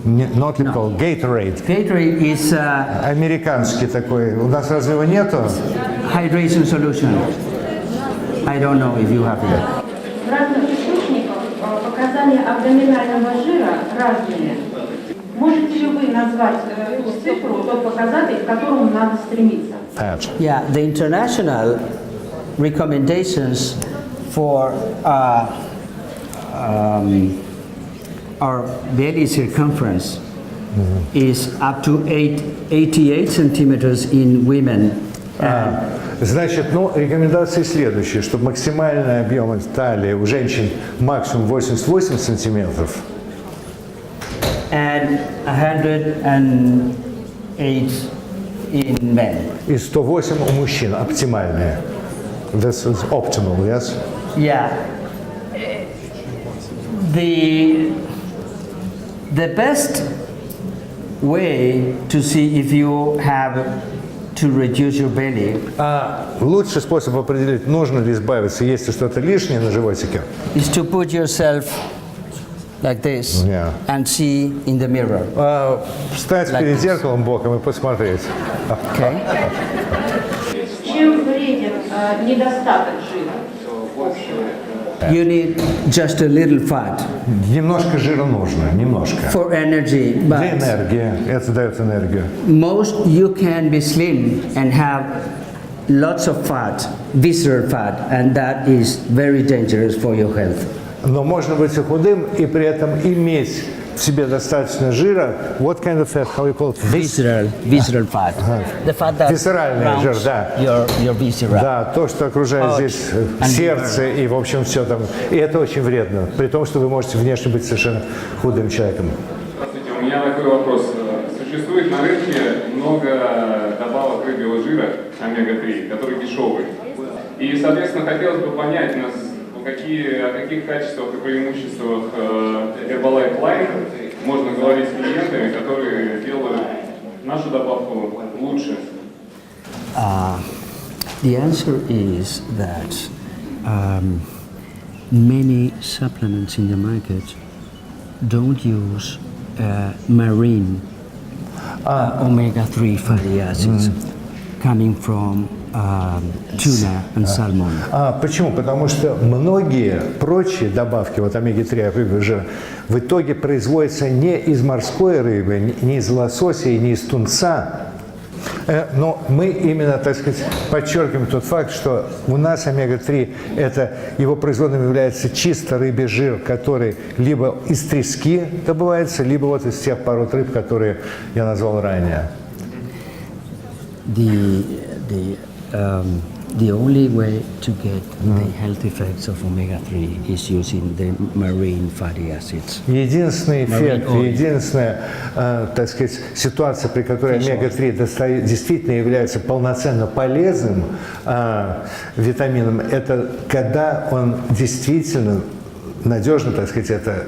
Not called Gatorade. Gatorade is a Американский такой. У нас разве его нету? hydration solution. I don't know if you have it. В разных источниках показания абдоминального жира разные. Можете ли вы назвать ту цифру, тот показатель, к которому надо стремиться? Yeah, the international recommendations for our belly circumference is up to 88 centimeters in women. Значит, ну, рекомендации следующие, чтобы максимальный объем талии у женщин максимум 88 сантиметров. And 108 in men. И 108 у мужчин, оптимальные. This is optimal, yes? Yeah. The best way to see if you have to reduce your belly Лучший способ определить, нужно ли избавиться, есть ли что-то лишнее на животике. is to put yourself like this Yeah. and see in the mirror. Встать Like перед this. зеркалом боком и посмотреть. Okay? Чем вреден недостаток жира? You need just a little fat Немножко жира нужно, немножко. for energy, Для but энергии, это дает энергию. most you can be slim and have lots of fat, visceral fat, and that is very dangerous for your health. Но можно быть и худым, и при этом иметь в себе достаточно жира. What kind of fat? How you call it? Visceral fat. The fat that Висцеральный жир, surrounds да. your viscera. Да, то, что окружает здесь сердце и, в общем, все там. И это очень вредно, при том, что вы можете внешне быть совершенно худым человеком. Здравствуйте, у меня такой вопрос. Существует на рынке много добавок рыбьего жира, омега-3, которые дешевые. И, соответственно, хотелось бы понять, о каких качествах и преимуществах Herbalife Line можно говорить с клиентами, которые делают нашу добавку лучше. The answer is that many supplements in the market don't use marine omega-3 fatty acids coming from tuna and salmon. Почему? Потому что многие прочие добавки, вот омега-3 рыбы жира, в итоге производятся не из морской рыбы, не из лосося и не из тунца. Но мы именно, так сказать, подчеркиваем тот факт, что у нас омега-3, это его производным является чисто рыбий жир, который либо из трески добывается, либо вот из тех пород рыб, которые я назвал ранее. The only way to get the health effects of omega-3 is using the marine fatty acids. Единственный эффект, единственная, так сказать, ситуация, при которой омега-3 действительно является полноценно полезным витамином, это когда он действительно надежно, так сказать, это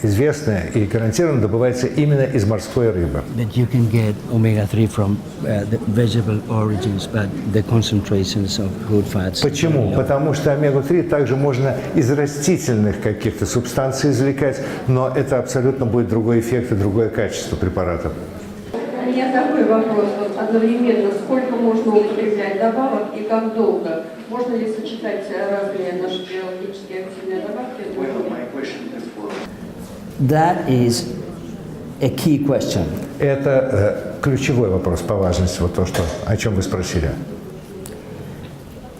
известно и гарантированно добывается именно из морской рыбы. But you can get omega-3 from the vegetable origins, but the concentrations of good fats. Почему? Потому что омегу-3 также можно из растительных каких-то субстанций извлекать, но это абсолютно будет другой эффект и другое качество препарата. У меня такой вопрос. Вот одновременно, сколько можно употреблять добавок и как долго? Можно ли сочетать разные наши биологически активные добавки? That is a key question. Это ключевой вопрос по важности, вот то, что, о чем вы спросили.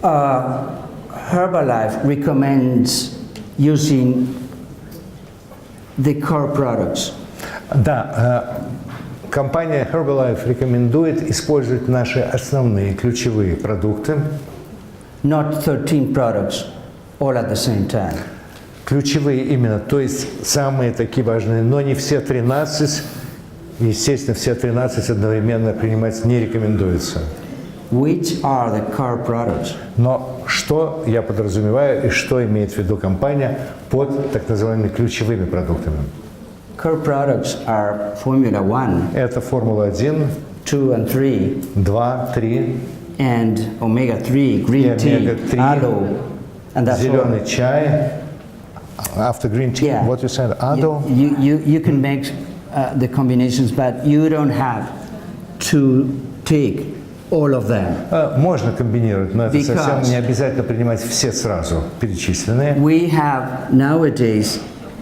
Herbalife recommends using the core products. Да, компания Herbalife рекомендует использовать наши основные ключевые продукты. Not 13 products all at the same time. Ключевые именно, то есть самые такие важные, но не все 13. Естественно, все 13 одновременно принимать не рекомендуется. Which are the core products? Но что я подразумеваю и что имеет в виду компания под так называемыми ключевыми продуктами? Core products are Formula 1, Это Формула-1, 2 and 3, 2, 3, and omega-3, green tea, omega-3, aloe, and that's all. зеленый чай. After green tea, Yeah. what you said, aloe? You can make the combinations, but you don't have to take all of them. Можно комбинировать, но это Because совсем не обязательно принимать все сразу перечисленные. We have nowadays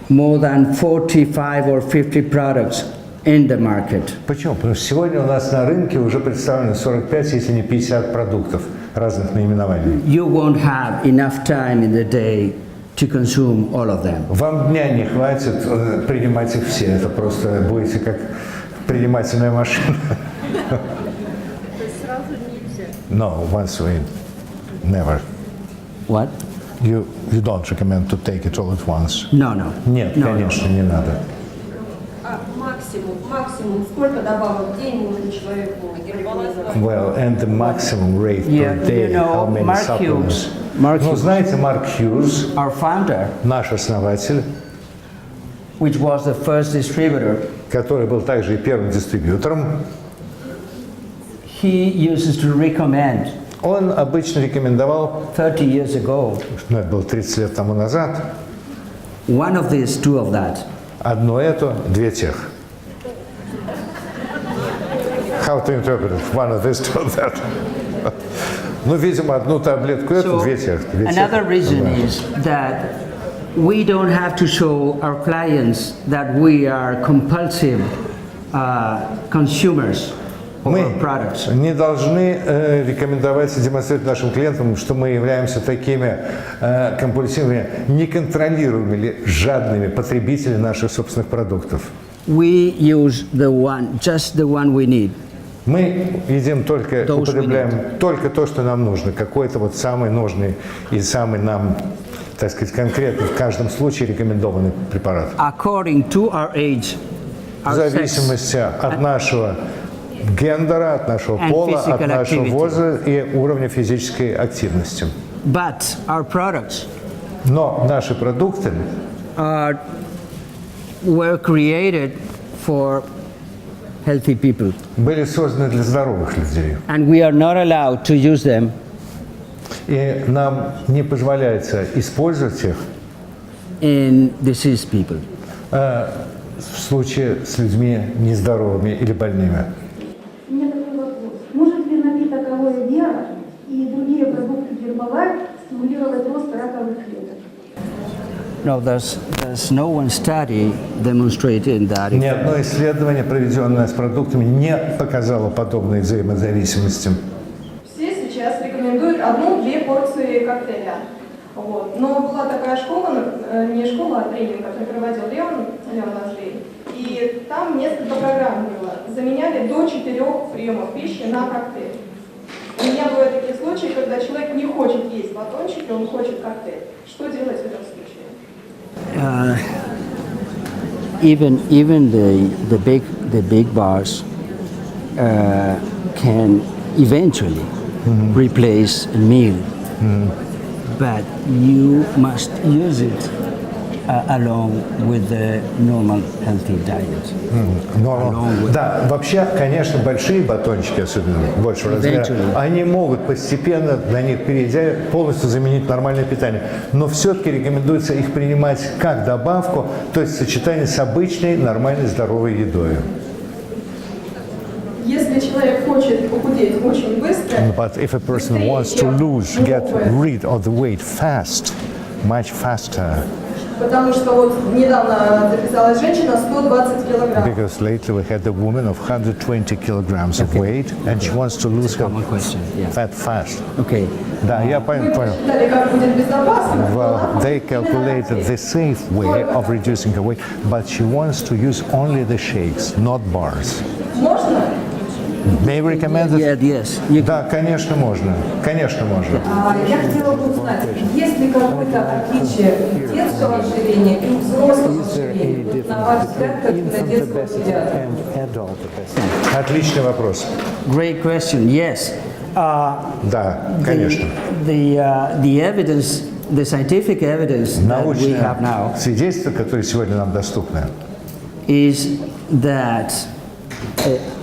more than 45 or 50 products in the market. Почему? Потому что сегодня у нас на рынке уже представлено 45, если не 50 продуктов разных наименований. You won't have enough time in the day to consume all of them. Вам дня не хватит принимать их все. Это просто будете как принимательная машина. То есть сразу нельзя. No, once we never. What? You don't recommend to take it all at once. No, no. Нет, No, конечно, не надо. А максимум, сколько добавок в день может человеку Гербалайф? Well, and the maximum rate Yeah, per day, you know, how many Mark supplements? Hughes. Mark Ну, Hughes, знаете, Марк Хьюз, our founder, наш основатель, which was the first distributor, который был также и первым дистрибьютором, he uses to recommend он обычно рекомендовал, 30 years ago, ну, это было 30 лет тому назад, one of these, two of that. одно это, две тех. How to interpret it? One of this, two of that. Ну, видимо, одну таблетку эту, So, две тех. another reason is that we don't have to show our clients that we are compulsive consumers of Мы our products. не должны рекомендовать и демонстрировать нашим клиентам, что мы являемся такими компульсивными, неконтролируемыми или жадными потребителями наших собственных продуктов. We use just the one we need. Мы едим только, Those употребляем только то, что нам нужно, какой-то вот самый нужный и самый нам, так сказать, конкретно в каждом случае рекомендованный препарат. According to our age, В our sex, зависимости от нашего гендера, от нашего And пола, от physical нашего activity. возраста и уровня физической активности. but our products Но наши продукты were created for healthy people, были созданы для здоровых людей. and we are not allowed to use them И нам не позволяется использовать их in diseased people. в случае с людьми нездоровыми или больными. У меня такой вопрос. Может ли напиток алоэ вера и другие продукты Гербалайф стимулировать рост раковых клеток? No, there's no one study demonstrating that. Ни одно исследование, проведенное с продуктами, не показало подобной взаимозависимости. Все сейчас рекомендуют 1-2 порции коктейля. Вот. Но была такая школа, не школа, а тренинг, который проводил Леон Назлей. И там несколько программ было. Заменяли до 4 приемов пищи на коктейль. У меня бывают такие случаи, когда человек не хочет есть батончики, он хочет коктейль. Что делать в этом случае? Even the big bars can eventually replace a meal, but you must use it along with the normal healthy diet. Да, вообще, конечно, большие батончики, особенно большего размера, они могут постепенно, на них перейдя, полностью заменить нормальное питание. Но все-таки рекомендуется их принимать как добавку, то есть в сочетании с обычной, нормальной, здоровой едой. Если человек хочет похудеть очень быстро, But if a person wants to get rid of the weight fast, much faster, потому что вот недавно записалась женщина 120 килограмм. because lately we had a woman of 120 kilograms of weight, and she wants to lose her Common question, yeah. fat fast. Okay. Да, я понял. Посчитали, как будет безопасно. Well, they calculated the safe way of reducing her weight, but she wants to use only the shakes, not bars. Можно? May we recommend it? Yeah, yes. You Да, конечно, можно. Конечно, можно. Я хотела бы узнать, есть ли какое-то отличие детского ожирения и взрослого ожирения, на ваш взгляд, как на детского педиатра? Отличный вопрос. Great question. Yes. Да, конечно. The evidence, the scientific evidence that we have now Научное свидетельство, которое сегодня нам доступно, is that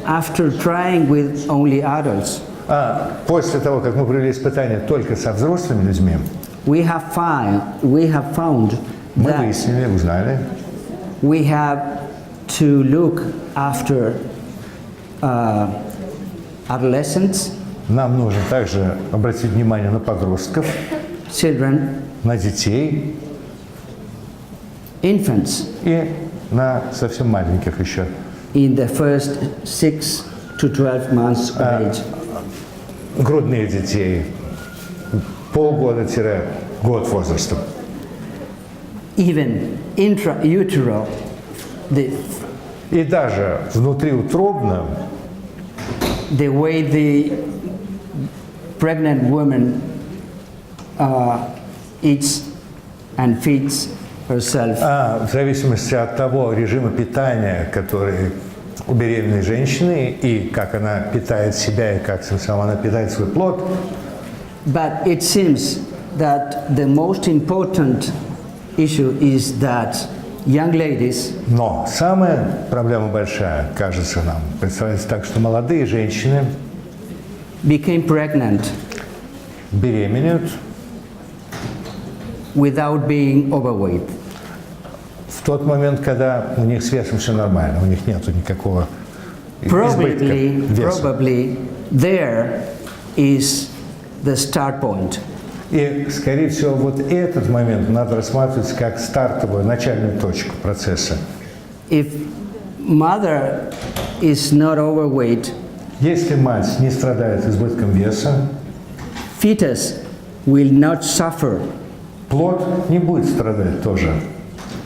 after trying with only adults, после того, как мы провели испытания только со взрослыми людьми, we have found мы that выяснили, узнали, we have to look after adolescents, нам нужно также обратить внимание на подростков, children, на детей infants и на совсем маленьких еще. in the first 6 to 12 months of age. Грудных детей, полгода-год возраста. even intrautero, И даже внутриутробно, the way the pregnant woman eats and feeds herself, в зависимости от того режима питания, который у беременной женщины, и как она питает себя, и как сама она питает свой плод. but it seems that the most important issue is that young ladies Но самая проблема большая, кажется нам, представляется так, что молодые женщины became pregnant беременеют without being overweight. в тот момент, когда у них с весом все нормально, у них нет никакого избытка веса. Probably there is the start point. И, скорее всего, вот этот момент надо рассматривать как стартовую, начальную точку процесса. If mother is not overweight, Если мать не страдает избытком веса, fetus will not suffer, плод не будет страдать тоже.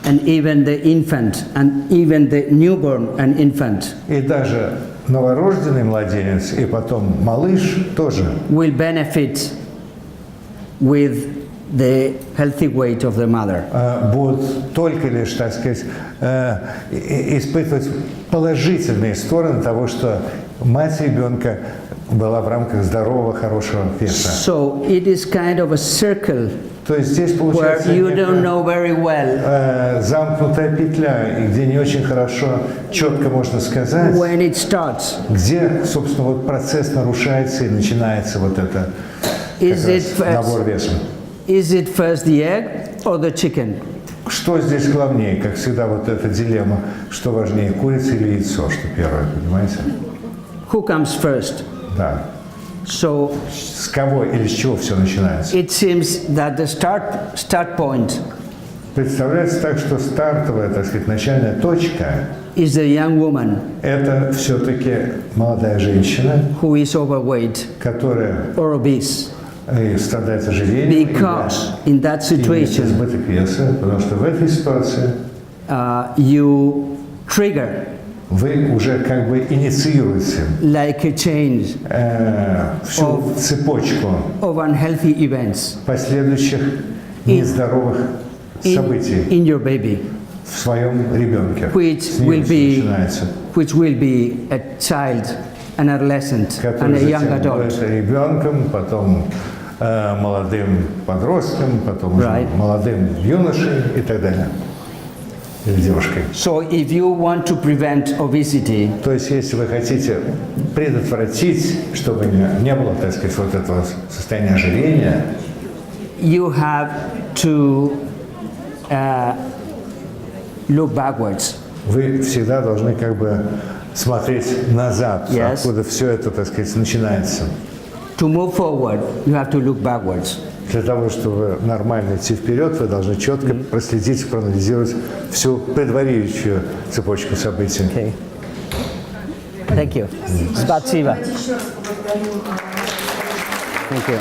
and even the infant and even the newborn and infant И даже новорожденный младенец и потом малыш тоже will benefit with the healthy weight of the mother. будут только лишь, так сказать, испытывать положительные стороны того, что мать ребенка была в рамках здорового, хорошего веса. So it is kind of a circle То есть здесь where получается you don't некая, know very well замкнутая петля, и где не очень хорошо, четко можно сказать, when it starts. где, собственно, вот процесс нарушается и начинается вот это как Is it раз набор веса. Is it first the egg or the chicken? Что здесь главнее, как всегда, вот эта дилемма, что важнее, курица или яйцо, что первое, понимаете? Who comes first? Да. So С кого или с чего все начинается? it seems that the start point Представляется так, что стартовая, так сказать, начальная точка is a young woman – это все-таки молодая женщина, who is overweight которая or obese. страдает ожирением, Because in that имеет situation избыток веса, потому что в этой ситуации you trigger вы уже как бы инициируете like a change всю цепочку of unhealthy events последующих нездоровых событий in your baby, в своем ребенке. which С ним will всё be начинается. a child, an adolescent, and Который a young затем adult. будет ребенком, потом молодым подростком, потом уже Right. молодым юношей и так далее. Или девушкой. So if you want to prevent obesity, То есть, если вы хотите предотвратить, чтобы не было, так сказать, вот этого состояния ожирения, you have to look backwards. вы всегда должны как бы смотреть назад, Yes. откуда все это, так сказать, начинается. To move forward, you have to look backwards. Для того, чтобы нормально идти вперед, вы должны четко проследить, проанализировать всю предваряющую цепочку событий. Okay. Thank you. Спасибо. Thank you.